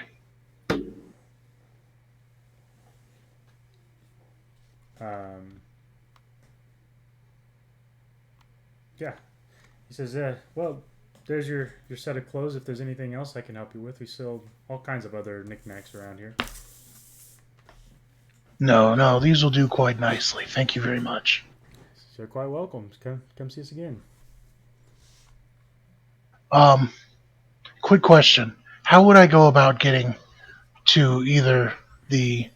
Yeah, he says, well, there's your set of clothes. If there's anything else I can help you with, we sell all kinds of other knickknacks around here. No, these will do quite nicely. Thank you very much. So you're quite welcome. Come see us again. Quick question. How would I go about getting to either the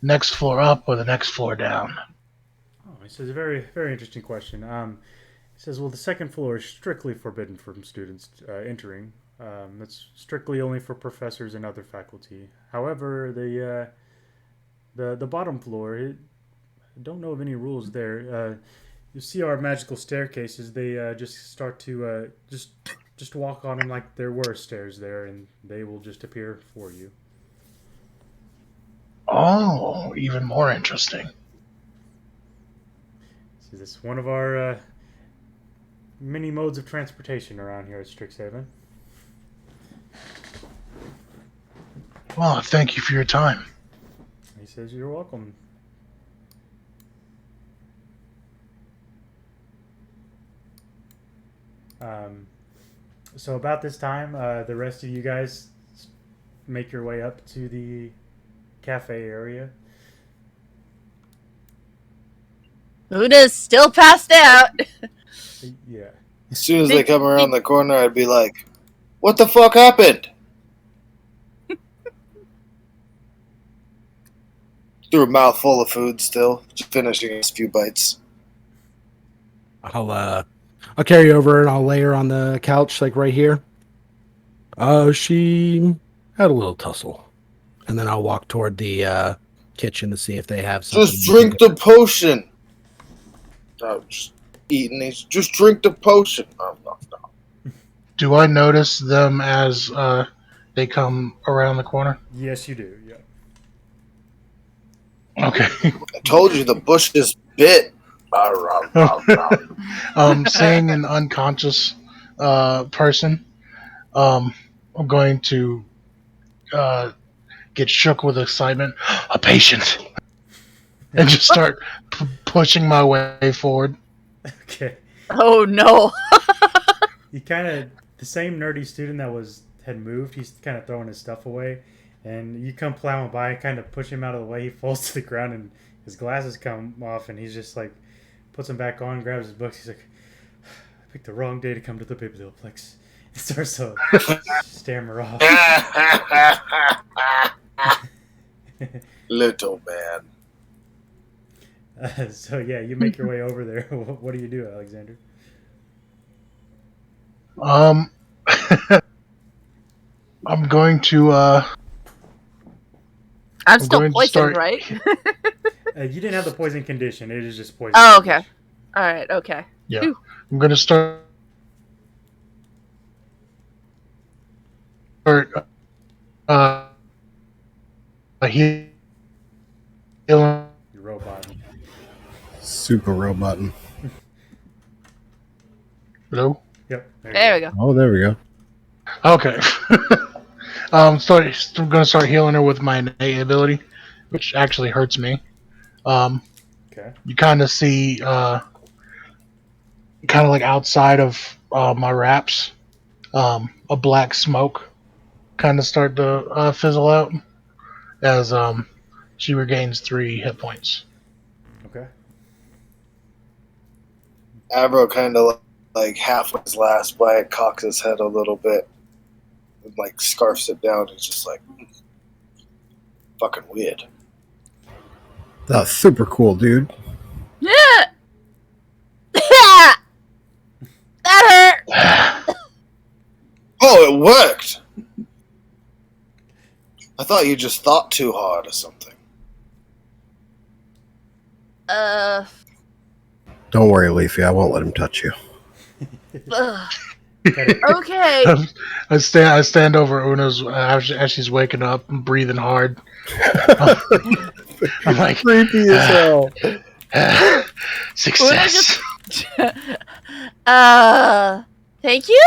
next floor up or the next floor down? Oh, he says a very interesting question. He says, well, the second floor is strictly forbidden from students entering. It's strictly only for professors and other faculty. However, the bottom floor, I don't know of any rules there. You see our magical staircases. They just start to just walk on them like there were stairs there, and they will just appear for you. Oh, even more interesting. So this is one of our many modes of transportation around here at Strixhaven. Well, thank you for your time. He says, you're welcome. So about this time, the rest of you guys make your way up to the cafe area. Una's still passed out. Yeah. As soon as they come around the corner, I'd be like, "What the fuck happened?" Threw a mouthful of food still, just finishing a few bites. I'll carry you over and I'll lay her on the couch, like right here. She had a little tussle, and then I'll walk toward the kitchen to see if they have something. Just drink the potion. No, just eating these. Just drink the potion. No. Do I notice them as they come around the corner? Yes, you do. Yeah. Okay. I told you the bush is bit. Seeing an unconscious person, I'm going to get shook with excitement. A patient! And just start pushing my way forward. Okay. Oh no. You kind of the same nerdy student that had moved. He's kind of throwing his stuff away, and you come plowing by and kind of push him out of the way. He falls to the ground, and his glasses come off, and he's just like puts them back on, grabs his books. He's like, I picked the wrong day to come to the Biblioplex. He starts to stammer off. Little man. So yeah, you make your way over there. What do you do, Alexander? Um, I'm going to I'm I'm still going to poisoned, start. right? You didn't have the poison condition. It is just poison. Oh, okay. damage. All right. Okay. Yeah, Phew. I'm going to start uh healing. You robot. Super robot. Hello. Yep. There we go. Oh, there we go. Okay. I'm going to start healing her with my innate ability, which actually hurts me. Okay. You kind of see, kind of like outside of my wraps, a black smoke kind of start to fizzle out as she regains 3 hit points. Okay. Avro kind of like halfway his last bite, cocks his head a little bit, and like scarfs it down. It's just like fucking weird. That's super cool, dude. Yeah. That hurt. Oh, it worked! I thought you just thought too hard or something. Don't worry, Leafy. I won't let him touch you. Okay. I stand over Una's as she's waking up and breathing hard. I'm like, Creepy as hell. Success. Thank you.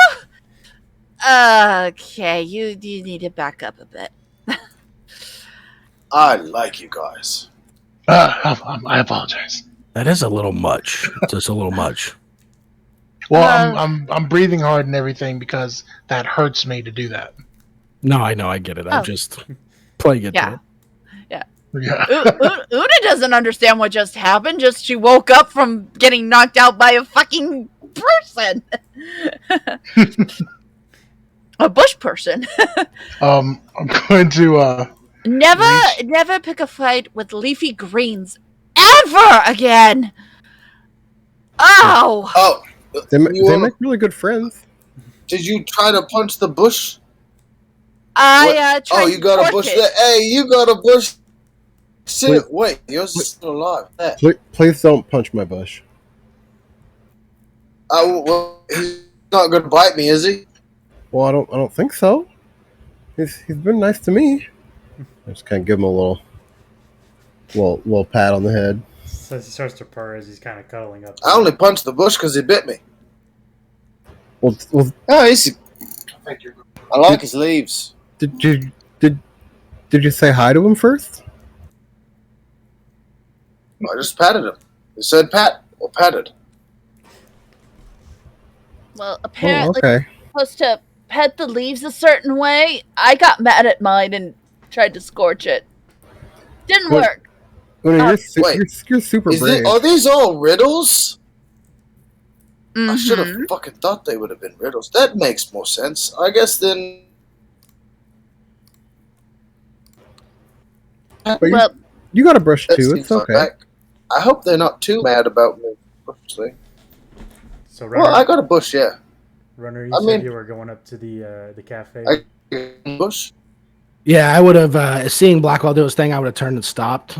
Okay, you need to back up a bit. I like you guys. I apologize. That is a little much. Just a little much. Well, I'm breathing hard and everything because that hurts me to do that. No, I know. I get it. I'm Oh. just playing it. Yeah. Yeah. Una doesn't understand what just happened. Just she woke up from getting knocked out by a fucking person. A bush person. I'm going to Never pick a fight with leafy greens ever again. Oh. Oh, They you wanna- make really good friends. did you try to punch the bush? I tried Oh, you got to a bush torch there. it. Hey, you got a bush. Wait. Wait, you're still alive. There. Please don't punch my bush. Well, he's not gonna bite me, is he? Well, I don't think so. He's been nice to me. I just kind of give him a little pat on the head. So he starts to purr as he's kind of cuddling up. I only punched the bush because he bit me. Well, Oh, I like his leaves. did you say hi to him first? I just patted him. He said pat or patted. Well, Oh, apparently okay. you're supposed to pet the leaves a certain way. I got mad at mine and tried to scorch it. Didn't What? work. Well, wait. you're super brave. Are these all riddles? I should have Mhm. fucking thought they would have been riddles. That makes more sense. I guess then. But Well, you got a brush that too. seems It's like okay. that. I hope they're not too mad about me. Actually. So runner, Well, I got a bush, yeah. runner, you I said mean- you were going up to the cafe. Bush. Yeah, I would have, seeing Blackwell do his thing, I would have turned and stopped.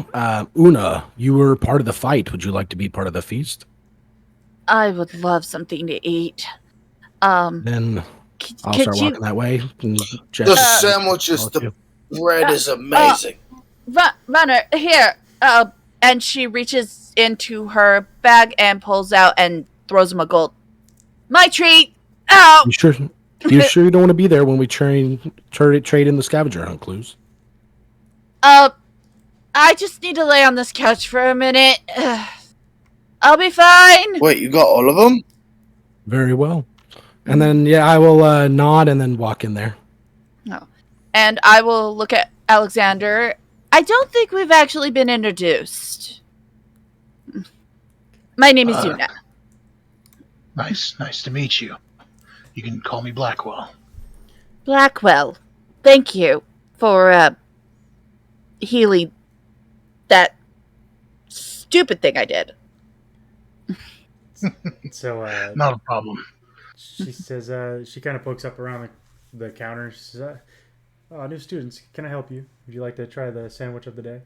Una, you were part of the fight. Would you like to be part of the feast? I would love something to eat. Then I'll Could start you, walking that way. And The Jess- sandwiches, the bread is amazing. runner here? And she reaches into her bag and pulls out and throws him a gold. My treat. Ow! You sure? You sure you don't want to be there when we trade in the scavenger hunt clues? I just need to lay on this couch for a minute. I'll be fine. Wait, you got all of them? Very well. And then I will nod and then walk in there. And I will look at Alexander. I don't think we've actually been introduced. My name is Una. Nice to meet you. You can call me Blackwell. Blackwell. Thank you for Healy that stupid thing I did. So Not a problem. she says she kind of pokes up around the counter. She says, "Oh, new students, can I help you? Would you like to try the sandwich of the day?"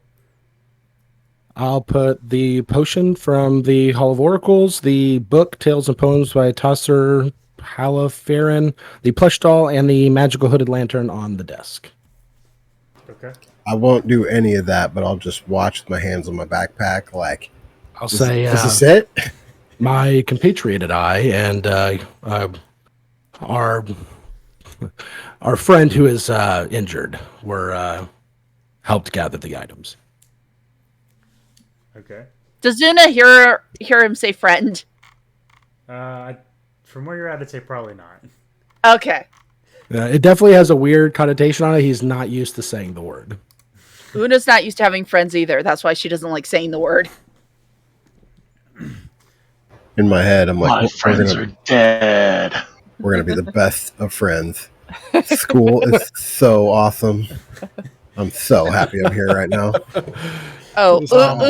I'll put the potion from the Hall of Oracles, the book Tales and Poems by Tosser Halaferin, the plush doll, and the magical hooded lantern on the desk. Okay. I won't do any of that, but I'll just watch with my hands on my backpack. Like, I'll say, is this it? my compatriot and I, and our friend who is injured, were helped gather the items. Okay. Does Una hear him say friend? From where you're at, I'd say probably not. Okay. It definitely has a weird connotation on it. He's not used to saying the word. Una's not used to having friends either. That's why she doesn't like saying the word. In my head, I'm like, My friends are dead. we're gonna be the best of friends. School is so awesome. I'm so happy I'm here right now. Oh, Awesome.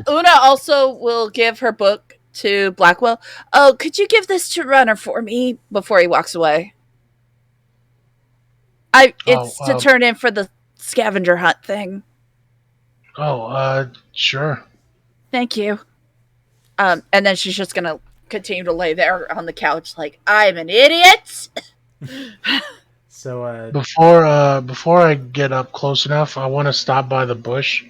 Una also will give her book to Blackwell. Oh, could you give this to Runner for me before he walks away? It's to turn in for the scavenger hunt thing. Sure. Thank you. And then she's just gonna continue to lay there on the couch like, I'm an idiot. So Before I get up close enough, I want to stop by the bush.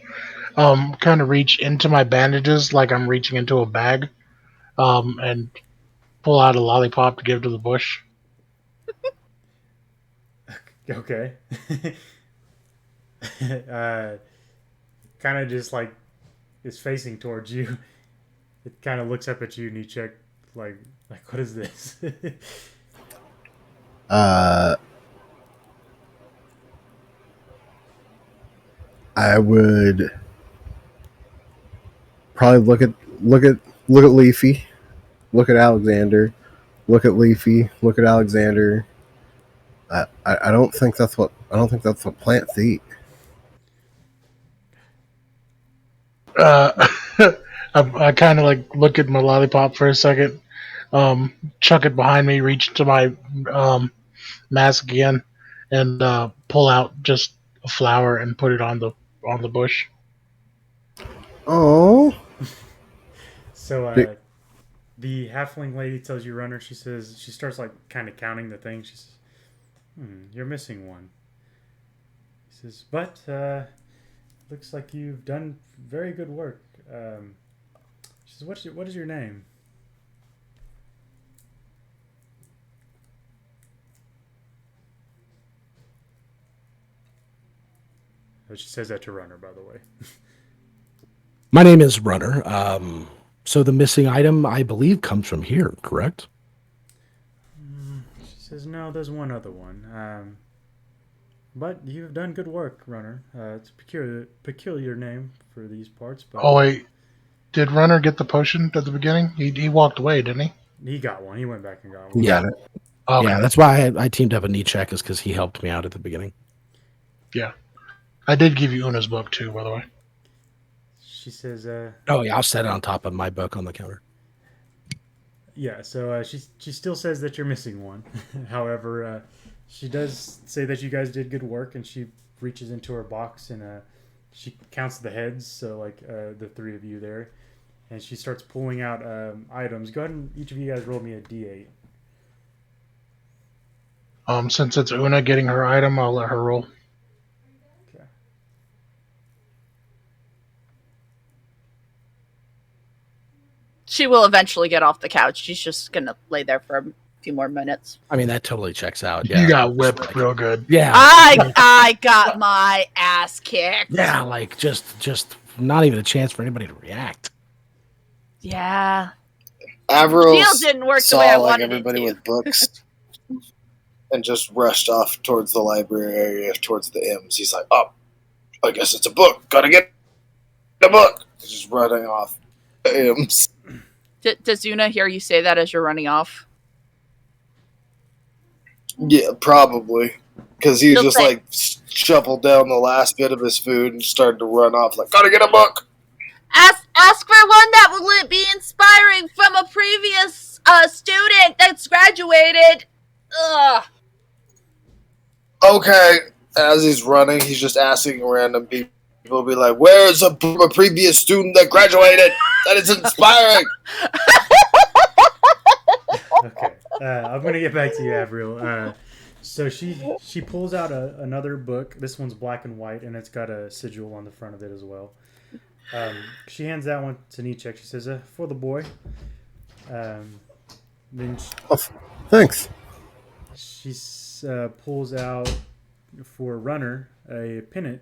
Kind of reach into my bandages like I'm reaching into a bag. And pull out a lollipop to give to the bush. okay. Kind of just like is facing towards you. It kind of looks up at you and you check like what is this? I would probably look at Leafy, look at Alexander, look at Leafy, look at Alexander. I don't think that's what plants eat. I kind of like look at my lollipop for a second, chuck it behind me, reach to my mask again, and pull out just a flower and put it on the bush. Oh. So the halfling lady tells you, Runner. She says she starts like kind of counting the things. She says, "You're missing one." He says, "But looks like you've done very good work." She says, "What is your name?" Oh, she says that to Runner, by the way. My name is Runner. So the missing item, I believe, comes from here, correct? She says, "No, there's one other one. But you've done good work, Runner. It's a peculiar name for these parts, but Oh wait, did Runner get the potion at the beginning? He walked away, didn't he? he got one. He went back and got one. Yeah. Got it. Okay. Yeah, that's why I teamed up a knee check, is because he helped me out at the beginning. Yeah. I did give you Una's book too, by the way. She says, Oh, yeah, I'll set it on top of my book on the counter. yeah, so she still says that you're missing one. However, she does say that you guys did good work, and she reaches into her box and she counts the heads, so like the three of you there, and she starts pulling out items. Go ahead and each of you guys roll me a d8. Since it's Una getting her item, I'll let her roll. Okay. She will eventually get off the couch. She's just gonna lay there for a few more minutes. I mean, that totally checks out. Yeah, You got whipped real good. Yeah. I got my ass kicked. Yeah, like just not even a chance for anybody to react. Yeah. Avril Deal didn't work the saw way I like wanted it everybody to. with books and just rushed off towards the library area, towards the M's. He's like, "Oh, I guess it's a book. Gotta get the book." He's just running off the M's. Does Una hear you say that as you're running off? Yeah, probably. Because he was She'll just say- like shoveled down the last bit of his food and started to run off like, gotta get a book. Ask for one that will be inspiring from a previous student that's graduated. Ugh. Okay. As he's running, he's just asking random people. People be like, where's a previous student that graduated? That is inspiring. Okay, I'm gonna get back to you, Avril. So she pulls out another book. This one's black and white, and it's got a sigil on the front of it as well. She hands that one to Nietzsche. She says, "For the boy." Then Thanks. she pulls out for Runner a pennant.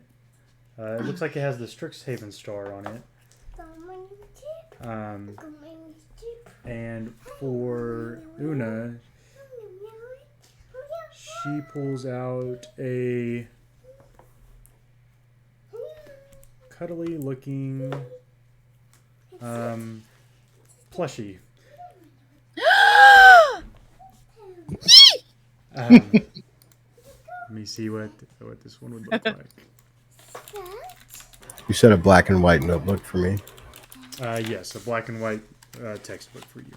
It looks like it has the Strixhaven star on it. And for Una, she pulls out a cuddly looking plushie. Let me see what this one would look like. You said a black and white notebook for me. Yes, a black and white textbook for you.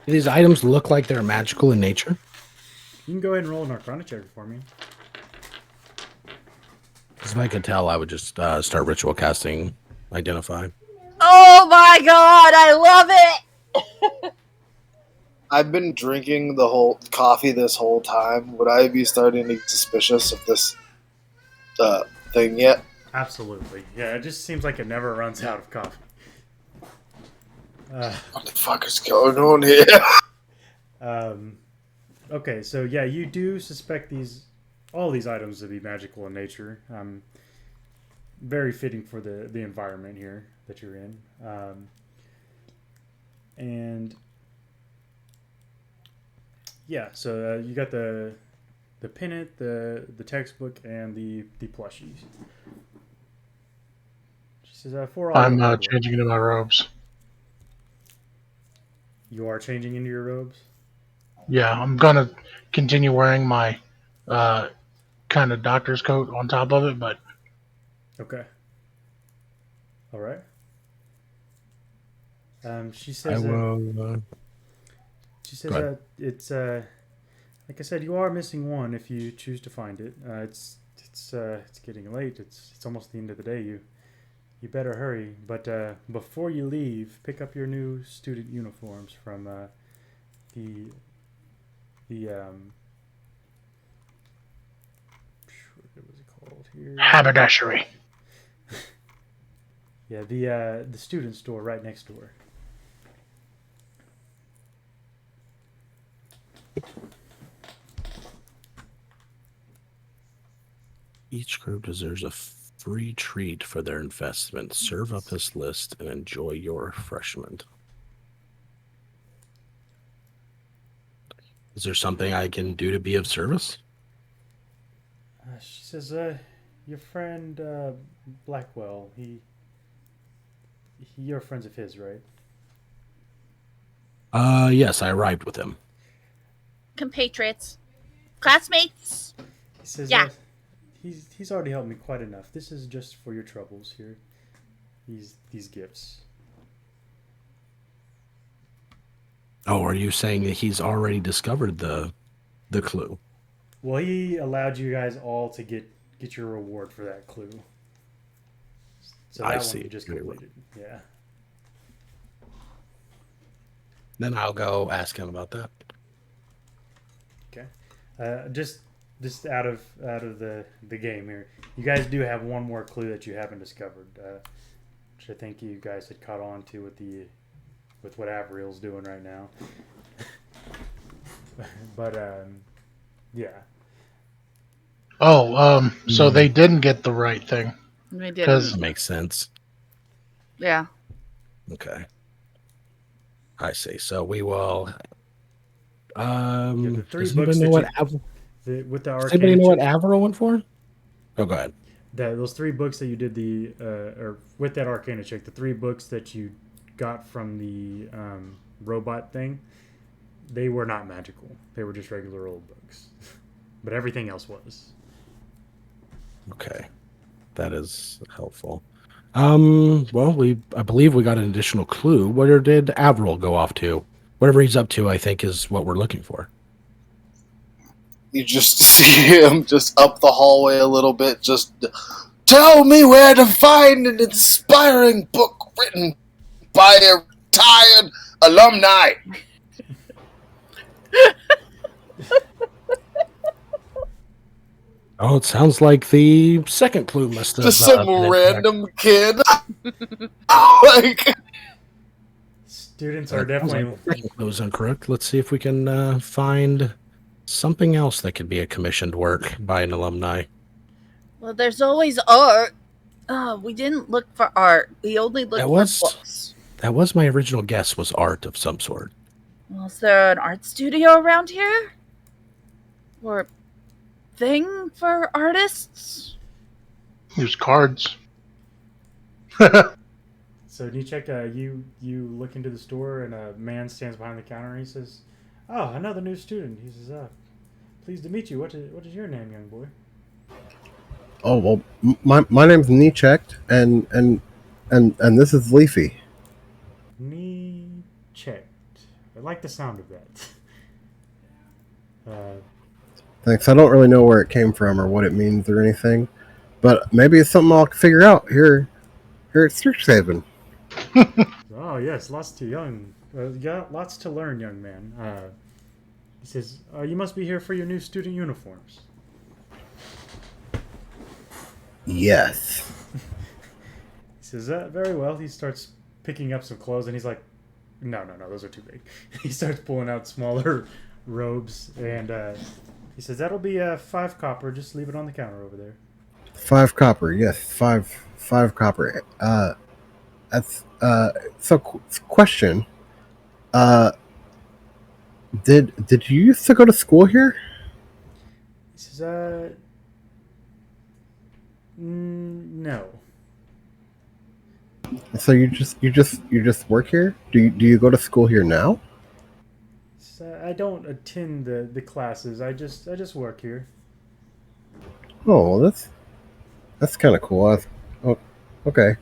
Do these items look like they're magical in nature? You can go ahead and roll an Arcana check for me. Because if I could tell, I would just start ritual casting Identify. Oh my god, I love it! I've been drinking the whole coffee this whole time. Would I be starting to get suspicious of this thing yet? Absolutely. Yeah, it just seems like it never runs out of coffee. What the fuck is going on here? Okay, so yeah, you do suspect all these items to be magical in nature. Very fitting for the environment here that you're in. And yeah, so you got the pennant, the textbook, and the plushies. She says, "For all I'm changing into my robes. You are changing into your robes? Yeah, I'm gonna continue wearing my kind of doctor's coat on top of it, but Okay. All right. She says. I will. She says it's like I said, you are missing one if you choose to find it. It's getting late. It's almost the end of the day. You better hurry. But before you leave, pick up your new student uniforms from the what was it called here? haberdashery. Yeah, the student store right next door. Each group deserves a free treat for their investment. Serve up this list and enjoy your refreshment. Is there something I can do to be of service? She says, your friend Blackwell, you're friends of his, right? Yes, I arrived with him. Compatriots. Classmates. He says, Yeah. He's already helped me quite enough. This is just for your troubles here. These gifts. Oh, are you saying that he's already discovered the clue? Well, he allowed you guys all to get your reward for that clue. So that I one see. you just Very well. completed. Yeah. Then I'll go ask him about that. Okay. Just out of the game here, you guys do have one more clue that you haven't discovered, which I think you guys had caught on to with what Avriel's doing right now. But yeah. Oh, so they didn't get the right thing. We did. Because Makes sense. Yeah. Okay. I see. So we will. the three Does books anybody know that what with the does anybody arcane know what Avro went for? Oh, go ahead. those 3 books that you did or with that arcana check, the 3 books that you got from the robot thing, they were not magical. They were just regular old books. But everything else was. Okay, that is helpful. Well, I believe we got an additional clue. Where did Avril go off to? Whatever he's up to, I think, is what we're looking for. You just see him just up the hallway a little bit, just tell me where to find an inspiring book written by a retired alumni. Oh, it sounds like the second clue must have Just some been random kid. Like, Students correct. are Sounds like definitely. the second clue is incorrect. Let's see if we can find something else that could be a commissioned work by an alumni. Well, there's always art. We didn't look for art. We only looked That for was- books. That was my original guess, was art of some sort. Well, is there an art studio around here? Or thing for artists? There's cards. So Nichek, you look into the store and a man stands behind the counter and he says, "Oh, another new student." He says, "Pleased to meet you. What is your name, young boy?" Oh well, my name's Nichek, and this is Leafy. Nichek. I like the sound of that. Thanks. I don't really know where it came from or what it means or anything, but maybe it's something I'll figure out here at Strixhaven. Oh yes, lots to lots to learn, young man. He says, "You must be here for your new student uniforms." Yes. He says, "Very well." He starts picking up some clothes, and he's like, "No, those are too big." He starts pulling out smaller robes, and he says, "That'll be 5 copper. Just leave it on the counter over there." 5 copper. Yes, five copper. That's so. Question. Did you used to go to school here? He says, no. So you just work here? Do you go to school here now? He says, I don't attend the classes. I just work here." Oh, well, that's kind of cool. Oh, okay.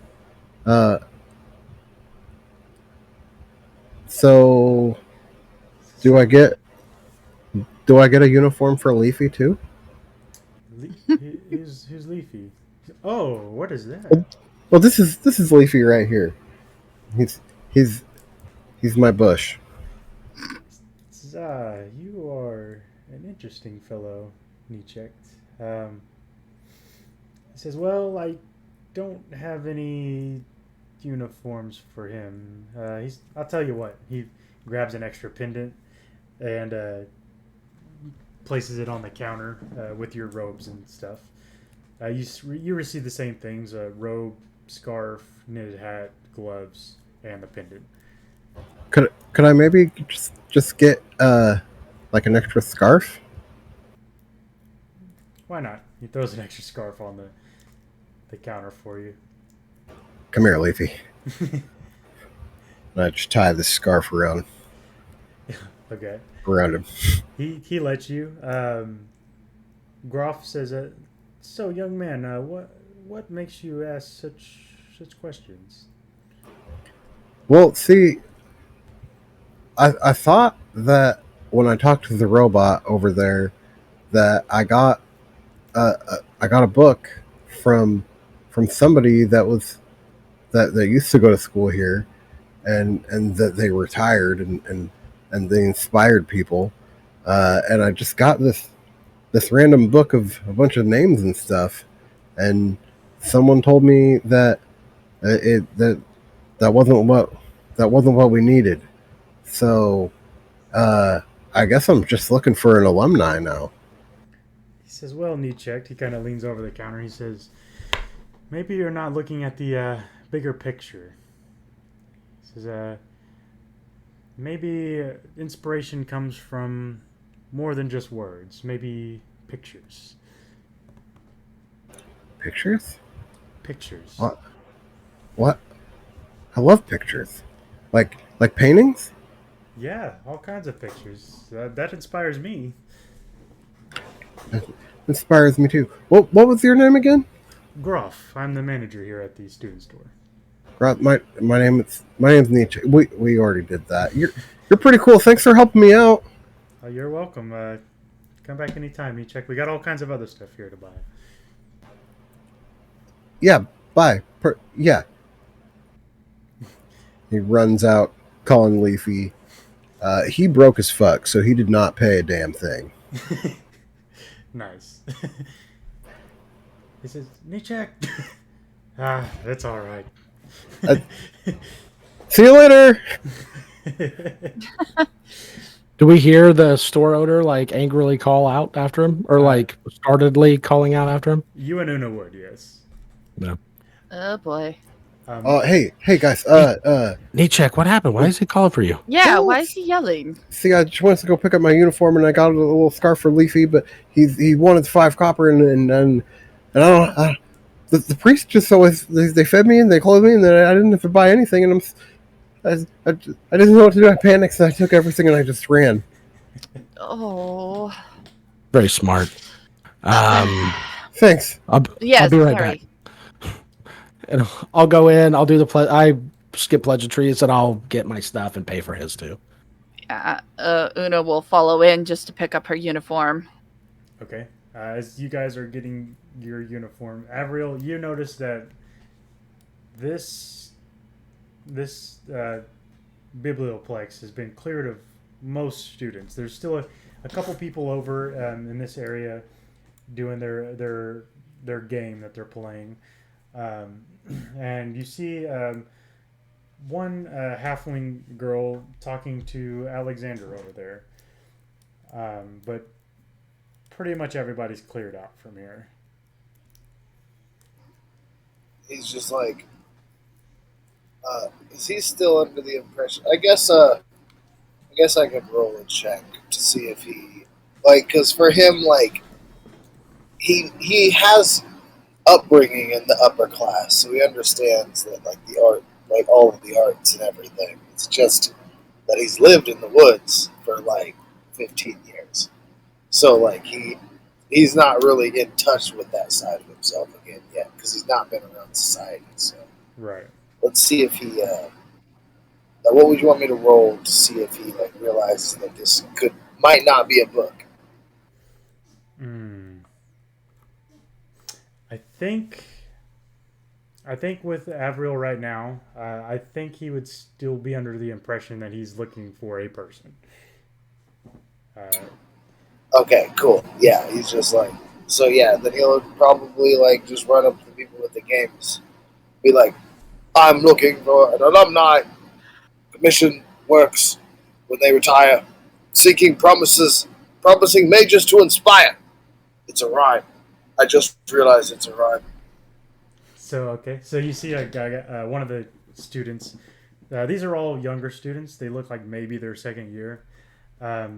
So do I get a uniform for Leafy too? Who's Leafy? Oh, what is that? Well, this is Leafy right here. He's my bush. He says, you are an interesting fellow, Nichek. He says, "Well, I don't have any uniforms for him. I'll tell you what." He grabs an extra pendant and places it on the counter with your robes and stuff. You receive the same things: a robe, scarf, knitted hat, gloves, and the pendant. Could I maybe just get like an extra scarf? Why not? He throws an extra scarf on the counter for you. Come here, Leafy. And I just tie this scarf around Okay. him. He lets you. Groff says, "So, young man, what makes you ask such questions?" Well, see, I thought that when I talked to the robot over there, that I got a book from somebody that used to go to school here, and that they retired and they inspired people, and I just got this random book of a bunch of names and stuff, and someone told me that that wasn't what we needed. So I guess I'm just looking for an alumni now. He says, "Well, Nichek." He kind of leans over the counter. He says, "Maybe you're not looking at the bigger picture." He says, "Maybe inspiration comes from more than just words. Maybe pictures." Pictures? Pictures. What? I love pictures. Like paintings? Yeah, all kinds of pictures. That inspires me. Inspires me too. What was your name again? Groff, I'm the manager here at the student store. My name's Nietzsche. We already did that. You're pretty cool. Thanks for helping me out. You're welcome. Come back anytime. You check. We got all kinds of other stuff here to buy. Yeah, bye. Yeah. He runs out, calling Leafy. He broke as fuck, so he did not pay a damn thing. Nice. He says, Nietzsche. That's all right. See you later. Do we hear the store owner like angrily call out after him, or like startedly calling out after him? You and Una would, yes. No. Oh boy. Hey guys. Nietzsche, what happened? Why is he calling for you? Yeah, Oh, why is he yelling? See, I just wanted to go pick up my uniform, and I got a little scarf for Leafy, but he wanted 5 copper, and I don't. The priest just always they fed me and they clothed me, and then I didn't have to buy anything, and I didn't know what to do. I panicked, and I took everything, and I just ran. Oh. Very smart. Thanks. I'll be right back. And I'll go in. I'll do the I skip pleasantries, and I'll get my stuff and pay for his too. Yeah. Una will follow in just to pick up her uniform. Okay. As you guys are getting your uniform, Avril, you notice that this biblioplex has been cleared of most students. There's still a couple people over in this area doing their game that they're playing, and you see one halfling girl talking to Alexander over there, but pretty much everybody's cleared out from here. He's just like, is he still under the impression? I guess I could roll a check to see if he, like, because for him, like, he has upbringing in the upper class, so he understands that, like, the art, like, all of the arts and everything. It's just that he's lived in the woods for, like, 15 years. So, like, he's not really in touch with that side of himself again yet, because he's not been around society, so. Right. Let's see if he, what would you want me to roll to see if he, like, realizes that this might not be a book? I think with Avril right now, I think he would still be under the impression that he's looking for a person. Okay, cool. Yeah, he's just like, so yeah, then he'll probably, like, just run up to the people with the games. Be like, I'm looking for an alumni. Commission works when they retire. Seeking promising mages to inspire. It's a rhyme. I just realized it's a rhyme. So you see a guy, one of the students. These are all younger students. They look like maybe their second year. Have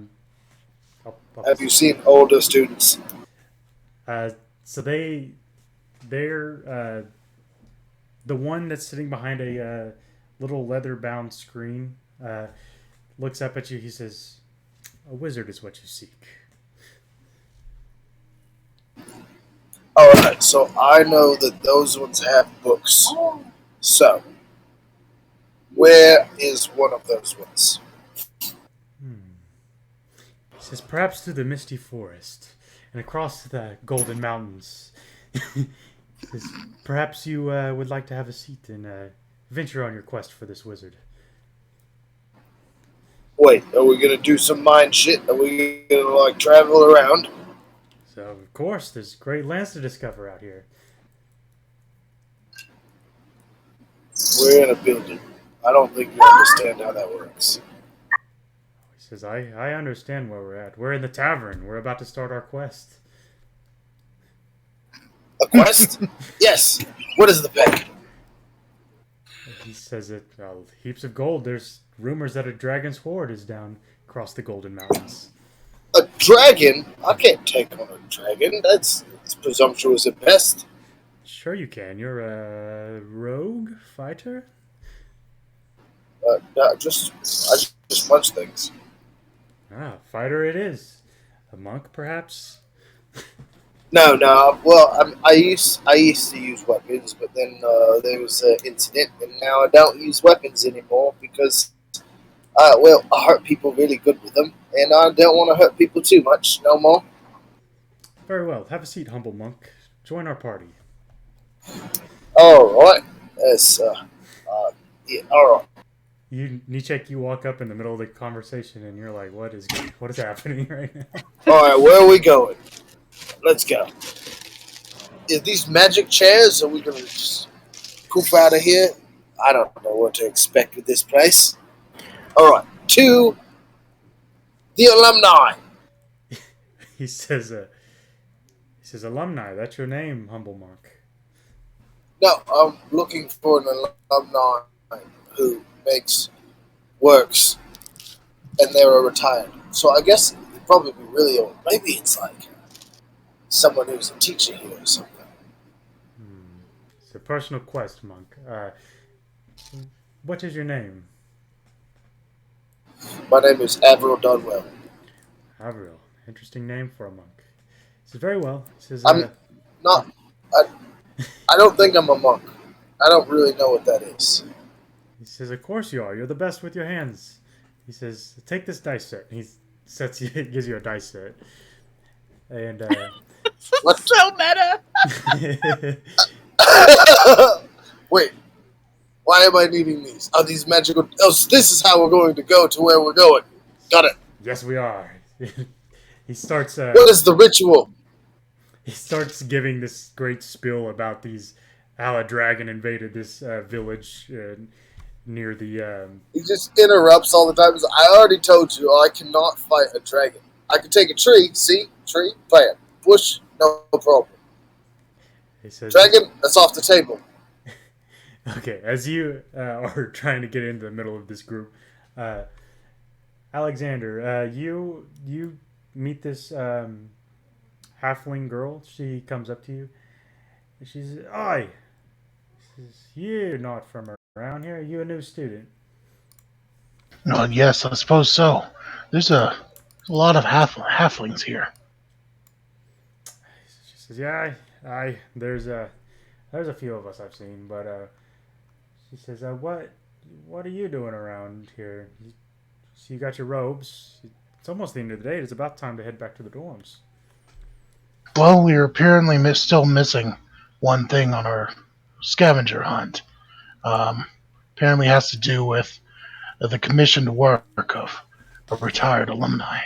you seen older students? So they're the one that's sitting behind a little leather-bound screen looks up at you. He says, "A wizard is what you seek." All right, so I know that those ones have books. So, where is one of those ones? He says, "Perhaps through the misty forest and across the golden mountains." He says, "Perhaps you would like to have a seat and venture on your quest for this wizard." Wait, are we gonna do some mind shit? Are we gonna, like, travel around? So, of course, there's great lands to discover out here. We're in a building. I don't think you understand how that works. He says, I understand where we're at. We're in the tavern. We're about to start our quest. A quest? Yes. What is the pay? He says it, heaps of gold. There's rumors that a dragon's horde is down across the Golden Mountains. A dragon? I can't take on a dragon. That's presumptuous at best. Sure you can. You're a rogue fighter? I just just punch things. Ah, fighter it is. A monk, perhaps? No, no. Well, I used to use weapons, but then there was an incident, and now I don't use weapons anymore because, I hurt people really good with them, and I don't want to hurt people too much no more. Very well. Have a seat, humble monk. Join our party. All right. Yes. Yeah. All right. Nichek, you walk up in the middle of the conversation and you're like, what is happening right now? All right. Where are we going? Let's go. Is these magic chairs? Are we gonna just poof out of here? I don't know what to expect with this place. All right. To the alumni. He says, alumni, that's your name, humble monk. No, I'm looking for an alumni who makes works, and they were retired. So I guess it'd probably be really old. Maybe it's like someone who's a teacher here or something. It's a personal quest, monk. What is your name? My name is Avril Dunwell. Avril. Interesting name for a monk. He says, very well. He says, I'm not. I don't think I'm a monk. I don't really know what that is. he says, of course you are. You're the best with your hands. He says, take this dice set. He gives you a dice set. And, What? So meta. Wait. Why am I needing these? Are these magical? Oh, so this is how we're going to go to where we're going. Got it. yes, we are. He starts, What is the ritual? he starts giving this great spiel about how a dragon invaded this village near the. He just interrupts all the time. He's like, I already told you I cannot fight a dragon. I can take a tree. See? Tree? Plant. Bush? No problem. He says, Dragon? That's off the table. okay, as you are trying to get into the middle of this group, Alexander, you meet this halfling girl. She comes up to you. She says, "Oi, you're not from around here. Are you a new student?" No, yes, I suppose so. There's a lot of halflings here. She says, "Yeah, there's a few of us I've seen, but she says, what are you doing around here? So you got your robes. It's almost the end of the day. It's about time to head back to the dorms." Well, we are apparently still missing one thing on our scavenger hunt. Apparently has to do with the commissioned work of a retired alumni.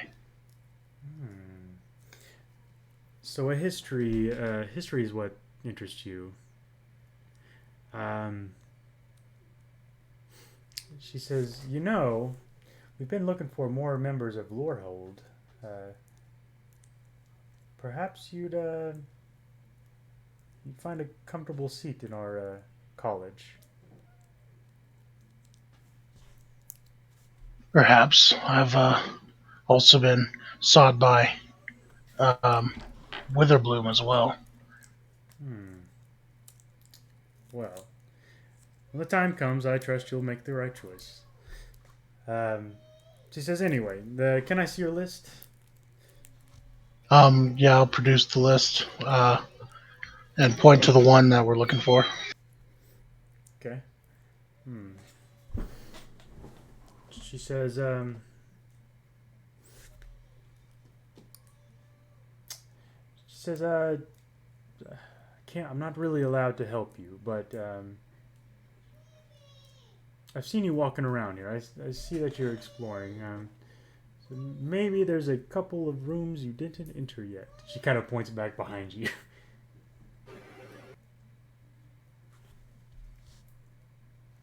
So a history is what interests you. She says, we've been looking for more members of Lorehold. Perhaps you'd find a comfortable seat in our college. Perhaps. I've also been sought by Witherbloom as well. Well, when the time comes, I trust you'll make the right choice. She says, anyway, can I see your list? Yeah, I'll produce the list and point to the one that we're looking for. Okay. She says, I'm not really allowed to help you, but I've seen you walking around here. I see that you're exploring. So maybe there's a couple of rooms you didn't enter yet. She kind of points back behind you.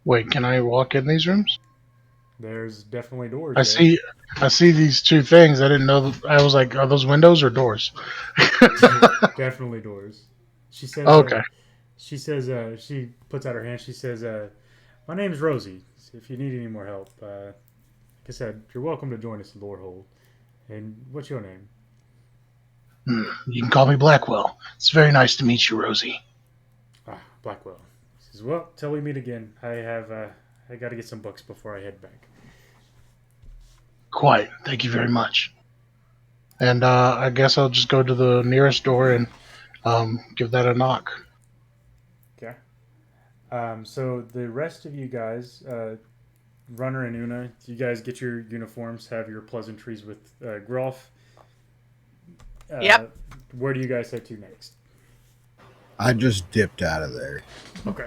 Wait, can I walk in these rooms? There's definitely doors. I see these two things. I didn't know. I was like, are those windows or doors? Definitely doors. She says. Okay. She says. She puts out her hand. She says, "My name's Rosie. If you need any more help, like I said, you're welcome to join us in Lorehold. And what's your name?" You can call me Blackwell. It's very nice to meet you, Rosie. Ah, Blackwell. He says, "Well, till we meet again. I got to get some books before I head back." Quite. Thank you very much. And I guess I'll just go to the nearest door and give that a knock. Okay. So the rest of you guys, Runner and Una, you guys get your uniforms, have your pleasantries with Groff. Yep. Where do you guys head to next? I just dipped out of there. Okay.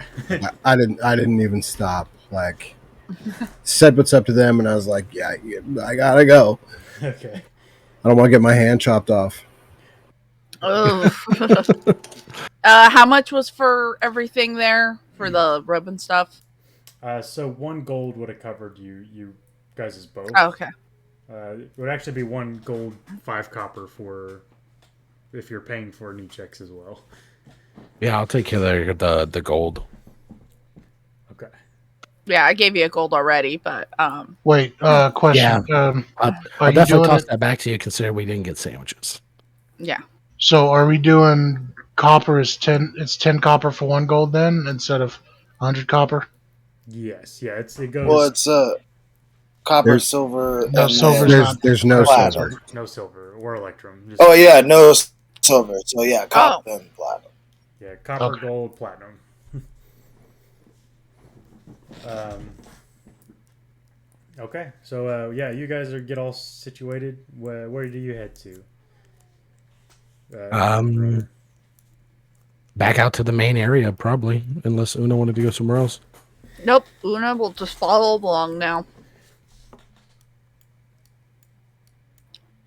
I didn't even stop. Like, said what's up to them, and I was like, yeah, I gotta go. Okay. I don't want to get my hand chopped off. Oh. How much was for everything there for the robe and stuff? So 1 gold would have covered you guys' both. Oh, okay. It would actually be 1 gold, 5 copper for if you're paying for knee checks as well. Yeah, I'll take care of the gold. Okay. Yeah, I gave you a gold already, but Wait, question. I'll are you definitely doing toss it? that back to you, considering we didn't get sandwiches. yeah. So are we doing copper is 10? It's 10 copper for 1 gold then instead of 100 copper. Yes. Yeah. It goes. Well, it's copper, There's- silver, No, and silver's then- not. There's no Platinum. silver. No silver or electrum. Just, Oh yeah, no silver. So yeah, copper and platinum. Yeah. Copper, Okay. gold, platinum. Okay. So yeah, you guys get all situated. Where do you head to? Runner? Back out to the main area, probably, unless Una wanted to go somewhere else. Nope. Una will just follow along now.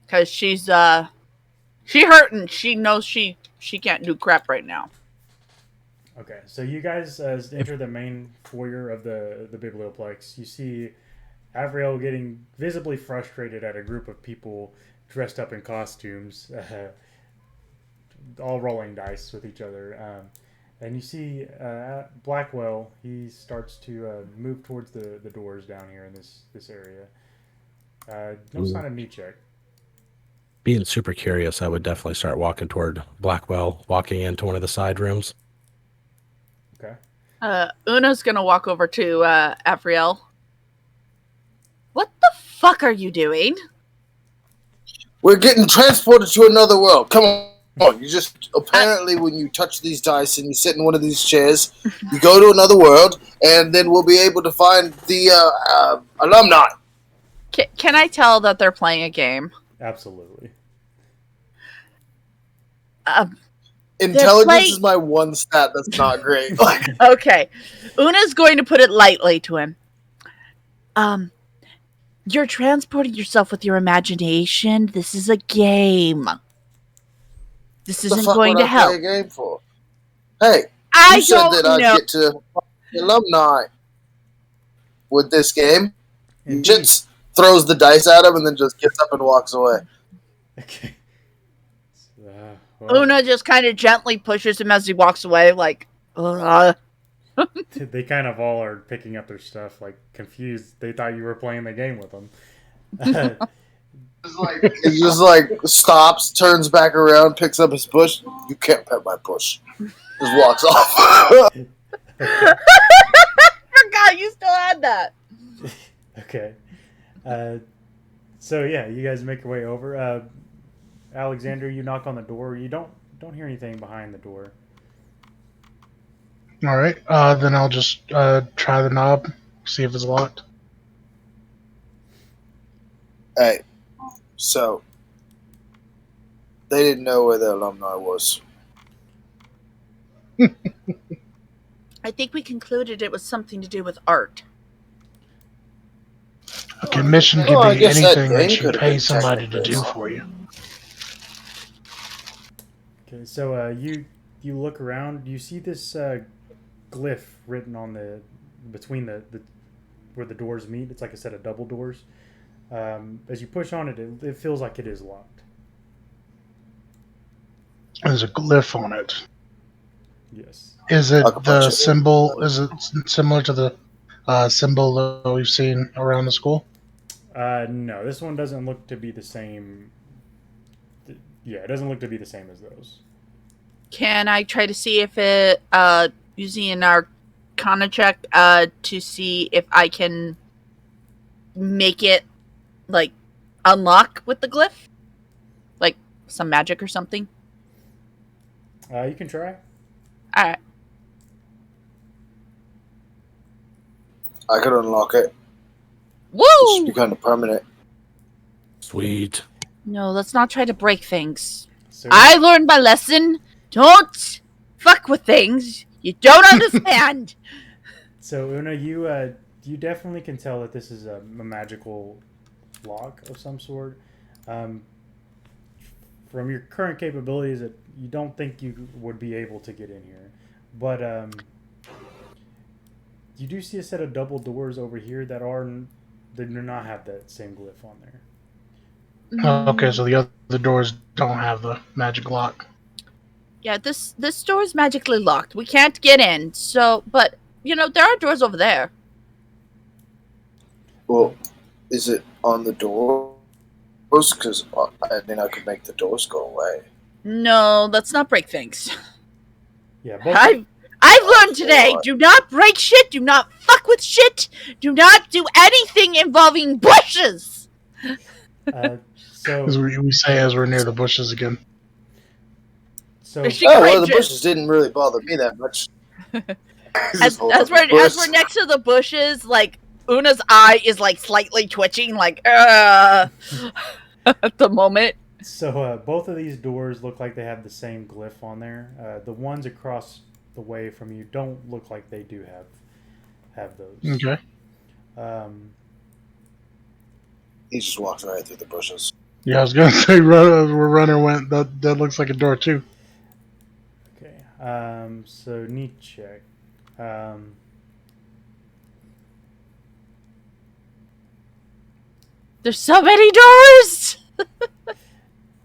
Because she's hurting. She knows she can't do crap right now. Okay, so you guys enter the main foyer of the biblioplex. You see Avriel getting visibly frustrated at a group of people dressed up in costumes, all rolling dice with each other. And you see Blackwell. He starts to move towards the doors down here in this area. No sign of knee check. Being super curious, I would definitely start walking toward Blackwell, walking into one of the side rooms. Okay. Una's gonna walk over to Avriel. What the fuck are you doing? We're getting transported to another world. Come on. You just apparently when you touch these dice and you sit in one of these chairs, you go to another world, and then we'll be able to find the alumni. Can I tell that they're playing a game? Absolutely. Intelligence is my one stat that's not great. Like, Okay. Una's going to put it lightly to him. You're transporting yourself with your imagination. This is a game. This what the isn't fuck going would to I help. play a game for? Hey, I you said that don't I'd know. get to find the alumni with this game. He Indeed. just throws the dice at him and then just gets up and walks away. Okay. Well, Una just kind of gently pushes him as he walks away, like, they kind of all are picking up their stuff, like confused. They thought you were playing the game with them. He just like stops, turns back around, picks up his push. You can't pet my push. Just walks off. forgot you still had that. Okay. So yeah, you guys make your way over. Alexander, you knock on the door. You don't hear anything behind the door. All right. Then I'll just try the knob, see if it's locked. Hey, so they didn't know where the alumni was. I think we concluded it was something to do with art. A commission can Well, I be guess that anything game that you could've pay been somebody to technically do solved. for you. Okay, so you look around. You see this glyph written on the between the where the doors meet. It's like a set of double doors. As you push on it, it feels like it is locked. There's a glyph on it. Yes. Is it I could the punch it. symbol? Is it similar to the symbol that we've seen around the school? No, this one doesn't look to be the same. Yeah, it doesn't look to be the same as those. Can I try to see if it, using an arcana check, to see if I can make it, like, unlock with the glyph? Like some magic or something? You can try. Alright. I could unlock it. Woo! It should be kind of permanent. Sweet. No, let's not try to break things. So, I learned my lesson. Don't fuck with things you don't understand. So Una, you definitely can tell that this is a magical lock of some sort. From your current capabilities, that you don't think you would be able to get in here, but you do see a set of double doors over here that do not have that same glyph on there. Okay, so the other doors don't have the magic lock. Yeah, this door is magically locked. We can't get in. So, but there are doors over there. Well, is it on the doors? Because then I could make the doors go away. No, let's not break things. Yeah, I've learned today. Do not break shit. Do not fuck with shit. Do not do anything involving bushes. So As we say as we're near the bushes again. So the bushes didn't really bother me that much. as we're next to the bushes, like Una's eye is like slightly twitching, like at the moment. So both of these doors look like they have the same glyph on there. The ones across the way from you don't look like they do have those. Okay. He just walked right through the bushes. Yeah, I was gonna say where runner went. That looks like a door too. Okay. So need check. There's so many doors.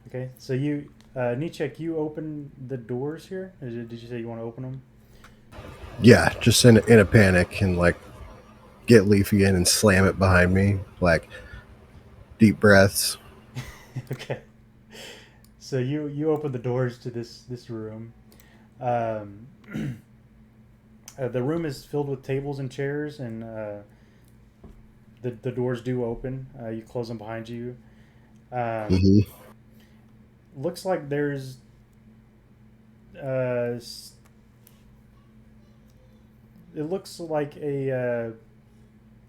Okay. So you Nietzsche, you open the doors here? Did you say you want to open them? Yeah, just in a panic and like get Leafy in and slam it behind me, like deep breaths. Okay. So you open the doors to this room. The room is filled with tables and chairs, and the doors do open. You close them behind you. Looks like there's it looks like a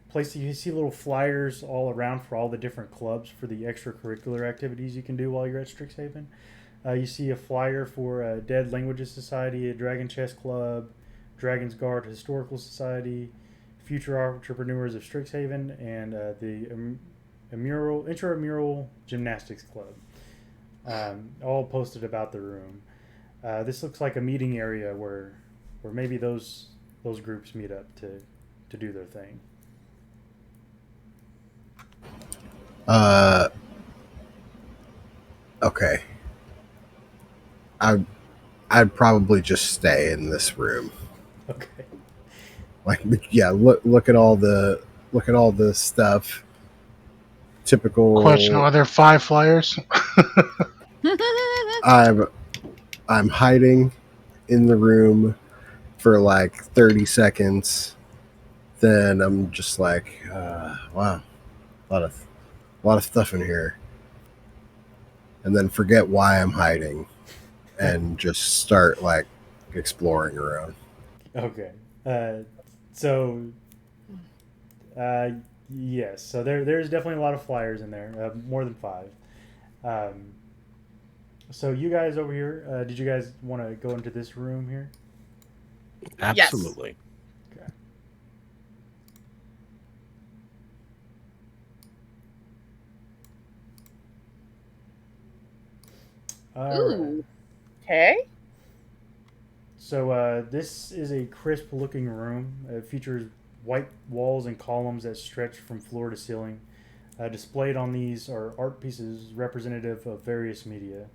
place that you see little flyers all around for all the different clubs for the extracurricular activities you can do while you're at Strixhaven. You see a flyer for a Dead Languages Society, a Dragon Chess Club, Dragon's Guard Historical Society, Future Entrepreneurs of Strixhaven, and the Intramural Gymnastics Club. All posted about the room. This looks like a meeting area where maybe those groups meet up to do their thing. Okay. I'd probably just stay in this room. Okay. Like, yeah, look at all the stuff. Typical Question: are there 5 flyers? I'm hiding in the room for like 30 seconds. Then I'm just like, wow, a lot of stuff in here. And then forget why I'm hiding and just start like exploring around. Okay. Yes. So there's definitely a lot of flyers in there, more than 5. So you guys over here, did you guys want to go into this room here? Absolutely. Okay. Ooh. Okay. So this is a crisp-looking room. It features white walls and columns that stretch from floor to ceiling. Displayed on these are art pieces representative of various media.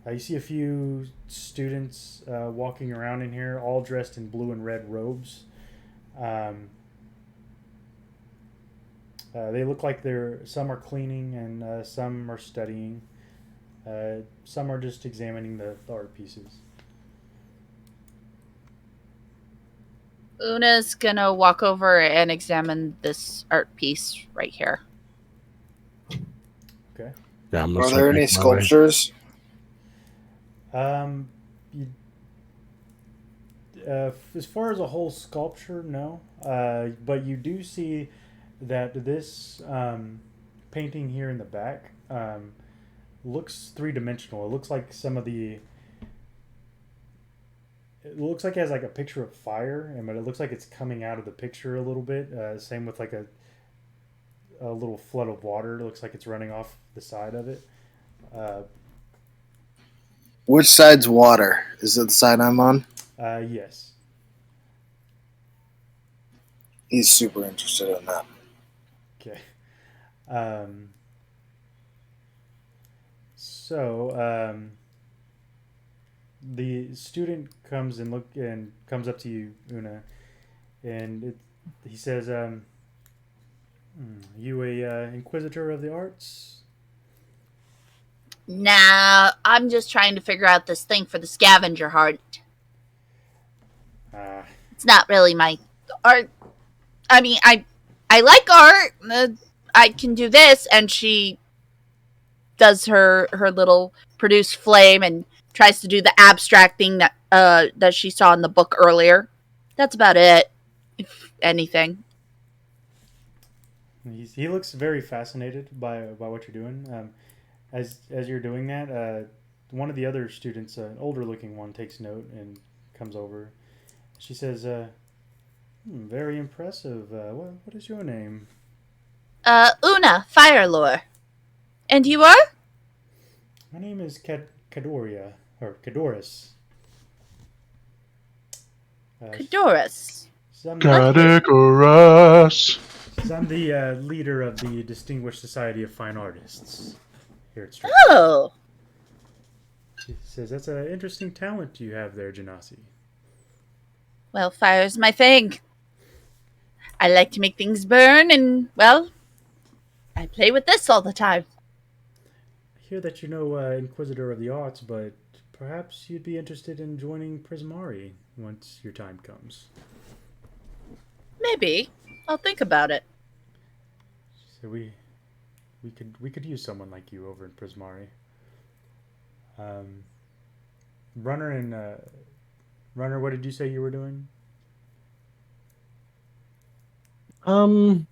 You see a few students walking around in here, all dressed in blue and red robes. They look like some are cleaning and some are studying. Some are just examining the art pieces. Una's gonna walk over and examine this art piece right here. Okay. Yeah, I'm gonna Are start there any making my way. sculptures? You, as far as a whole sculpture, no. But you do see that this painting here in the back looks three-dimensional. It looks like some of the. It looks like it has like a picture of fire, but it looks like it's coming out of the picture a little bit. Same with like a little flood of water. It looks like it's running off the side of it. Which side's water? Is it the side I'm on? Yes. He's super interested in that. Okay. So the student comes and comes up to you, Una, and he says, "You a inquisitor of the arts?" Nah, I'm just trying to figure out this thing for the scavenger heart. It's not really my art. I mean, I like art. I can do this, and she does her little produced flame and tries to do the abstract thing that she saw in the book earlier. That's about it, if anything. He looks very fascinated by what you're doing. As you're doing that, one of the other students, an older looking one, takes note and comes over. She says, "Very impressive. What is your name?" Una, Firelore. And you are? My name is Kadoria, or Kadoris. Cadorus. Categoras. I'm the leader of the Distinguished Society of Fine Artists here at Strait. Oh. She says, "That's an interesting talent you have there, Genasi." Well, fire's my thing. I like to make things burn, and, well, I play with this all the time. I hear that you know Inquisitor of the Arts, but perhaps you'd be interested in joining Prismari once your time comes. Maybe. I'll think about it. So we could use someone like you over in Prismari. Runner, what did you say you were doing? Probably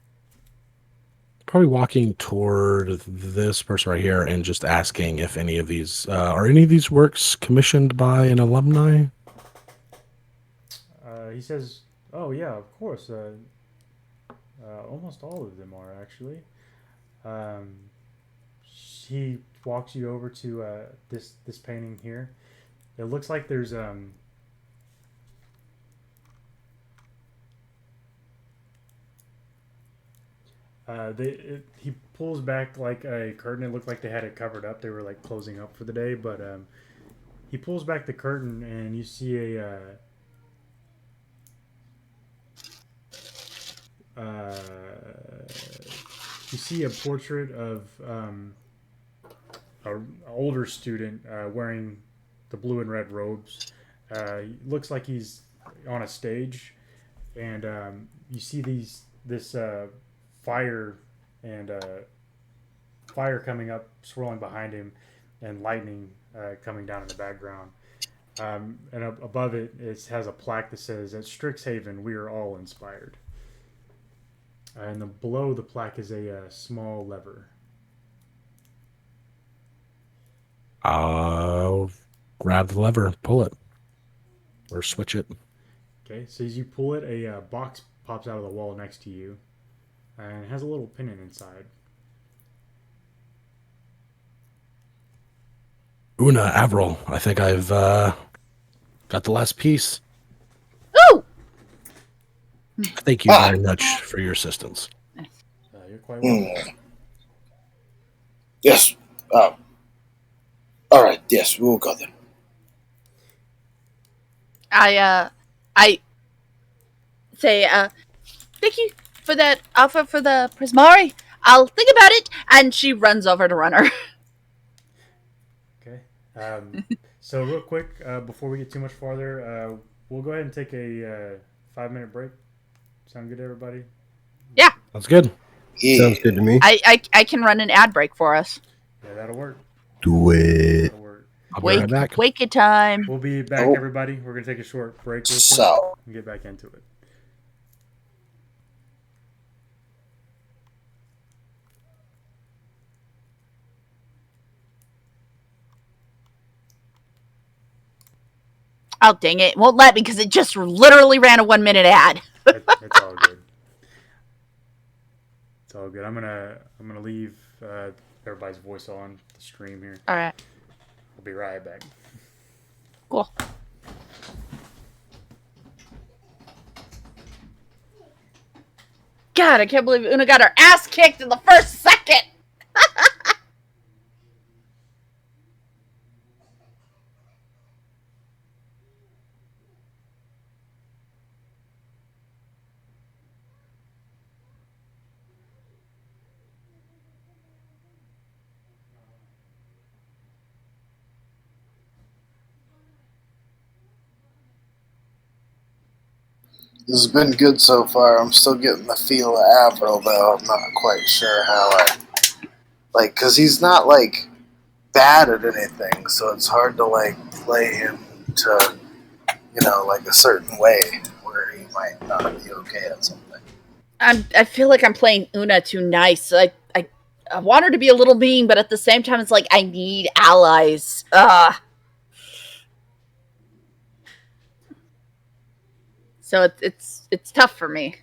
walking toward this person right here and just asking if any of these are any of these works commissioned by an alumni. He says, "Oh yeah, of course. Almost all of them are actually." He walks you over to this painting here. It looks like there's he pulls back like a curtain. It looked like they had it covered up. They were like closing up for the day, but he pulls back the curtain and you see a portrait of an older student wearing the blue and red robes. Looks like he's on a stage, and you see this fire and fire coming up, swirling behind him, and lightning coming down in the background. And above it, it has a plaque that says, "At Strixhaven, we are all inspired." And below the plaque is a small lever. I'll grab the lever, pull it, or switch it. Okay, so as you pull it, a box pops out of the wall next to you, and it has a little pennant inside. Una, Avril, I think I've got the last piece. Ooh! Thank you very much for your assistance. You're quite welcome. Yes. All right. Yes, we'll go then. I say, thank you for that offer for the Prismari. I'll think about it. And she runs over to Runner. Okay. So real quick, before we get too much farther, we'll go ahead and take a 5-minute break. Sound good to everybody? Yeah. That's good. Sounds good to me. I can run an ad break for us. Yeah, that'll work. Do it. That'll work. I'll be right back. Wake it time. We'll be back, Oh. everybody. We're gonna take a short break real quick So, and get back into it. Oh, dang it. It won't let me because it just literally ran a 1 minute ad. It's all good. It's all good. I'm gonna leave everybody's voice on the stream here. All right. I'll be right back. Cool. God, I can't believe Una got her ass kicked in the first second. This has been good so far. I'm still getting the feel of Avril, though. I'm not quite sure how because he's not, bad at anything, so it's hard to, play him to, a certain way where he might not be okay at something. I feel like I'm playing Una too nice. I want her to be a little mean, but at the same time, it's like I need allies. So it's tough for me.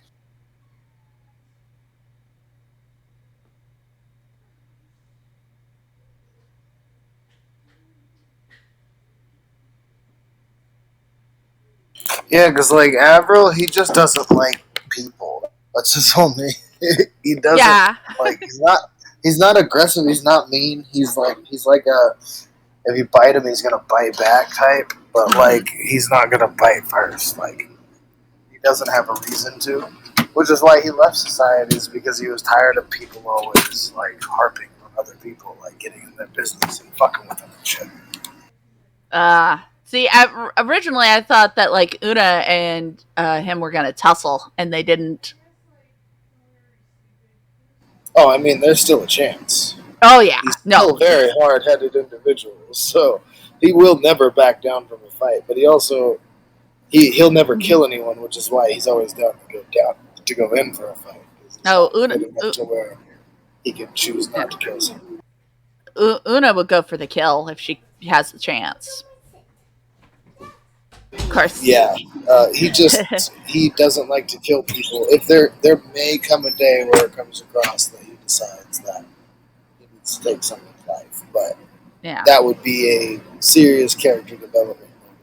Yeah, because, Avril, he just doesn't like people. That's his only... he doesn't... Yeah. He's not aggressive. He's not mean. He's like a... If you bite him, he's gonna bite back type. But, he's not gonna bite first. He doesn't have a reason to. Which is why he left societies, because he was tired of people always, harping on other people, getting in their business and fucking with them and shit. See, originally I thought that Una and him were gonna tussle, and they didn't. Oh, I mean, there's still a chance. Oh yeah, He's still a very hard-headed individual, so he will never back down from a fight. But he'll never kill anyone, which is why he's always down to go in for a fight. No, Una to where he can choose not to kill someone. Una would go for the kill if she has the chance. Of course. Yeah, he doesn't like to kill people. If there may come a day where it comes across that he decides that he needs to take someone's life, but yeah, that would be a serious character development moment.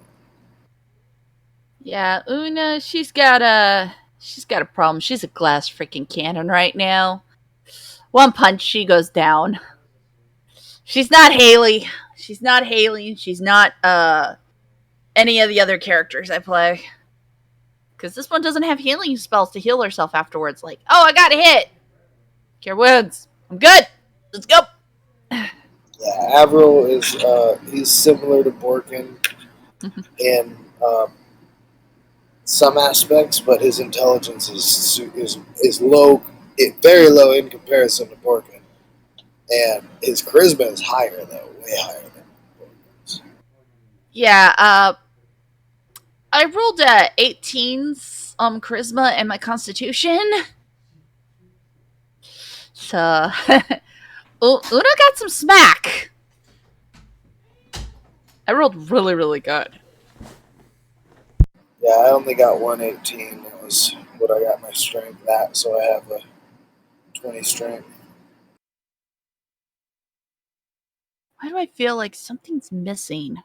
Yeah, Una, she's got a problem. She's a glass freaking cannon right now. One punch, she goes down. She's not Haley. She's not Haley. She's not any of the other characters I play. Because this one doesn't have healing spells to heal herself afterwards. Like, oh, I got hit. Cure wounds. I'm good. Let's go. Yeah, Avril is he's similar to Borkin in some aspects, but his intelligence is low, very low in comparison to Borkin, and his charisma is higher though, way higher than Borkin's. Yeah, I rolled 18s charisma and my constitution. So Una got some smack. I rolled really, really good. Yeah, I only got 118. That was what I got my strength at, so I have a 20 strength. Why do I feel like something's missing?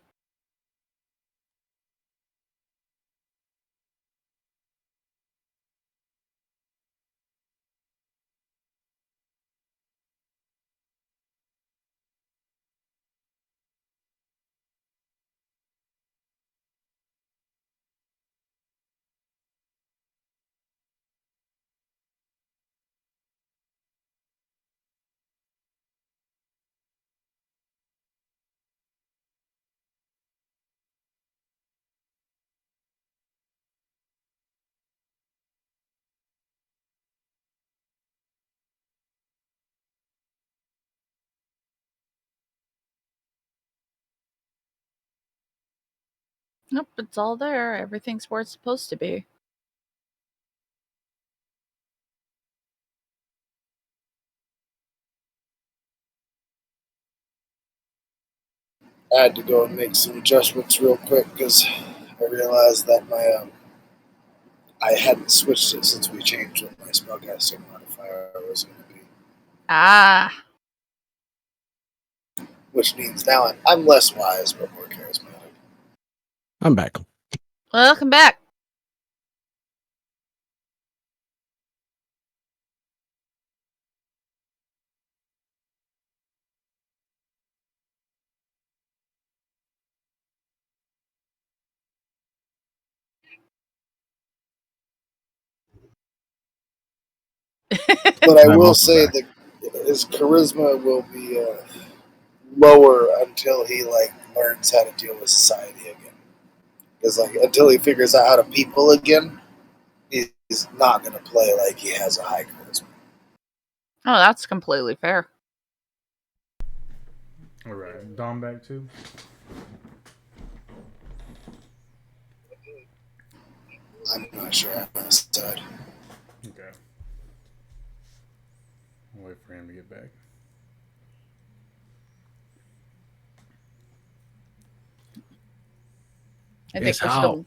Nope, it's all there. Everything's where it's supposed to be. I had to go and make some adjustments real quick because I realized that I hadn't switched it since we changed what my spellcasting modifier was going to be. Ah. Which means now I'm less wise but more charismatic. I'm back. Welcome back. But I I'm will also say back. that his charisma will be lower until he learns how to deal with society again. Because until he figures out how to people again, he's not going to play like he has a high charisma. Oh, that's completely fair. All right, Dom back too. I'm not sure I'm on his side. Okay. I'll wait for him to get back. I It's think we're out. still.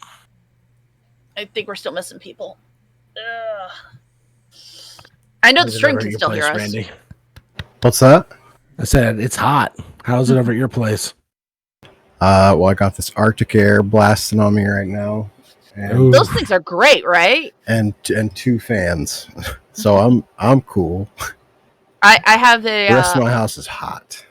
I think we're still missing people. Ugh. I know the How's it string over at can your still place, hear us. Randy? What's that? I said it's hot. How's it over at your place? Well, I got this Arctic air blasting on me right now, and Those things are great, right? and 2 fans. So I'm cool. I have a The rest of my house is hot.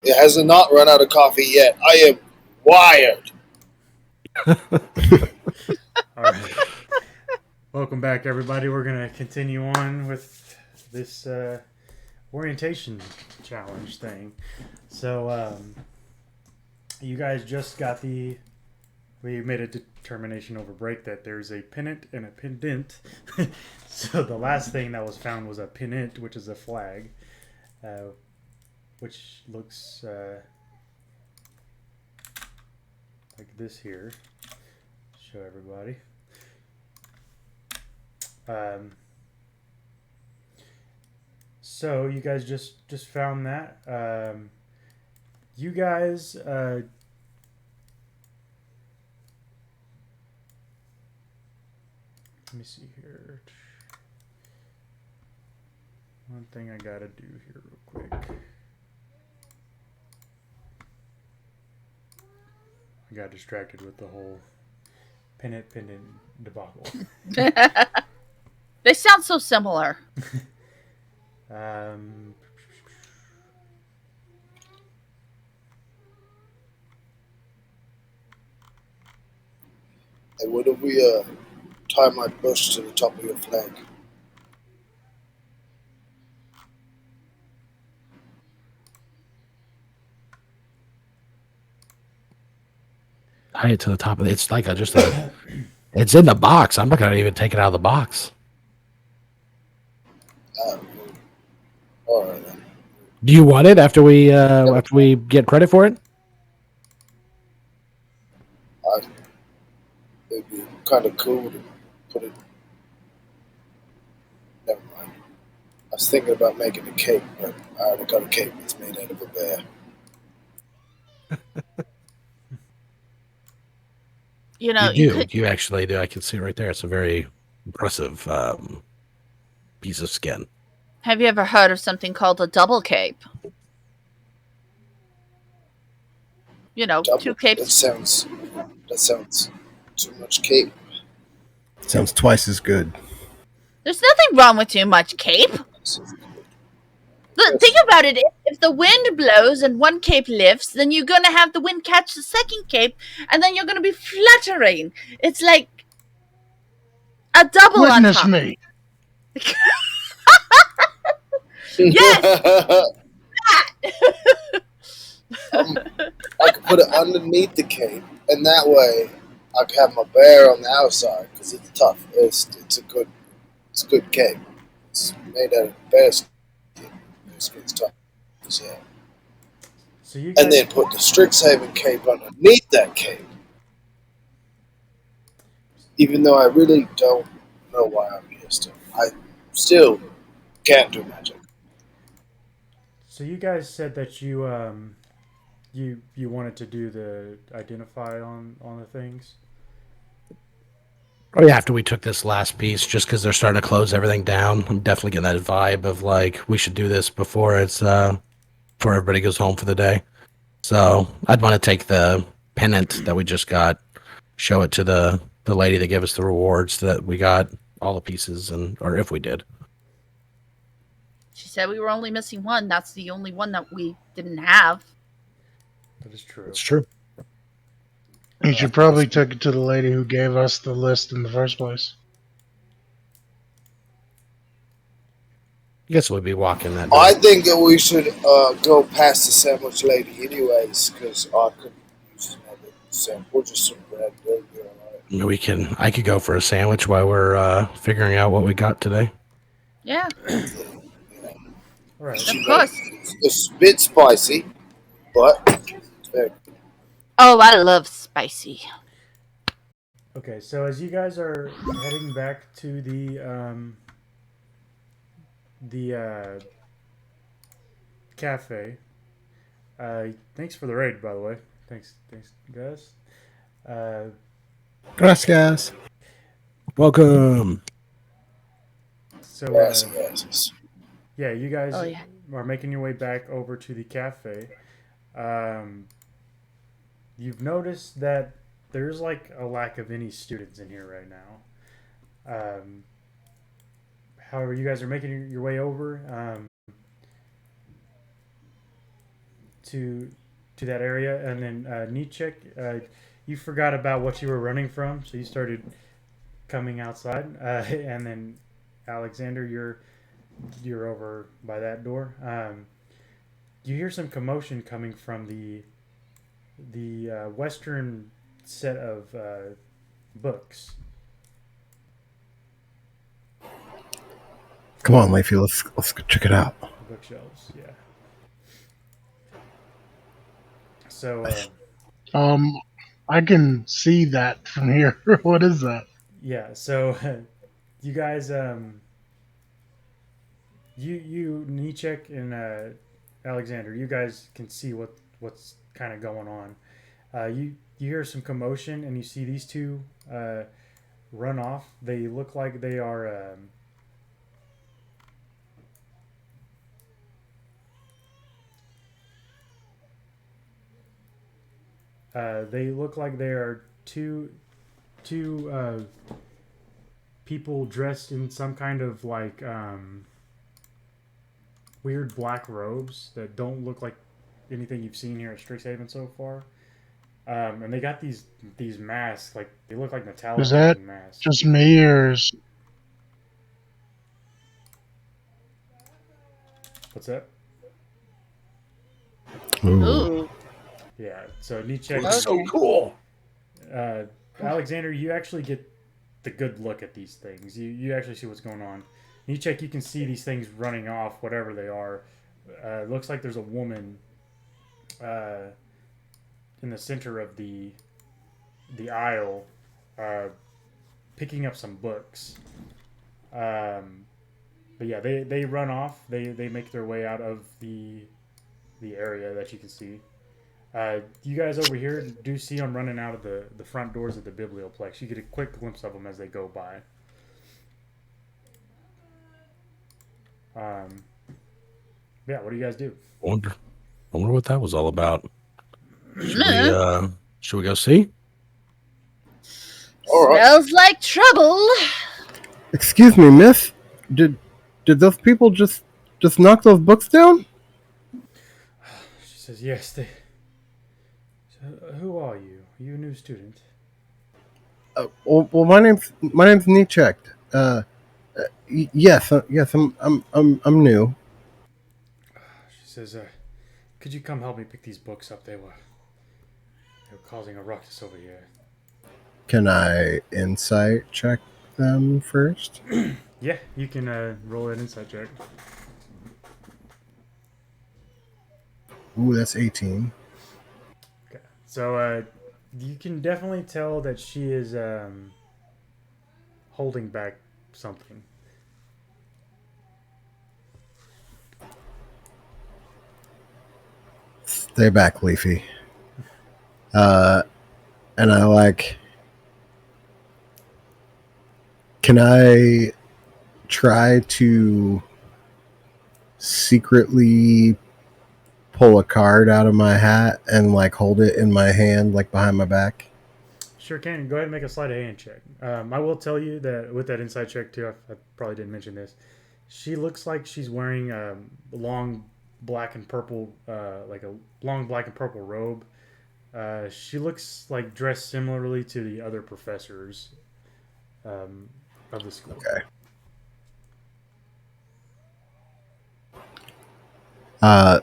It has not run out of coffee yet. I am wired. All right. Welcome back, everybody. We're going to continue on with this orientation challenge thing. So, you guys just got we made a determination over break that there's a pennant and a pendant. So the last thing that was found was a pennant, which is a flag, which looks like this here. Show everybody. So you guys just found that. You guys let me see here. One thing I gotta do here real quick. I got distracted with the whole pendant debacle. They sound so similar. And what if we tie my bush to the top of your flag? Tie it to the top of it. It's like it's in the box. I'm not gonna even take it out of the box. All right then. Do you want it after we get credit for it? It'd be kind of cool to put it. Never mind. I was thinking about making a cape, but I already got a cape that's made out of a bear. You know, You actually do. I can see right there. It's a very impressive piece of skin. Have you ever heard of something called a double cape? You know, Double, two capes. That sounds too much cape. Sounds twice as good. There's nothing wrong with too much cape. Look, think about it. If the wind blows and one cape lifts, then you're going to have the wind catch the second cape, and then you're going to be fluttering. It's like a double Witness on top. me. Yes! I could put it underneath the cape, and that way I could have my bear on the outside because it's tough. It's a good cape. It's made out of bear skin. It's tough. Yeah. So you guys, And then put the Strixhaven cape underneath that cape. Even though I really don't know why I'm here still. I still can't do magic. So you guys said that you wanted to do the identify on the things. Oh yeah, after we took this last piece, just because they're starting to close everything down, I'm definitely getting that vibe of like we should do this before before everybody goes home for the day. So I'd want to take the pennant that we just got, show it to the lady that gave us the rewards that we got all the pieces, or if we did. She said we were only missing one. That's the only one that we didn't have. That is true. It's true. You should probably take it to the lady who gave us the list in the first place. I guess we'd be walking that. I think that we should go past the sandwich lady anyways, because I could use another sandwich or just some bread. That'd be all right. I could go for a sandwich while we're figuring out what we got today. Yeah, All right. of course. It's a bit spicy, but it's very good. Oh, I love spicy. Okay, so as you guys are heading back to the cafe, thanks for the raid, by the way. Thanks, guys. Gracias. Welcome. So Yes. yeah, you guys Oh, yeah. are making your way back over to the cafe. You've noticed that there's like a lack of any students in here right now. However, you guys are making your way over to that area, and then Nietzsche, you forgot about what you were running from, so you started coming outside, and then Alexander, you're over by that door. You hear some commotion coming from the western set of books. Come on, Leafy, let's go check it out. Bookshelves, yeah. So, I can see that from here. What is that? yeah. So, you guys, you Nietzsche and Alexander, you guys can see what's kind of going on. You hear some commotion, and you see these two run off. They look like they are. They look like they are two people dressed in some kind of like weird black robes that don't look like anything you've seen here at Strixhaven so far. And they got these masks, like they look like metallic Is that looking masks. just me, or is What's that? Ooh. Ooh. Yeah. So Nietzsche. Looks so cool. Alexander, you actually get the good look at these things. You actually see what's going on. Nietzsche, you can see these things running off, whatever they are. It looks like there's a woman in the center of the aisle picking up some books. But yeah, they run off. They make their way out of the area that you can see. You guys over here do see them running out of the front doors of the biblioplex. You get a quick glimpse of them as they go by. Yeah, what do you guys do? Wonder what that was all about. Should we go see? All right. Smells like trouble. Excuse me, miss. Did those people just knock those books down? She says, yes, they... Who are you? Are you a new student? Well, my name's Nietzsche. Yes, I'm new. She says, could you come help me pick these books up? They were causing a ruckus over here. Can I insight check them first? Yeah, you can roll an insight check. Ooh, that's 18. Okay. So you can definitely tell that she is holding back something. Stay back, Leafy. And I like... Can I try to secretly pull a card out of my hat and like hold it in my hand, like behind my back? Sure can. Go ahead and make a sleight of hand check. I will tell you that with that insight check too, I probably didn't mention this. She looks like she's wearing a long black and purple, like a long black and purple robe. She looks like dressed similarly to the other professors of the school. Okay.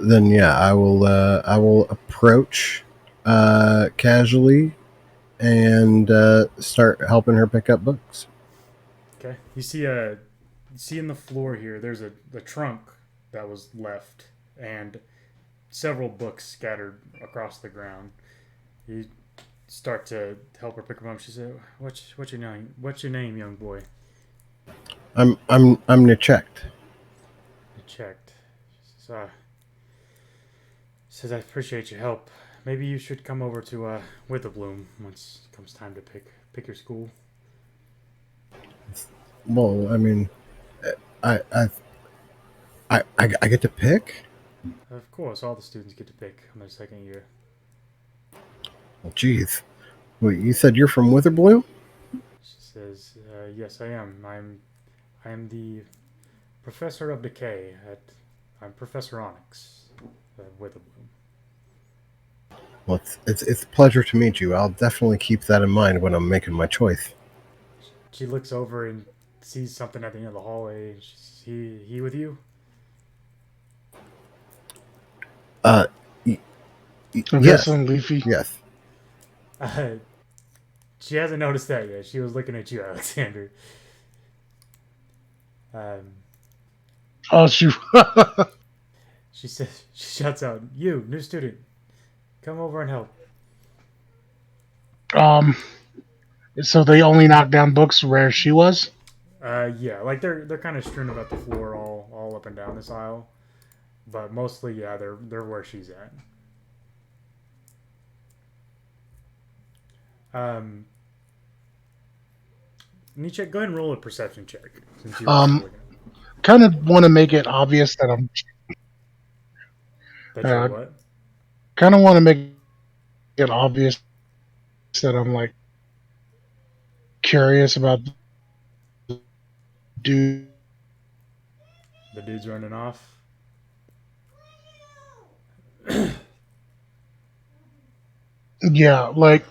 Then yeah, I will approach casually and start helping her pick up books. Okay. You see in the floor here. There's the trunk that was left and several books scattered across the ground. You start to help her pick them up. She said, "What's your name? What's your name, young boy?" I'm Nietzsche. I checked. Says, I appreciate your help. Maybe you should come over to Witherbloom once it comes time to pick your school. Well, I mean, I get to pick. Of course, all the students get to pick on their second year. Well, geez. Wait, you said you're from Witherbloom? She says, "Yes, I am. I am the professor of decay I'm Professor Onyx, Witherbloom." Well, it's a pleasure to meet you. I'll definitely keep that in mind when I'm making my choice. She looks over and sees something at the end of the hallway. He with you? Uh, y- I'm yes, guessing Leafy. yes. Uh, she hasn't noticed that yet. She was looking at you, Alexander. Um, Oh, shoot. she says, she shouts out, "You, new student, come over and help." um, so they only knocked down books where she was? Yeah, like they're kind of strewn about the floor, all up and down this aisle, but mostly, yeah, they're where she's at. Um, Nietzsche, go ahead and roll a perception check since you were also Um, looking at kind of want to make it obvious that I'm, that. You're what? kind of want to make it obvious that I'm like curious about the dude. The dude's running off. Yeah, like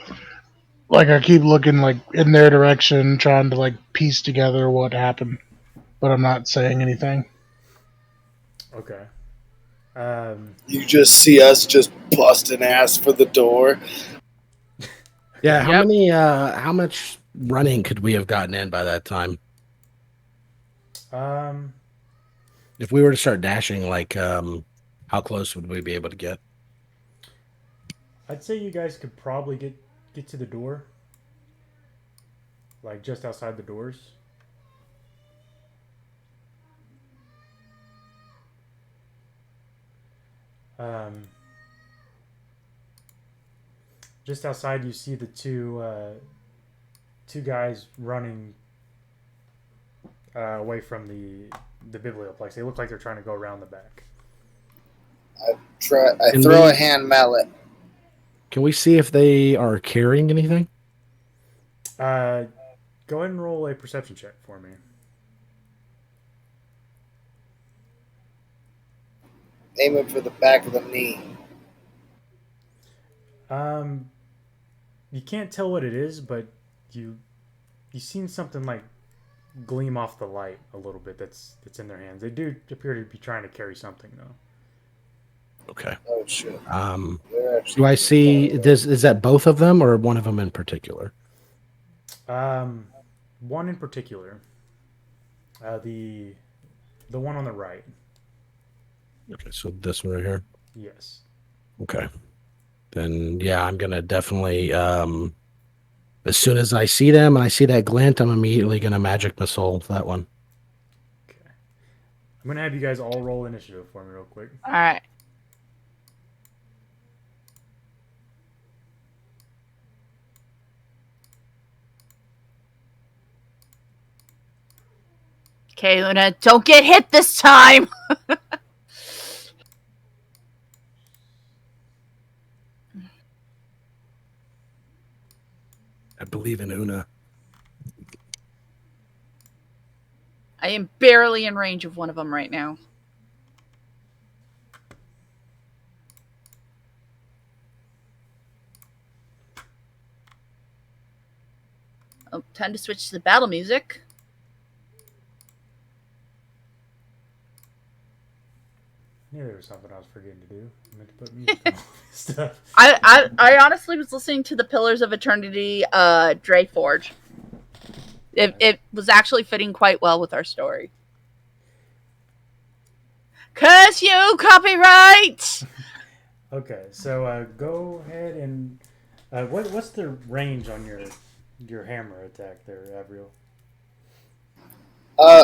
I keep looking like in their direction, trying to like piece together what happened, but I'm not saying anything. Okay. You just see us just busting ass for the door. Yeah, Yep. how much running could we have gotten in by that time? Um, If we were to start dashing, like, how close would we be able to get? I'd say you guys could probably get to the door, like just outside the doors. Um, just outside, you see the two guys running away from the biblioplex. They look like they're trying to go around the back. I Can throw we- a hand mallet. Can we see if they are carrying anything? Uh, Go ahead and roll a perception check for me. Aiming for the back of the knee. Um, you can't tell what it is, but you've seen something like gleam off the light a little bit. That's in their hands. They do appear to be trying to carry something though. Okay. Oh shit. Do They're actually I see? Is that both of them or one of them in particular? One in particular, the one on the right. Okay, so this one right here. Yes. Okay. Then yeah, I'm gonna definitely as soon as I see them and I see that glint, I'm immediately gonna magic missile that one. Okay. I'm gonna have you guys all roll initiative for me real quick. All right. Okay, Luna, don't get hit this time. I believe in Una. I am barely in range of one of them right now. Oh, time to switch to the battle music. I knew there was something I was forgetting to do. I meant to put music on all this stuff. I honestly was listening to the Pillars of Eternity, Dre Forge. It was actually fitting quite well with our story. Curse you, copyright! Okay, so go ahead and what's the range on your hammer attack there, Avriel?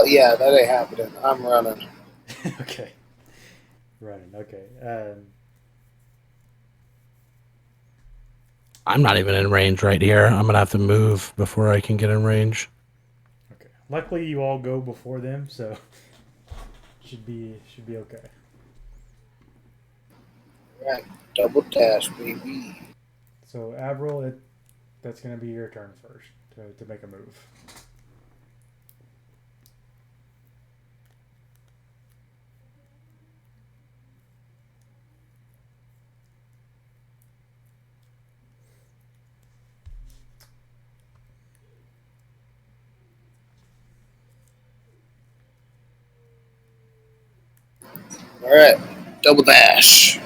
Yeah, that ain't happening. I'm running. Okay, running. Okay. I'm not even in range right here. I'm gonna have to move before I can get in range. Okay. Luckily, you all go before them, so should be okay. Right. Double dash, baby. So Avril, that's gonna be your turn first to make a move. All right, double dash.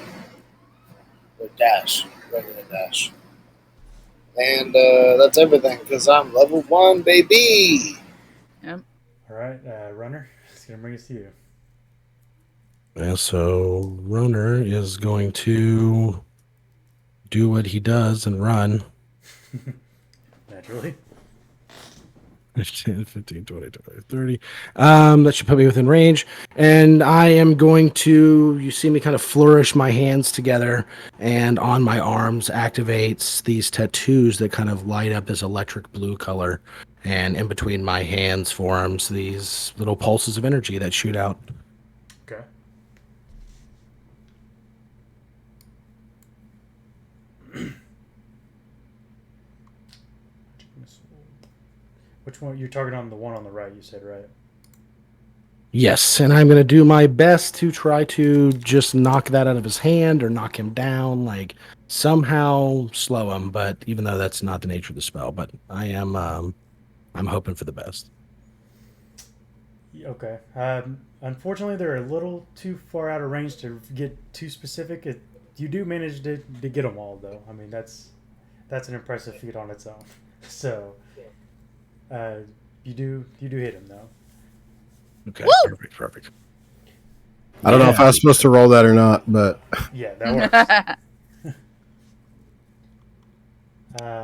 Or dash. Regular dash. And that's everything because I'm level 1, baby. Yep. All right, runner. It's gonna bring us to you. And so Runner is going to do what he does and run. Naturally. 10, 15, 20, 25, 30. That should put me within range. And I am going to, you see me kind of flourish my hands together, and on my arms activates these tattoos that kind of light up this electric blue color. And in between my hands forms these little pulses of energy that shoot out. Okay. Which one? You're targeting on the one on the right, you said, right? Yes, and I'm going to do my best to try to just knock that out of his hand or knock him down, like somehow slow him. But even though that's not the nature of the spell, but I am, I'm hoping for the best. Okay. Unfortunately, they're a little too far out of range to get too specific. You do manage to get them all, though. I mean, that's an impressive feat on its own. So, you do hit him though. Okay, Woo! perfect. I don't know if I was supposed to roll that or not, but Yeah, that works.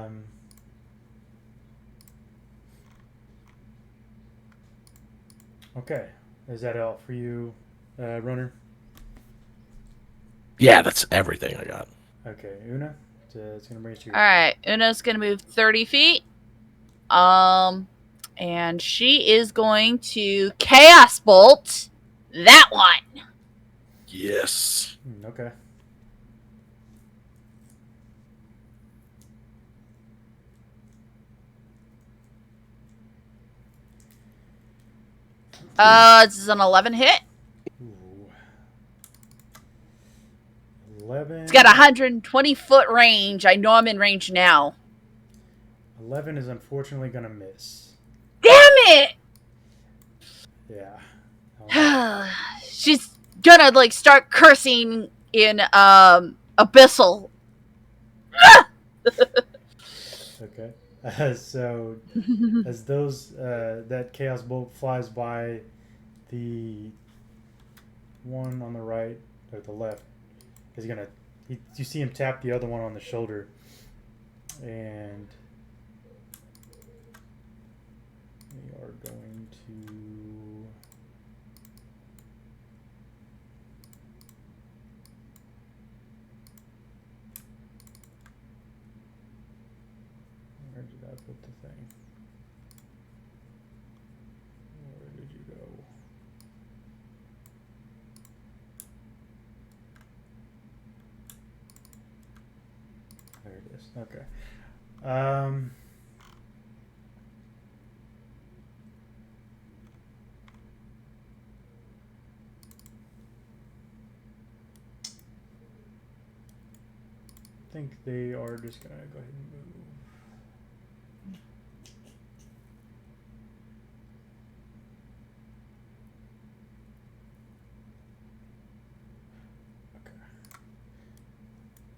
Okay. Is that all for you, runner? Yeah, that's everything I got. Okay, Una. It's gonna bring us to you. All right, Una's gonna move 30 feet. And she is going to Chaos Bolt that one. Yes. Okay. This is an 11 hit. Ooh. 11. It's got 120-foot range. I know I'm in range now. 11 is unfortunately gonna miss. Damn it! Yeah. She's gonna like start cursing in abyssal. Okay. So as those that chaos bolt flies by, the one on the right or the left is gonna. You see him tap the other one on the shoulder, and we are going to. Where did I put the thing? Where did you go? There it is. Okay. I think they are just gonna go ahead and move.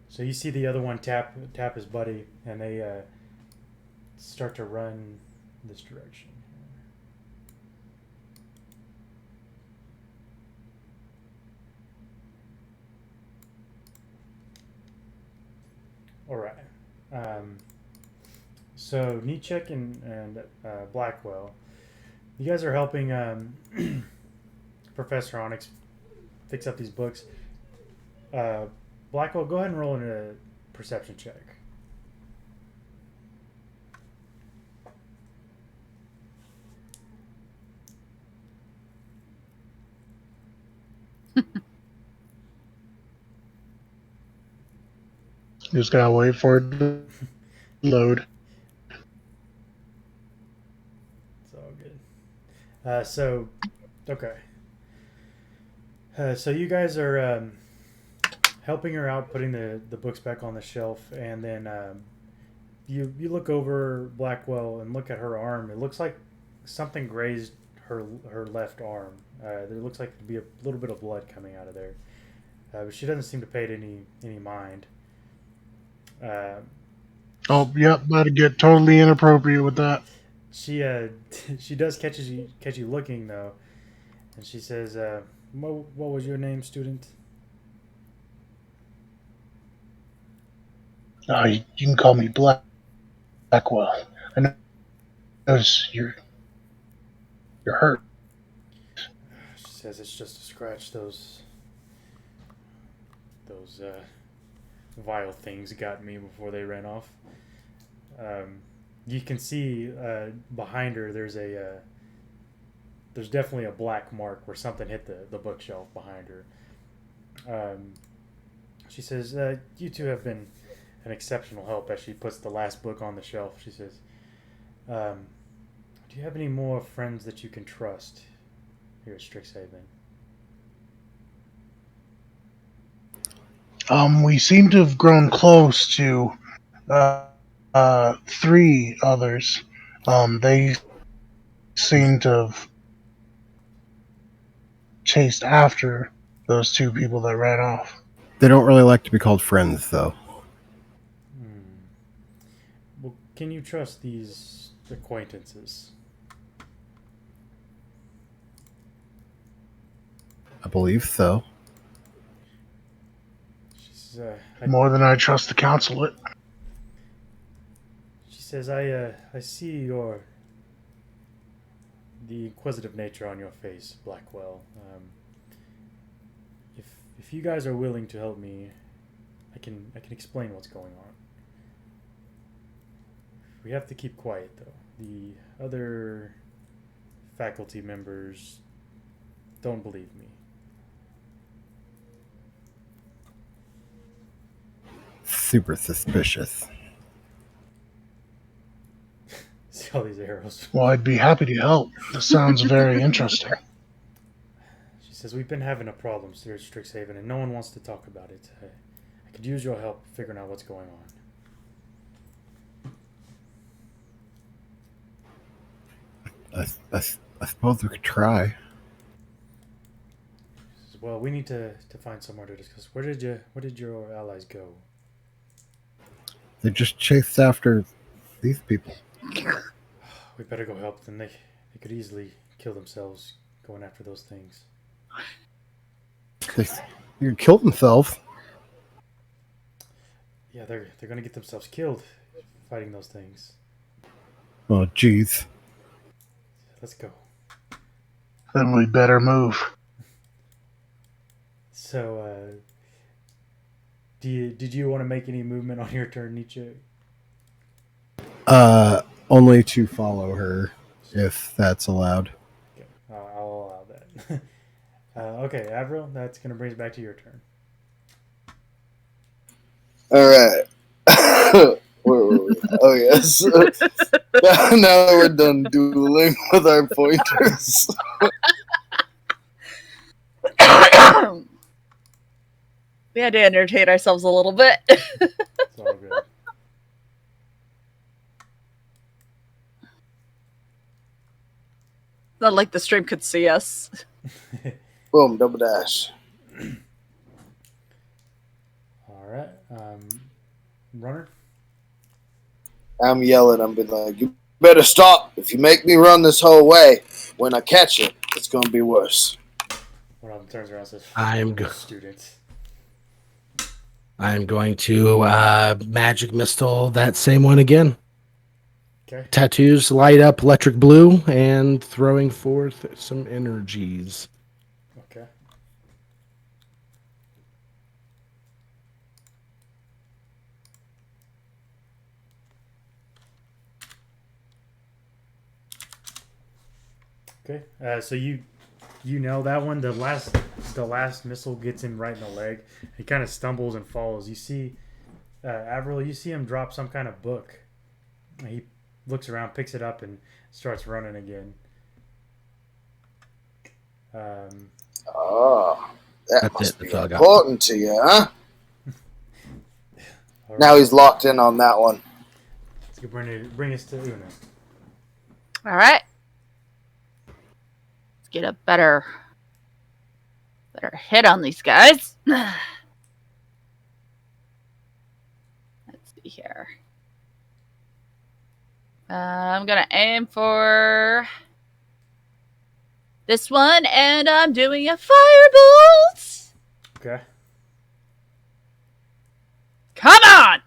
So you see the other one tap his buddy, and they start to run this direction. All right. So Nietzsche and Blackwell, you guys are helping Professor Onyx fix up these books. Blackwell, go ahead and roll in a perception check. Just gotta wait for it to load. It's all good. Okay. So you guys are helping her out, putting the books back on the shelf, and then you look over Blackwell and look at her arm. It looks like something grazed her left arm. There looks like to be a little bit of blood coming out of there, but she doesn't seem to pay it any mind. Oh, yep, about to get totally inappropriate with that. She she does catch you looking though, and she says, what was your name, student?" You can call me Blackwell. I notice you're hurt. She says, "It's just a scratch. Those vile things got me before they ran off." You can see behind her there's definitely a black mark where something hit the bookshelf behind her. She says, "You two have been an exceptional help." As she puts the last book on the shelf, she says, "Do you have any more friends that you can trust here at Strixhaven?" We seem to have grown close to 3 others. They seem to have chased after those 2 people that ran off. They don't really like to be called friends, though. Well, can you trust these acquaintances? I believe so. She says, More than I trust the consulate. She says, I see the inquisitive nature on your face, Blackwell. If you guys are willing to help me, I can explain what's going on. We have to keep quiet, though. The other faculty members don't believe me. Super suspicious. See all these arrows. Well, I'd be happy to help. This sounds very interesting. She says, "We've been having a problem here at Strixhaven, and no one wants to talk about it. I could use your help figuring out what's going on." I suppose we could try. She says, "Well, we need to find somewhere to discuss. Where did your allies go?" They just chased after these people. We better go help them. They could easily kill themselves going after those things. They could kill themselves. Yeah, they're gonna get themselves killed fighting those things. Oh, jeez. Let's go. Then we better move. So, did you want to make any movement on your turn, Nietzsche? Only to follow her, if that's allowed. Okay, I'll allow that. Okay, Avril, that's gonna bring us back to your turn. All right. Where were we? Oh, yes. Now we're done dueling with our pointers. We had to entertain ourselves a little bit. It's all good. Not like the stream could see us. Boom, double dash. All right, runner. I'm yelling. I'm being like, you better stop. If you make me run this whole way, when I catch you, it's going to be worse. One of them turns around and says, I'm good. Students. I'm going to magic missile that same one again. Okay. Tattoos light up electric blue and throwing forth some energies. Okay. Okay. So you know that one. The last missile gets him right in the leg. He kind of stumbles and falls. You see, Avril. You see him drop some kind of book. He looks around, picks it up, and starts running again. Oh, that That's must it. be That's all I got. important to you, huh? All Now right. he's locked in on that one. Let's bring us to Una. All right. Let's get a better Better hit on these guys. Let's see here. I'm gonna aim for this one, and I'm doing a firebolt. Okay. Come on!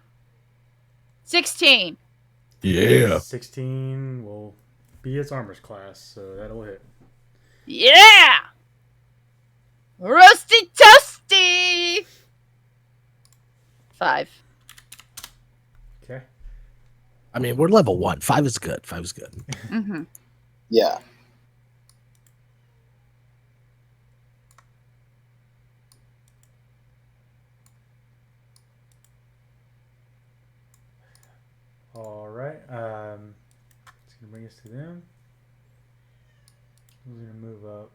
16. Yeah. 16 will be its armor's class, so that'll hit. Yeah! Roasty toasty! 5. Okay. I mean, we're level 1. 5 is good. 5 is good. Mm-hmm. Yeah. All right. It's gonna bring us to them. We're gonna move up.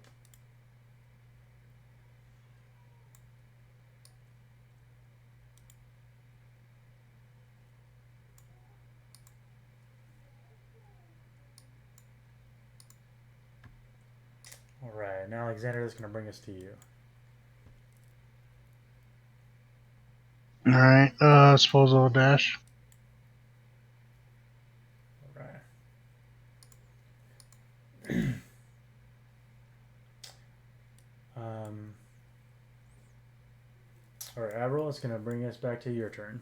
All right. Now, Alexander, that's gonna bring us to you. All right. Suppose I'll dash. All right. All right, Avril, it's gonna bring us back to your turn.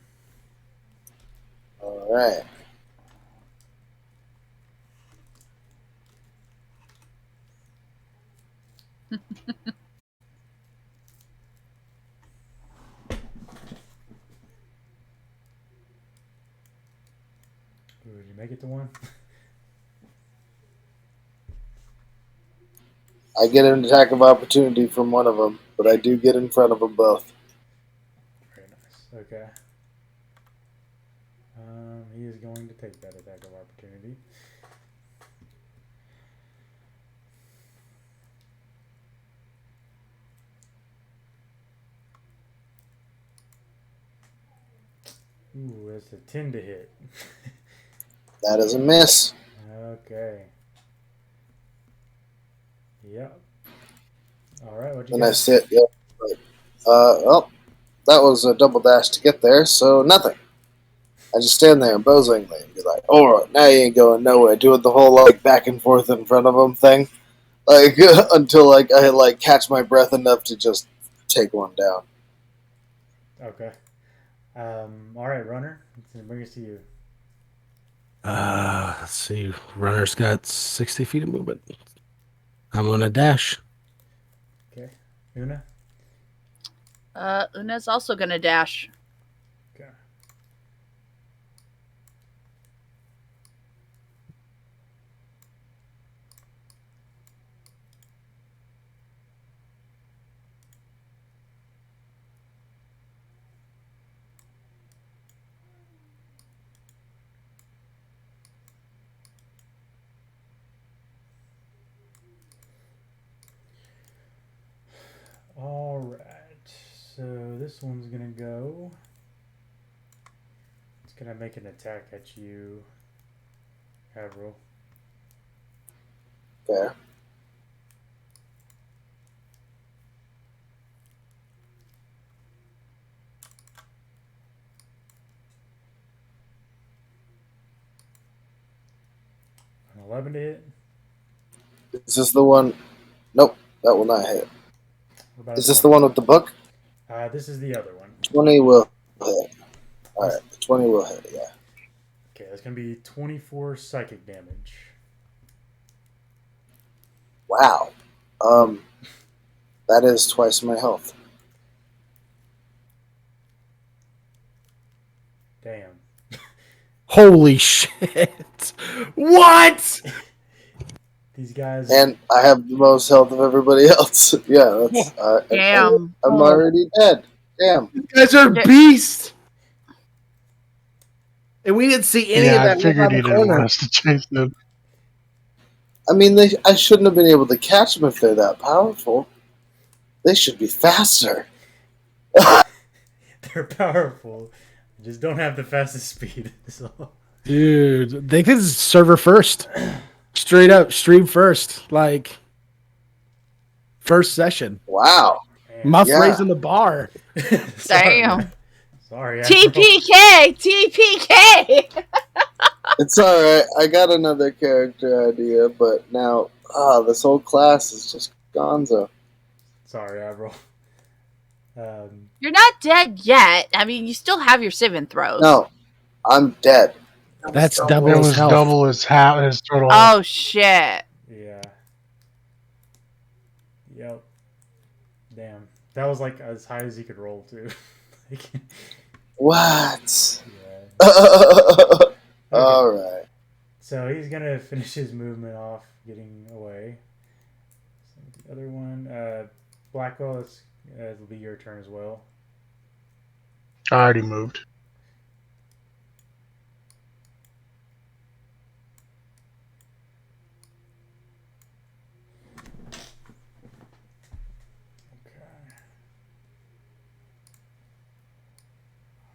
All right. Ooh, did you make it to one? I get an attack of opportunity from one of them, but I do get in front of them both. Very nice. Okay. He is going to take that attack of opportunity. Ooh, that's a 10 to hit. That is a miss. Okay. Yep. All right. What you And I got? sit. Yep. Well, that was a double dash to get there, so nothing. I just stand there bozingly and be like, "All right, now you ain't going nowhere." Doing the whole like back and forth in front of them thing, like until like I like catch my breath enough to just take one down. Okay. All right, runner. It's gonna bring us to you. Let's see. Runner's got 60 feet of movement. I'm gonna dash. Okay. Una. Una's also gonna dash. Okay. All right. So this one's gonna go. It's gonna make an attack at you, Avril. Okay. An 11 to hit. Is this the one? Nope, that will not hit. What about Is a this the 20? one with the book? This is the other one. 20 will hit. All right, 20 will hit. Yeah. Okay, that's gonna be 24 psychic damage. Wow. That is twice my health. Damn. Holy shit! What? These guys. And I have the most health of everybody else. Yeah, that's. Damn. I'm already dead. Damn. You guys are beasts. And we didn't see any Yeah, of I that figured around you the didn't corner. want us to chase them. I mean, I shouldn't have been able to catch them if they're that powerful. They should be faster. They're powerful. Just don't have the fastest speed. So. Dude, they did server first. Straight up, stream first. Like, first session. Wow. Muff Yeah. raising the bar. Sorry, Damn. man. Sorry. Afro. TPK. It's all right. I got another character idea, but now this whole class is just gonzo. Sorry, Avril. You're not dead yet. I mean, you still have your saving throws. No, I'm dead. That's double It his was health. double his total health. Oh shit. Yeah. Yep. Damn. That was like as high as he could roll too. Like, What? yeah. All right. So he's gonna finish his movement off, getting away. So the other one, Blackwell, it'll be your turn as well. I already moved.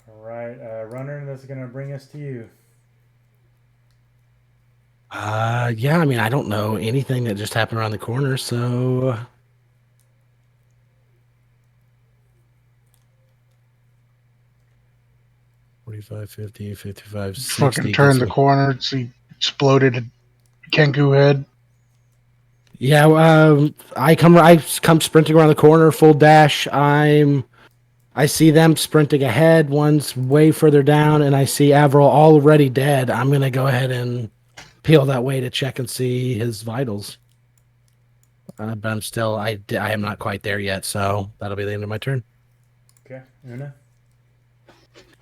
All right, runner. That's gonna bring us to you. Yeah, I mean, I don't know anything that just happened around the corner, so 45, 50, 55, 60. Fucking turned the corner. See, exploded a Kenku head. Yeah, I come sprinting around the corner, full dash. I see them sprinting ahead. One's way further down, and I see Avril already dead. I'm gonna go ahead and peel that way to check and see his vitals. But I'm still, I am not quite there yet, so that'll be the end of my turn. Okay, Una.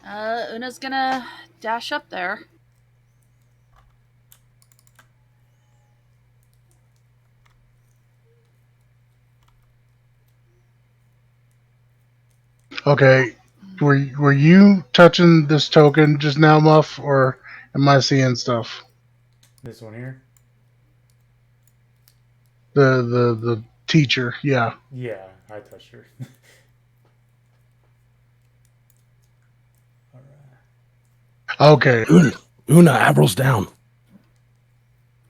Una's gonna dash up there. Okay, were you touching this token just now, Muff, or am I seeing stuff? This one here. The teacher, yeah. Yeah, I touched her. All right. Okay. Una, Avril's down.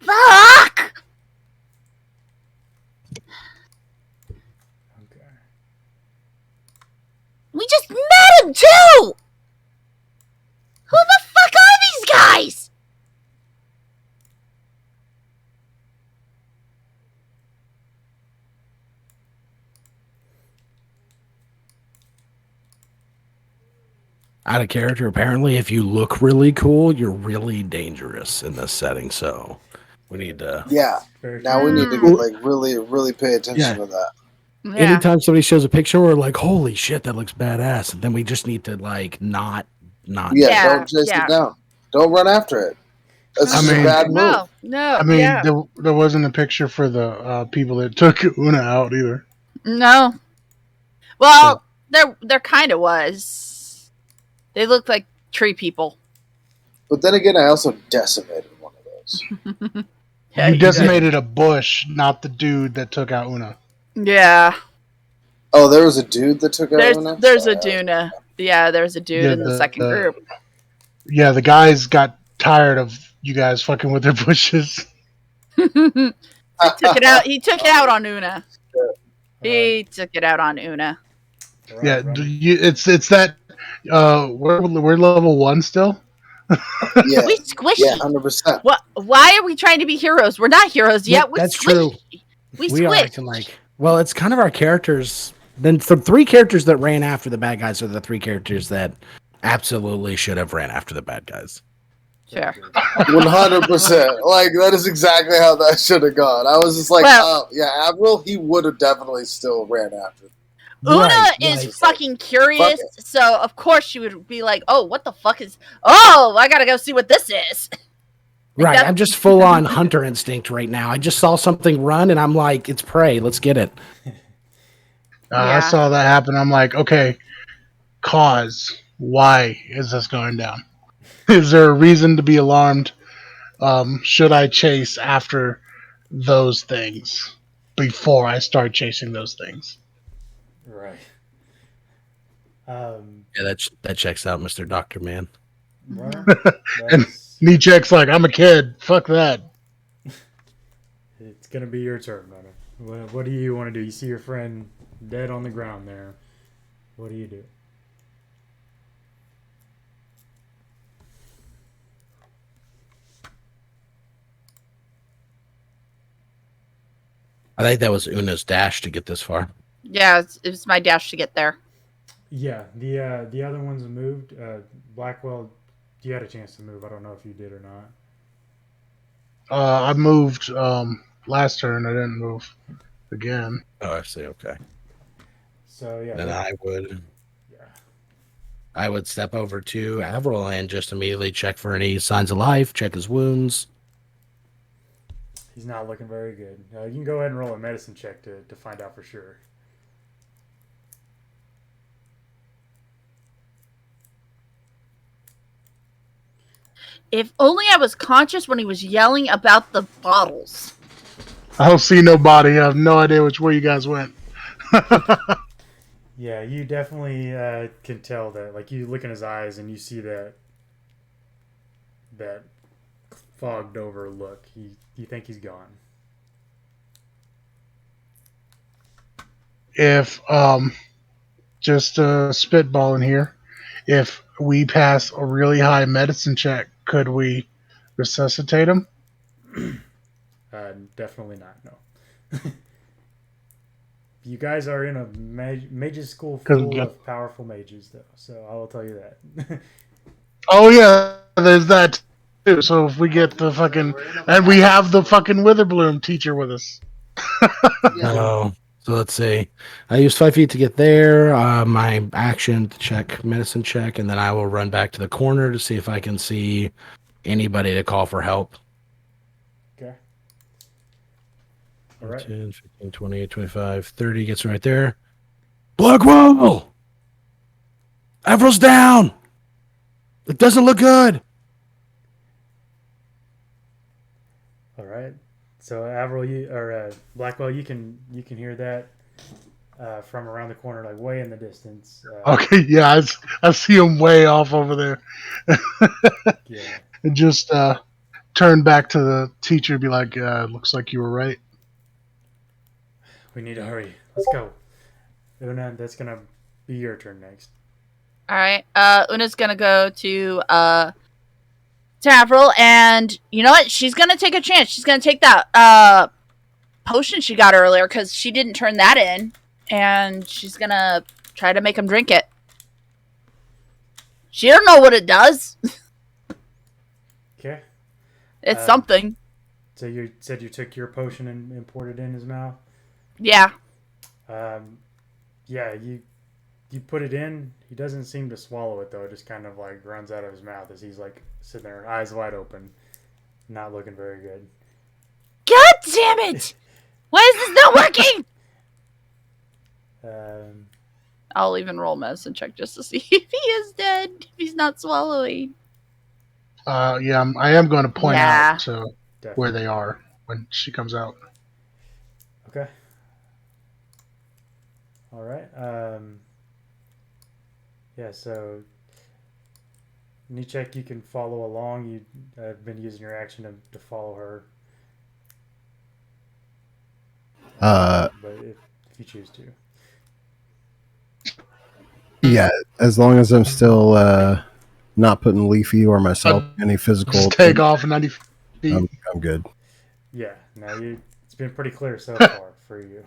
Fuck! Okay. We just met him too! Who the fuck are these guys? Out of character, apparently, if you look really cool, you're really dangerous in this setting, so we need to... Yeah. Very Now we need to like really pay attention Yeah. to that. Yeah. Anytime somebody shows a picture, we're like, holy shit, that looks badass. And then we just need to, like, not Yeah, Yeah, don't chase yeah. it down. Don't run after it. That's I just mean- a bad move. No. I mean, yeah. there wasn't a picture for the people that took Una out either. No. Well, there kind of was. They looked like tree people. But then again, I also decimated one of those. Yeah, You decimated a bush, not the dude that took out Una. Yeah. Oh, there was a dude that took out There's Una? there's a Duna. Yeah, there's a dude Yeah, in the second group. Yeah, the guys got tired of you guys fucking with their bushes. Took it out. He took it out on Una. All He took it out on Una. right, Yeah, runner. it's that. We're level 1 still. Yeah, We squishy. yeah, 100%. What? Why are we trying to be heroes? We're not heroes yet. We're that's squishy. true. We are squish. acting like... Well, it's kind of our characters. Then the 3 characters that ran after the bad guys are the 3 characters that absolutely should have ran after the bad guys. Sure. 100%. Like, that is exactly how that should have gone. I was just like, Well- oh, yeah, Avril, he would have definitely still ran after them. Una Right, is right. fucking curious, Fuck so of course she would be like, "Oh, what the fuck is? Oh, I gotta go see what this is." Right, that- I'm just full on hunter instinct right now. I just saw something run and I'm like, it's prey. Let's get it. I Yeah. saw that happen. I'm like, okay, cause. Why is this going down? Is there a reason to be alarmed? Should I chase after those things before I start chasing those things? Right. Yeah, that checks out, Mr. Doctor Man. Runner. And Nietzsche's like, I'm a kid. Fuck that. It's gonna be your turn, runner. What do you want to do? You see your friend dead on the ground there. What do you do? I think that was Una's dash to get this far. Yeah, it was my dash to get there. Yeah, the other ones moved. Blackwell, you had a chance to move. I don't know if you did or not. I moved last turn. I didn't move again. Oh, I see. Okay. So yeah, Then yeah. I would step over to Avril and just immediately check for any signs of life, check his wounds. He's not looking very good. You can go ahead and roll a medicine check to find out for sure. If only I was conscious when he was yelling about the bottles. I don't see nobody. I have no idea which way you guys went. Yeah, you definitely can tell that. Like you look in his eyes and you see that fogged over look. You think he's gone. If just spitballing here, if we pass a really high medicine check, could we resuscitate him? Definitely not. No. You guys are in a mages school full of powerful mages, though. So I will tell you that. Oh yeah, there's that too. So if we get the fucking and we have the fucking Witherbloom teacher with us. No. So let's see. I used 5 feet to get there. My action to check medicine check, and then I will run back to the corner to see if I can see anybody to call for help. Okay. All right. 10, 15, 20, 25, 30 gets right there. Blackwell! Avril's down! It doesn't look good! All right. So Avril, Blackwell, you can hear that from around the corner, like way in the distance. Okay, yeah, I see him way off over there. Yeah. And just turn back to the teacher and be like, looks like you were right. We need to hurry. Let's go. Una, that's gonna be your turn next. All right. Una's gonna go to Avril, and you know what? She's gonna take a chance. She's gonna take that potion she got earlier because she didn't turn that in, and she's gonna try to make him drink it. She don't know what it does. Okay. It's something. So you said you took your potion and poured it in his mouth. Yeah. Yeah. You put it in. He doesn't seem to swallow it though. It just kind of like runs out of his mouth as he's like sitting there, eyes wide open, not looking very good. God damn it! Why is this not working? I'll even roll medicine check just to see if he is dead. If he's not swallowing. Yeah, I am going to point out Definitely. where they are when she comes out. Okay. All right. Yeah. So, Nichek, you can follow along. You've been using your action to follow her. But if you choose to. Yeah, as long as I'm still not putting Leafy or myself any physical. Just take off 90 feet. I'm good. Yeah. Now it's been pretty clear so far for you.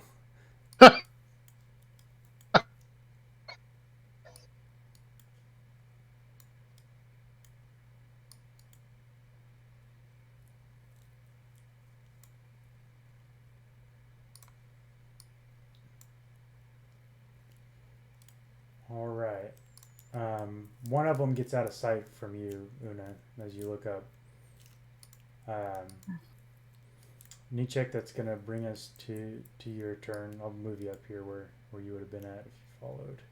All right. One of them gets out of sight from you, Una, as you look up. Nichek, that's going to bring us to your turn. I'll move you up here where you would have been at if you followed.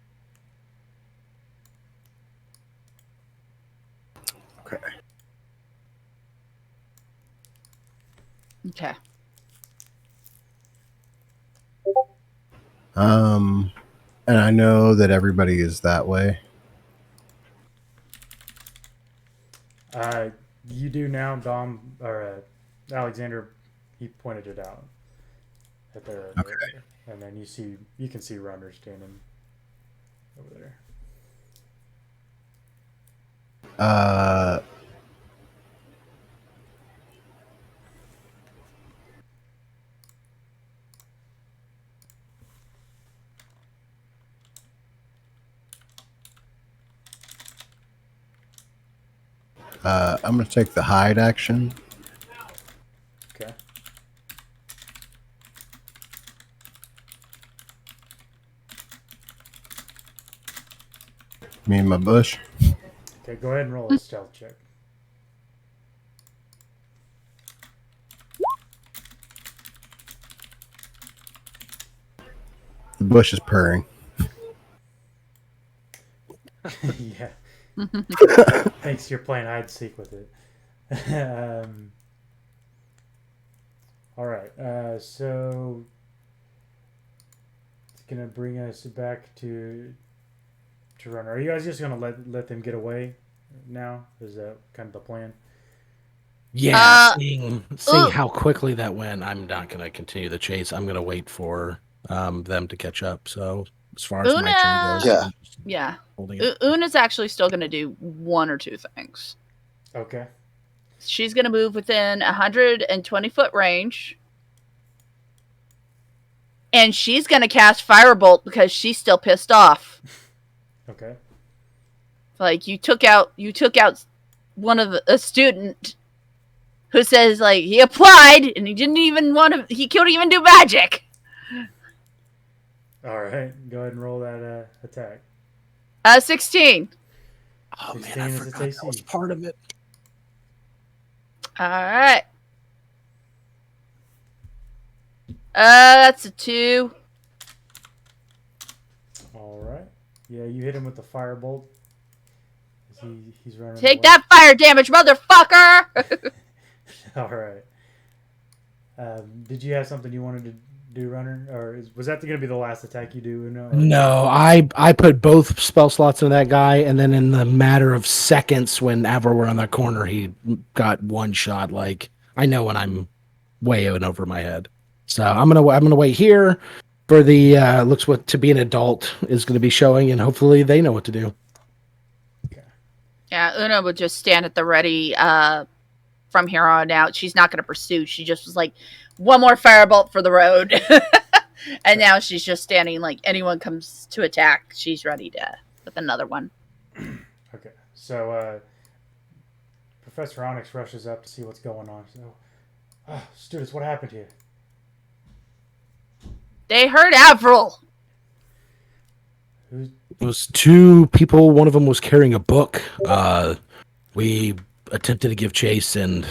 Okay. Okay. And I know that everybody is that way. You do now, Dom, or Alexander, he pointed it out. At their, Okay. and then you can see Runner standing over there. I'm gonna take the hide action. Okay. Me and my bush. Okay, go ahead and roll a stealth check. The bush is purring. Yeah. Thanks, you're playing hide and seek with it. All right. So it's gonna bring us back to Runner. Are you guys just gonna let them get away now? Is that kind of the plan? Yeah, seeing how quickly that went, I'm not going to continue the chase. I'm going to wait for them to catch up. So as far as my turn goes, Yeah. I'm just Yeah. holding it. Una's actually still going to do one or two things. Okay. She's going to move within 120-foot range. And she's going to cast Firebolt because she's still pissed off. Okay. Like, you took out one of a student who says, like, he applied and he didn't even he couldn't even do magic. All right. Go ahead and roll that attack. 16. Oh, man, 16 I is forgot its that was AC. part of it. All right. That's a 2. All right. Yeah, you hit him with the firebolt. He's running. Take away. that fire damage, motherfucker! All right. Did you have something you wanted to do, Runner, or was that going to be the last attack you do? No, I put both spell slots in that guy, and then in the matter of seconds, when Avril were on that corner, he got one shot. Like, I know when I'm way in over my head, so I'm gonna wait here for the looks what to be an adult is going to be showing, and hopefully they know what to do. Okay. Yeah, Una would just stand at the ready from here on out. She's not going to pursue. She just was like, one more firebolt for the road. And now she's just standing like anyone comes to attack, she's ready to with another one. Okay. So Professor Onyx rushes up to see what's going on. So, students, what happened here? They hurt Avril. It was two people. One of them was carrying a book. We attempted to give chase, and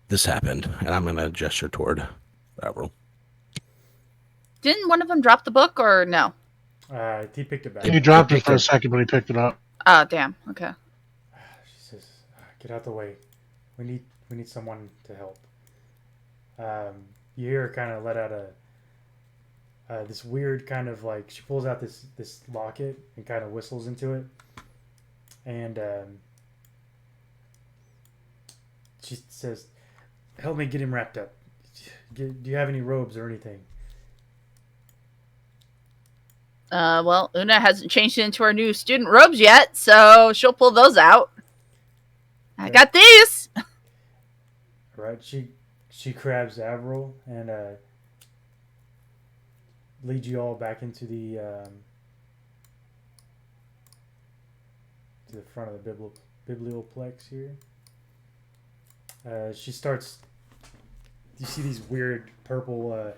this happened. And I'm going to gesture toward Avril. Didn't one of them drop the book or no? He picked it back. He dropped it for a second, but he picked it up. Oh, damn. Okay. She says, "Get out the way. We need someone to help." You hear her kind of let out this weird kind of like she pulls out this locket and kind of whistles into it, and she says, "Help me get him wrapped up. Do you have any robes or anything?" Well, Una hasn't changed into her new student robes yet, so she'll pull those out. I got these. Right. She grabs Avril and leads you all back into the to the front of the biblioplex here. She starts. You see these weird purple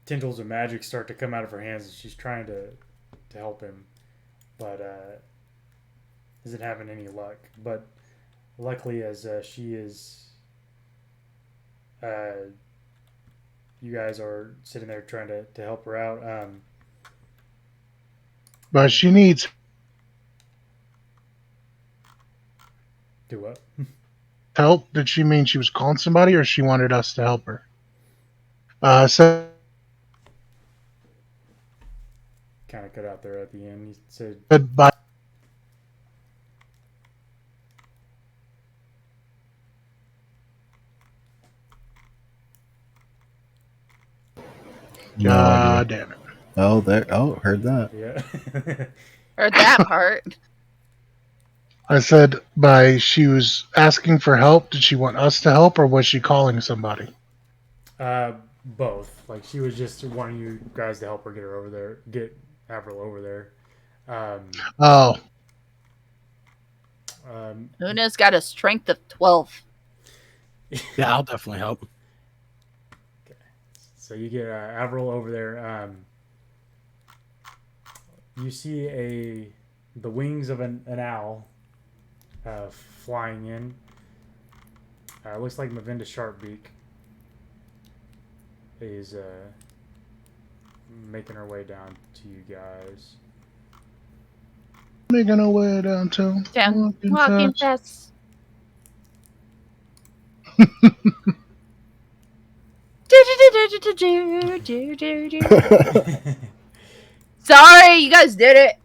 tendrils of magic start to come out of her hands, and she's trying to help him, but isn't having any luck. But luckily, as she is, you guys are sitting there trying to help her out. But she needs Do what? help. Did she mean she was calling somebody, or she wanted us to help her? So Kind of cut out there at the end. He said, goodbye. No God idea. damn it. Oh, there. Oh, heard that. Yeah. Or that part. I said by she was asking for help, did she want us to help or was she calling somebody? Both. Like she was just wanting you guys to help her get Avril over there. Um, Oh, um, Una's got a strength of 12. Yeah, I'll definitely help. so you get Avril over there. You see the wings of an owl flying in. Looks like Mavinda Sharpbeak is making her way down to you guys. making her way down to Walking fast. Sorry, you guys did it.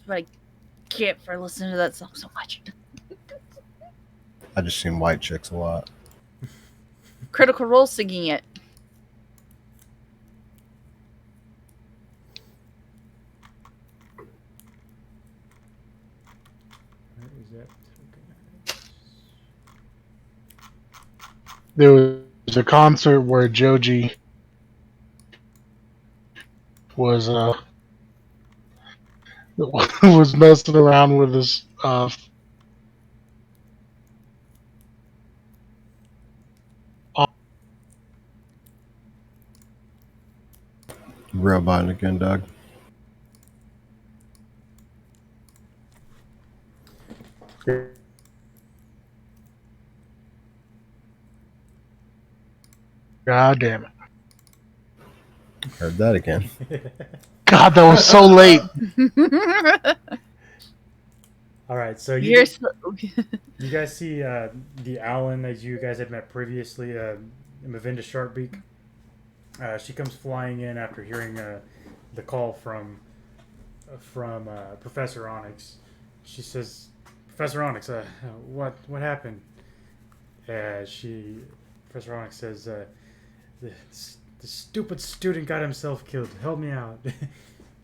But I can't for listening to that song so much. I just seen white chicks a lot. Critical Role singing it. Where is that? There was a concert where Joji was was messing around with his Robot again, dog. God damn it. Heard that again. God, that was so late. All right, so You're you guys see the Alan as you guys had met previously, Mavinda Sharpbeak. She comes flying in after hearing the call from Professor Onyx. She says, "Professor Onyx, what happened?" Professor Onyx says, the stupid student got himself killed. Help me out."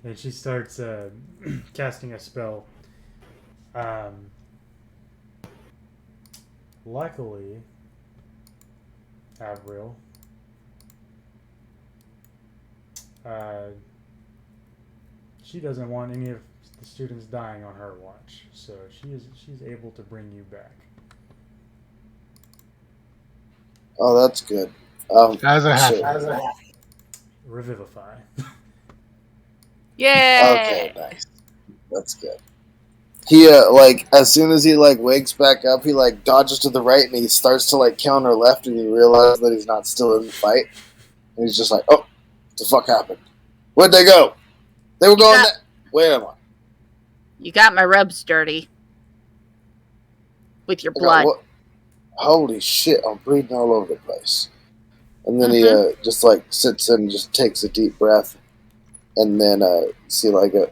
And she starts casting a spell. Luckily, Avril, she doesn't want any of the students dying on her watch, so she's able to bring you back. Oh, that's good. As a shit. happen. Revivify. Yay! Okay, nice. That's good. He like as soon as he like wakes back up, he like dodges to the right and he starts to like counter left, and he realizes that he's not still in the fight. And he's just like, "Oh, what the fuck happened? Where'd they go? They were going that. Where am I? You got my rubs dirty. With your I got blood. what? Holy shit! I'm bleeding all over the place." And then he just like sits and just takes a deep breath, and then see like a.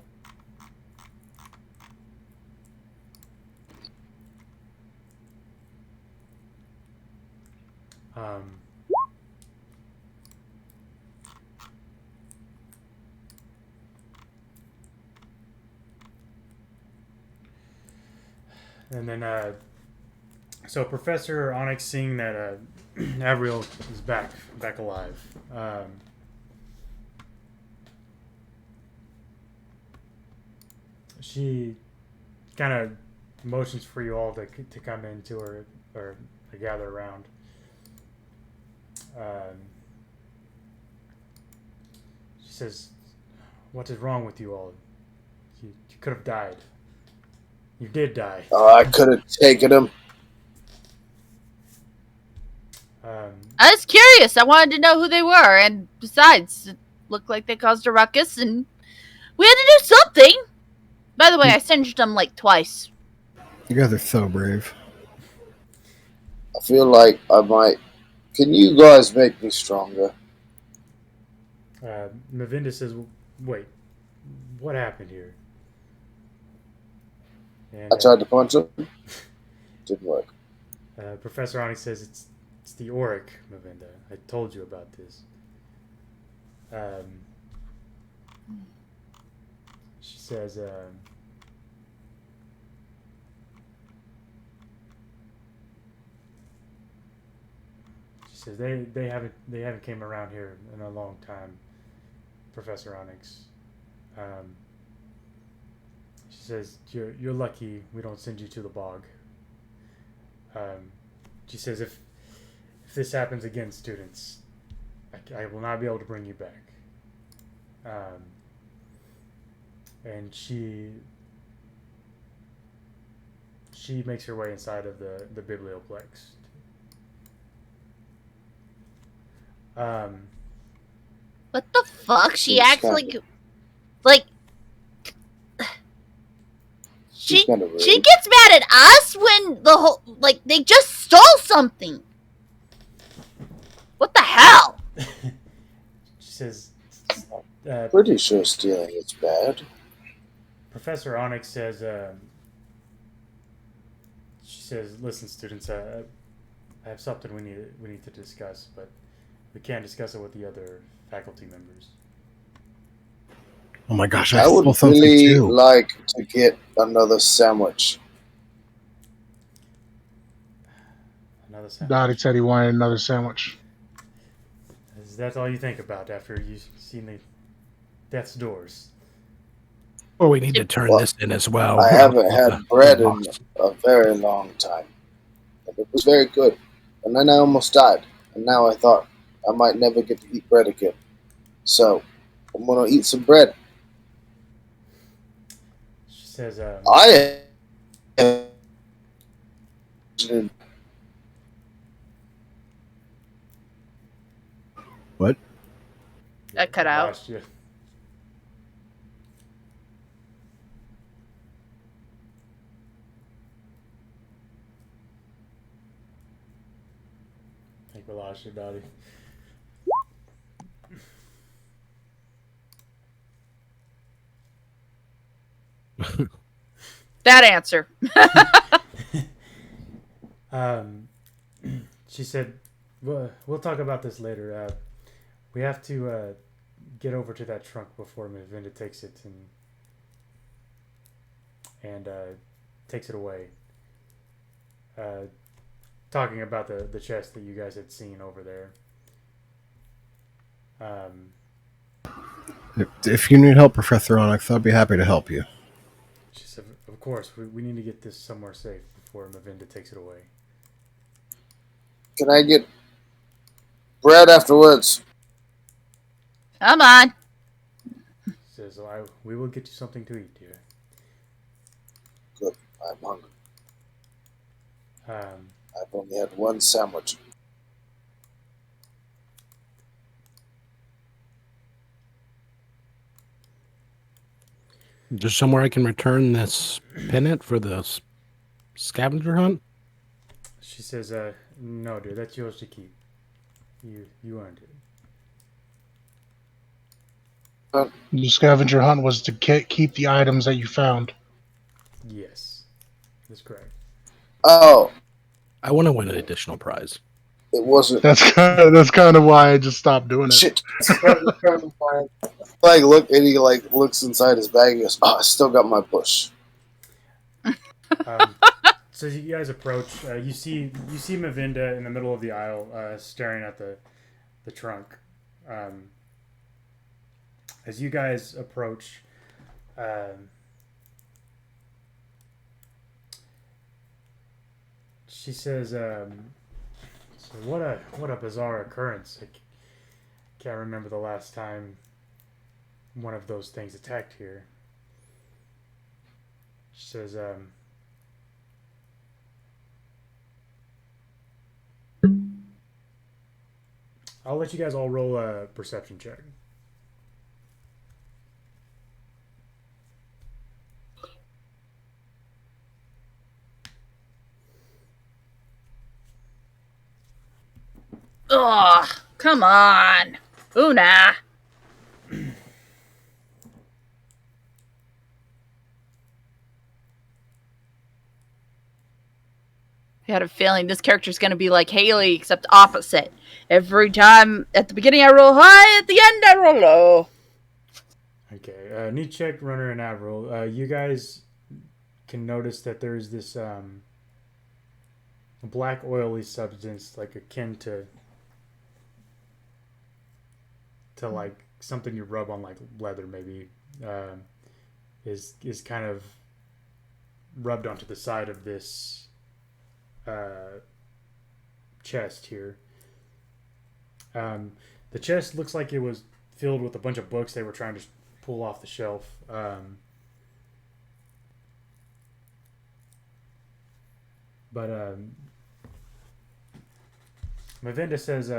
And then, so Professor Onyx, seeing that Avril is back alive, she kind of motions for you all to come into her or to gather around. She says, "What is wrong with you all? You could have died. You did die." I could have taken him. I was curious. I wanted to know who they were, and besides, it looked like they caused a ruckus, and we had to do something. By the way, I singed them like twice. You guys are so brave. I feel like I might. Can you guys make me stronger? Mavinda says, "Wait, what happened here?" And, I tried to punch him. Didn't work. Professor Onyx says, "It's It's the Auric, Mavinda. I told you about this. She says, they haven't came around here in a long time, Professor Onyx. She says you're lucky we don't send you to the bog. She says if this happens again, students, I will not be able to bring you back. And she makes her way inside of the biblioplex. What the fuck? She Seems acts like she kinda rude. she gets mad at us when the whole they just stole something. What the hell? She says, Pretty sure stealing is bad. Professor Onyx says, she says, listen, students, I have something we need to discuss, but we can't discuss it with the other faculty members. Oh my gosh, I I would stole something really too. like to get another sandwich. Another sandwich. Dottie said he wanted another sandwich. That's all you think about after you've seen the death's doors. Well, we need to turn this in as well. I haven't had The bread in box. a very long time. And it was very good. And then I almost died. And now I thought I might never get to eat bread again. So I'm going to eat some bread. She says, I What? That cut out. lost you. I think we lost you, Dottie. That answer. She said, we'll talk about this later. We have to get over to that trunk before Mavinda takes it and takes it away. Talking about the chest that you guys had seen over there. If you need help, Professor Onyx, I'd be happy to help you. She said, of course, we need to get this somewhere safe before Mavinda takes it away. Can I get bread afterwards? Come on. She says, we will get you something to eat, dear. Good. I'm hungry. Um, I've only had one sandwich. Is there somewhere I can return this pennant for the scavenger hunt? she says, no, dear, that's yours to keep. You earned it. The scavenger hunt was to keep the items that you found. Yes, that's correct. Oh, I want to win an additional prize. it wasn't. That's kind of why I just stopped doing it. Shit. Like, look, and he like looks inside his bag and goes, "Oh, I still got my bush." So as you guys approach, you see Mavinda in the middle of the aisle, staring at the trunk. As you guys approach, she says, so what a bizarre occurrence. I can't remember the last time one of those things attacked here. She says, I'll let you guys all roll a perception check. Ugh, come on. Una. I had a feeling this character's going to be like Haley, except opposite. Every time at the beginning I roll high, at the end I roll low. Okay, need check, runner, and Avril. You guys can notice that there's this black oily substance, like akin to like something you rub on like leather, maybe, is kind of rubbed onto the side of this chest here. The chest looks like it was filled with a bunch of books they were trying to pull off the shelf. But Mavinda says,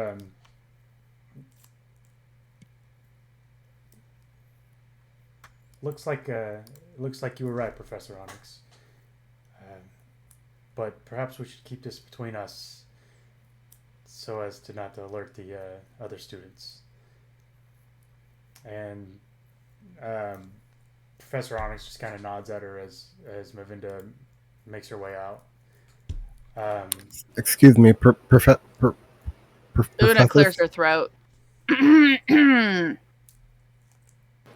looks like you were right, Professor Onyx. But perhaps we should keep this between us, so as to not to alert the other students. And Professor Onyx just kind of nods at her as Mavinda makes her way out. Excuse me, Una Professor? clears her throat.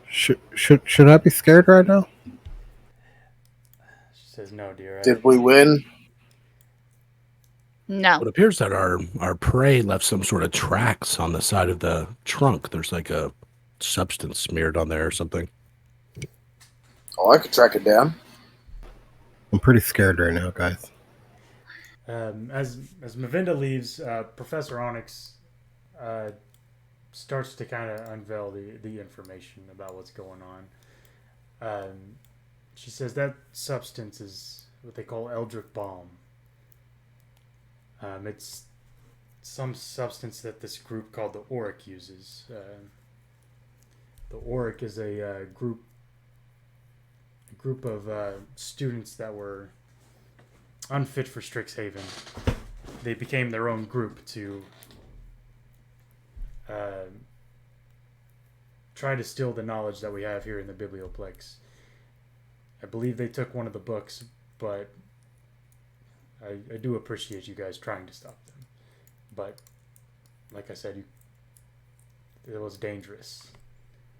Should I be scared right now? She says, "No, dear." Did we win? No. It appears that our prey left some sort of tracks on the side of the trunk. There's like a substance smeared on there or something. Oh, I could track it down. I'm pretty scared right now, guys. As Mavinda leaves, Professor Onyx starts to kind of unveil the information about what's going on. She says that substance is what they call Eldritch Balm. It's some substance that this group called the Auric uses. The Auric is a group of students that were unfit for Strixhaven. They became their own group to try to steal the knowledge that we have here in the Biblioplex. I believe they took one of the books, but I do appreciate you guys trying to stop them. But, like I said, it was dangerous.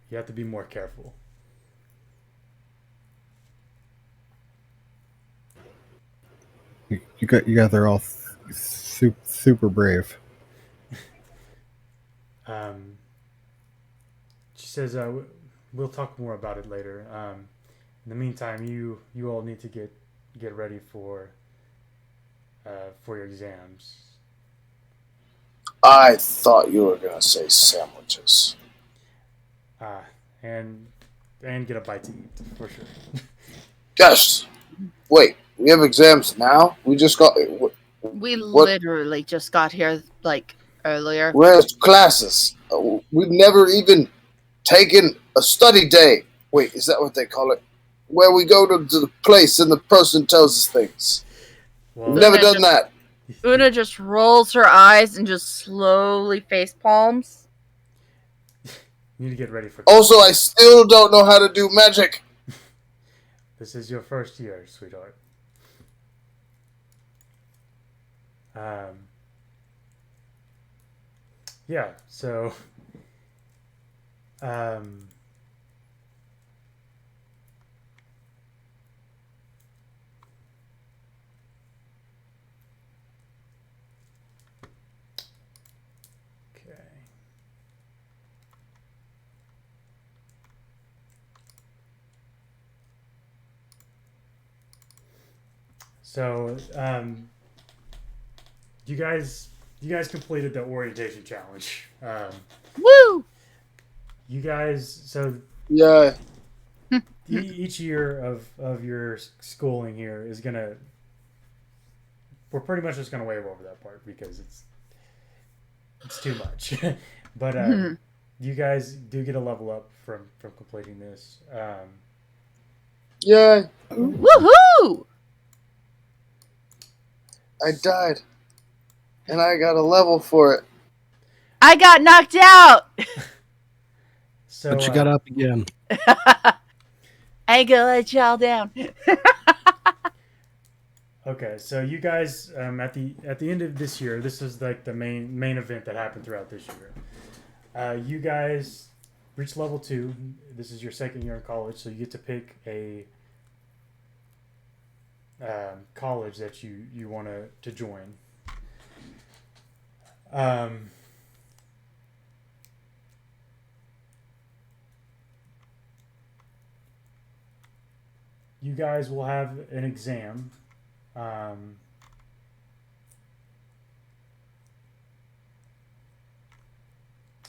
You have to be more careful. You guys are all super brave. She says, we'll talk more about it later. In the meantime, you all need to get ready for your exams. I thought you were gonna say sandwiches. And get a bite to eat, for sure. Gosh, wait, we have exams now? We just got... We literally just got here, like, earlier. Where's classes? We've never even taken a study day. Wait, is that what they call it? Where we go to the place and the person tells us things. Well, We've never done that. Una just rolls her eyes and just slowly face palms. you need to get ready for Also, I still don't know how to do magic. This is your first year, sweetheart. Yeah, so okay. So, you guys completed the orientation challenge. Woo! You guys, so Yeah. each year of your schooling here is gonna. We're pretty much just gonna wave over that part because it's too much. But you guys do get a level up from completing this. Yeah, Woohoo! I died. And I got a level for it. I got knocked out! So But you got up again. I ain't gonna let y'all down. Okay, so you guys at the end of this year, this is like the main event that happened throughout this year. You guys reached level 2. This is your second year in college, so you get to pick a college that you want to join. You guys will have an exam.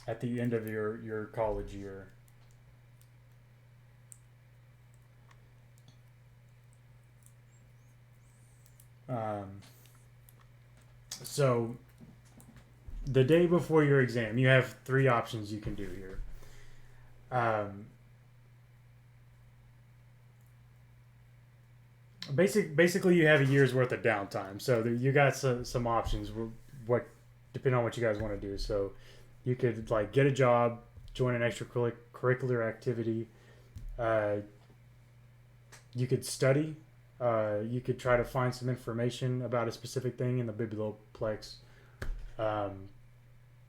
At the end of your college year. So the day before your exam, you have 3 options you can do here. Basically, you have a year's worth of downtime. So you got some options. What depending on what you guys want to do. So you could like get a job, join an extracurricular activity. You could study. You could try to find some information about a specific thing in the biblioplex,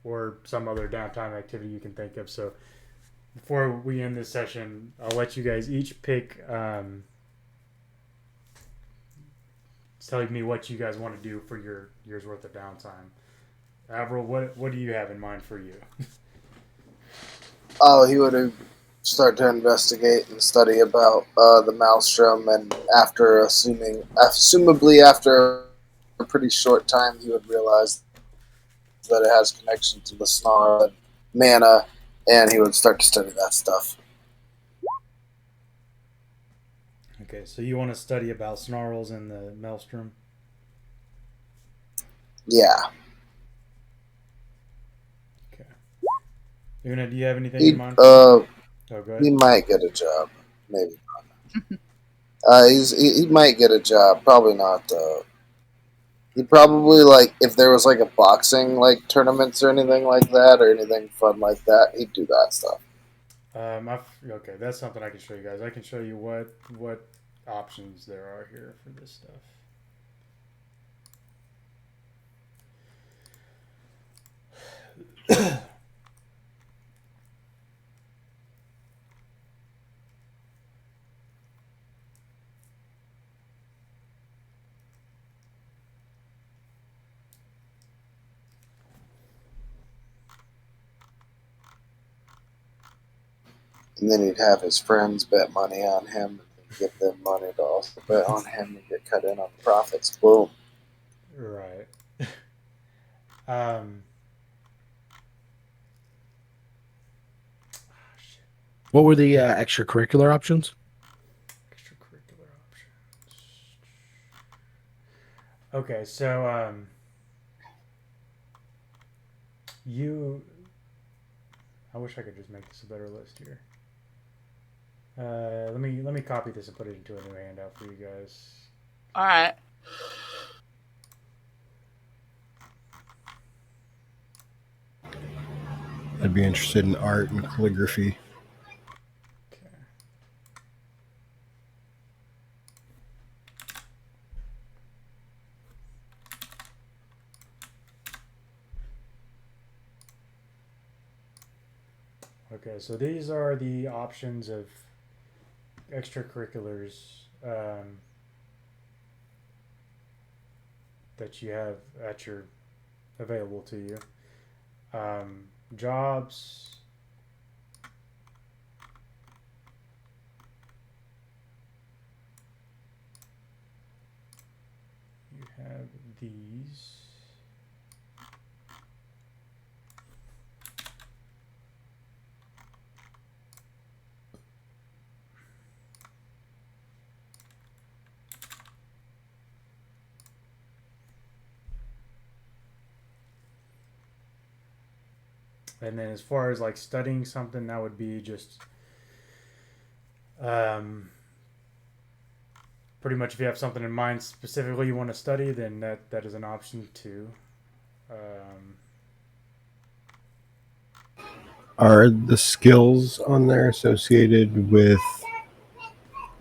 or some other downtime activity you can think of. So before we end this session, I'll let you guys each pick. Telling me what you guys want to do for your year's worth of downtime. Avril, what do you have in mind for you? Oh, he would start to investigate and study about the maelstrom, and assumably after a pretty short time, he would realize that it has connection to the snarl and mana, and he would start to study that stuff. Okay, so you want to study about snarls and the maelstrom? Yeah. Okay. Una, do you have anything in mind? Oh, go ahead. He might get a job. Maybe not. He might get a job. Probably not, though. He'd probably, like, if there was, like, a boxing, like, tournaments or anything like that, or anything fun like that, he'd do that stuff. Okay, that's something I can show you guys. I can show you what options there are here for this stuff. And then he'd have his friends bet money on him, and give them money to also bet on him and get cut in on the profits. Boom. Right. What were the extracurricular options? Extracurricular options. Okay, so I wish I could just make this a better list here. Let me copy this and put it into a new handout for you guys. All right. I'd be interested in art and calligraphy. Okay, so these are the options of extracurriculars that you have available to you. Jobs, you have these. And then as far as like studying something, that would be just pretty much if you have something in mind specifically you want to study, then that is an option too. Are the skills on there associated with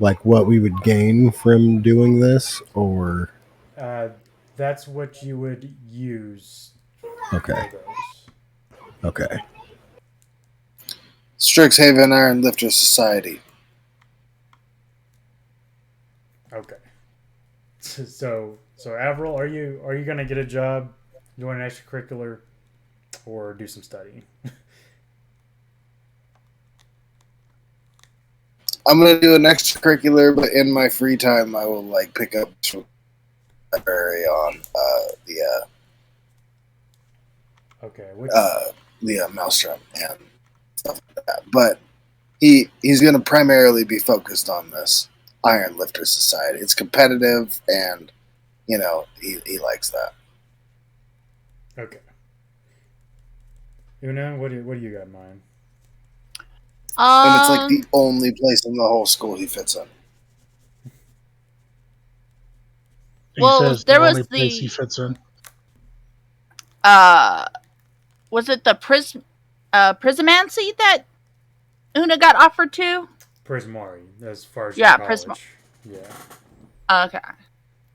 like what we would gain from doing this, or Uh, that's what you would use Okay. for those. Okay. Strixhaven Iron Lifter Society. Okay. So Avril, are you gonna get a job, join an extracurricular, or do some studying? I'm gonna do an extracurricular, but in my free time, I will like pick up library on Okay. Which the Maelstrom and stuff like that. But he's gonna primarily be focused on this Iron Lifter Society. It's competitive, and he likes that. okay. Una, what do you got in mind? And it's like the Um, only place in the whole school he fits in. He well, says the there only was place he the fits in. uh, was it the Prismancy that Una got offered to? Prismari, as far as your Yeah, Prisma. college. Yeah. Okay.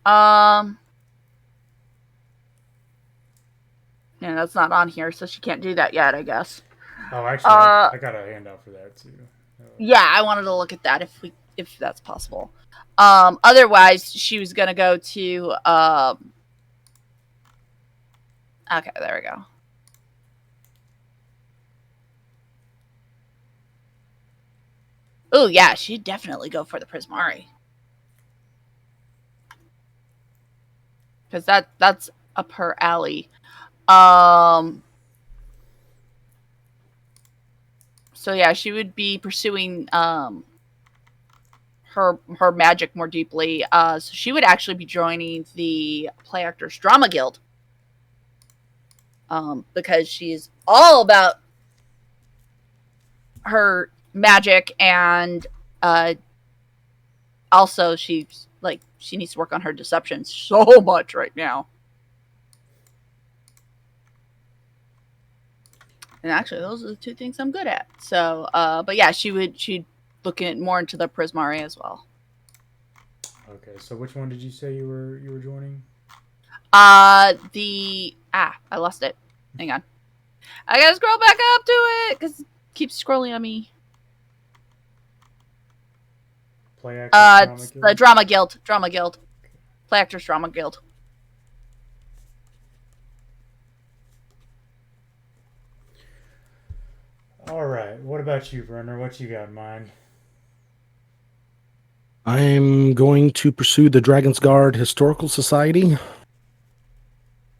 Um, yeah, that's not on here, so she can't do that yet, I guess. Oh, actually, I got a handout for that too. Yeah, I wanted to look at that if that's possible. Otherwise, she was gonna go to Okay, there we go. Oh yeah, she'd definitely go for the Prismari. Because that's up her alley. So yeah, she would be pursuing her magic more deeply. So she would actually be joining the Play Actors Drama Guild. Because she's all about her magic, and also she's like she needs to work on her deception so much right now. And actually, those are the two things I'm good at. So, but yeah, she'd look at more into the Prismari as well. Okay, so which one did you say you were joining? I lost it. Hang on, I gotta scroll back up to it because it keeps scrolling on me. Play Actors Drama It's Guild? the Drama Guild, Play Actors Drama Guild. All right. What about you, Brenner? What you got in mind? I'm going to pursue the Dragon's Guard Historical Society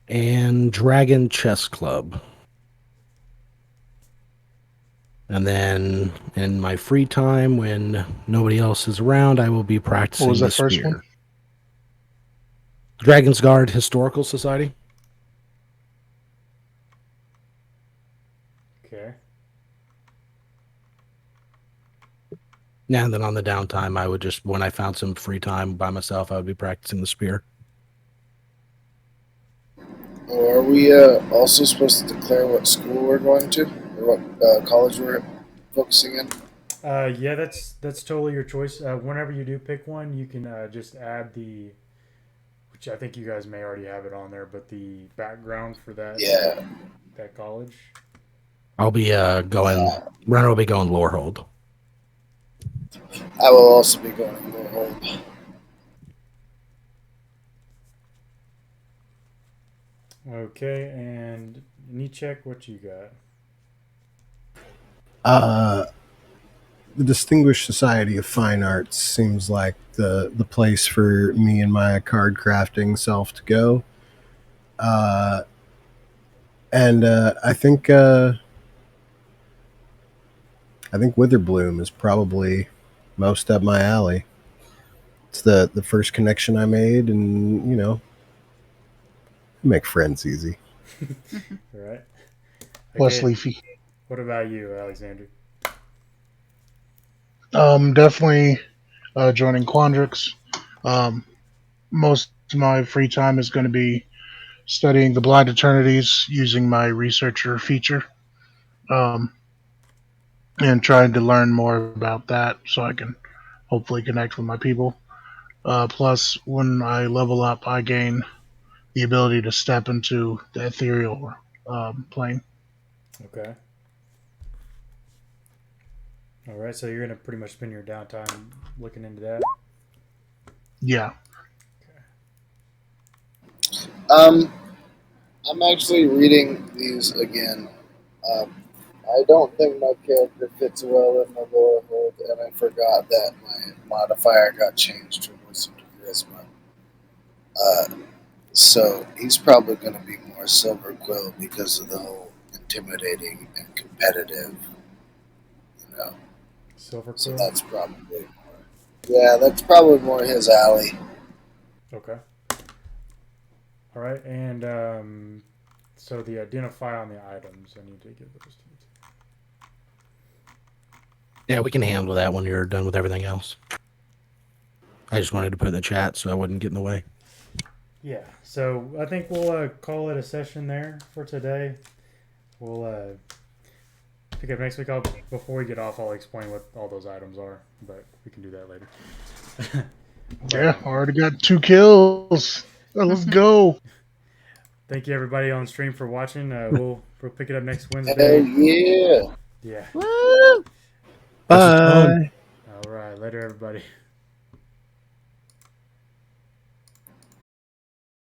and Dragon Chess Club. And then in my free time, when nobody else is around, I will be practicing What was the that first spear. one? Dragon's Guard Historical Society. Okay. Yeah, and then on the downtime, I would just, when I found some free time by myself, I would be practicing the spear. Are we also supposed to declare what school we're going to, or what college we're focusing in? Yeah, that's totally your choice. Whenever you do pick one, you can just add which I think you guys may already have it on there, but the background for Yeah. that college. I'll be Renner will be going Lorehold. I will also be going to go home. Okay, and check what you got. The Distinguished Society of Fine Arts seems like the place for me and my card crafting self to go. And I think Witherbloom is probably most up my alley. It's the first connection I made, and make friends easy. All right. Less Okay. leafy. What about you, Alexander? Definitely joining Quandrix. Most of my free time is going to be studying the Blind Eternities using my researcher feature, um, and trying to learn more about that so I can hopefully connect with my people. Plus, when I level up, I gain the ability to step into the ethereal plane. Okay. All right, so you're gonna pretty much spend your downtime looking into that. Yeah. I'm actually reading these again. I don't think my character fits well in the lore hold, and I forgot that my modifier got changed from wisdom to charisma. So he's probably going to be more silver quill because of the whole intimidating and competitive, you know. Silver So quill. that's probably more. Yeah, that's probably more his alley. Okay. All right, and so the identify on the items, I need to give those to you. Yeah, we can handle that when you're done with everything else. I just wanted to put it in the chat so I wouldn't get in the way. Yeah, so I think we'll call it a session there for today. We'll pick up next week. Before we get off, I'll explain what all those items are, but we can do that later. Yeah, already got 2 kills. Let's go. Thank you everybody on stream for watching. We'll pick it up next Hell Wednesday. yeah! Yeah. Woo! Bye. All right. Later, everybody.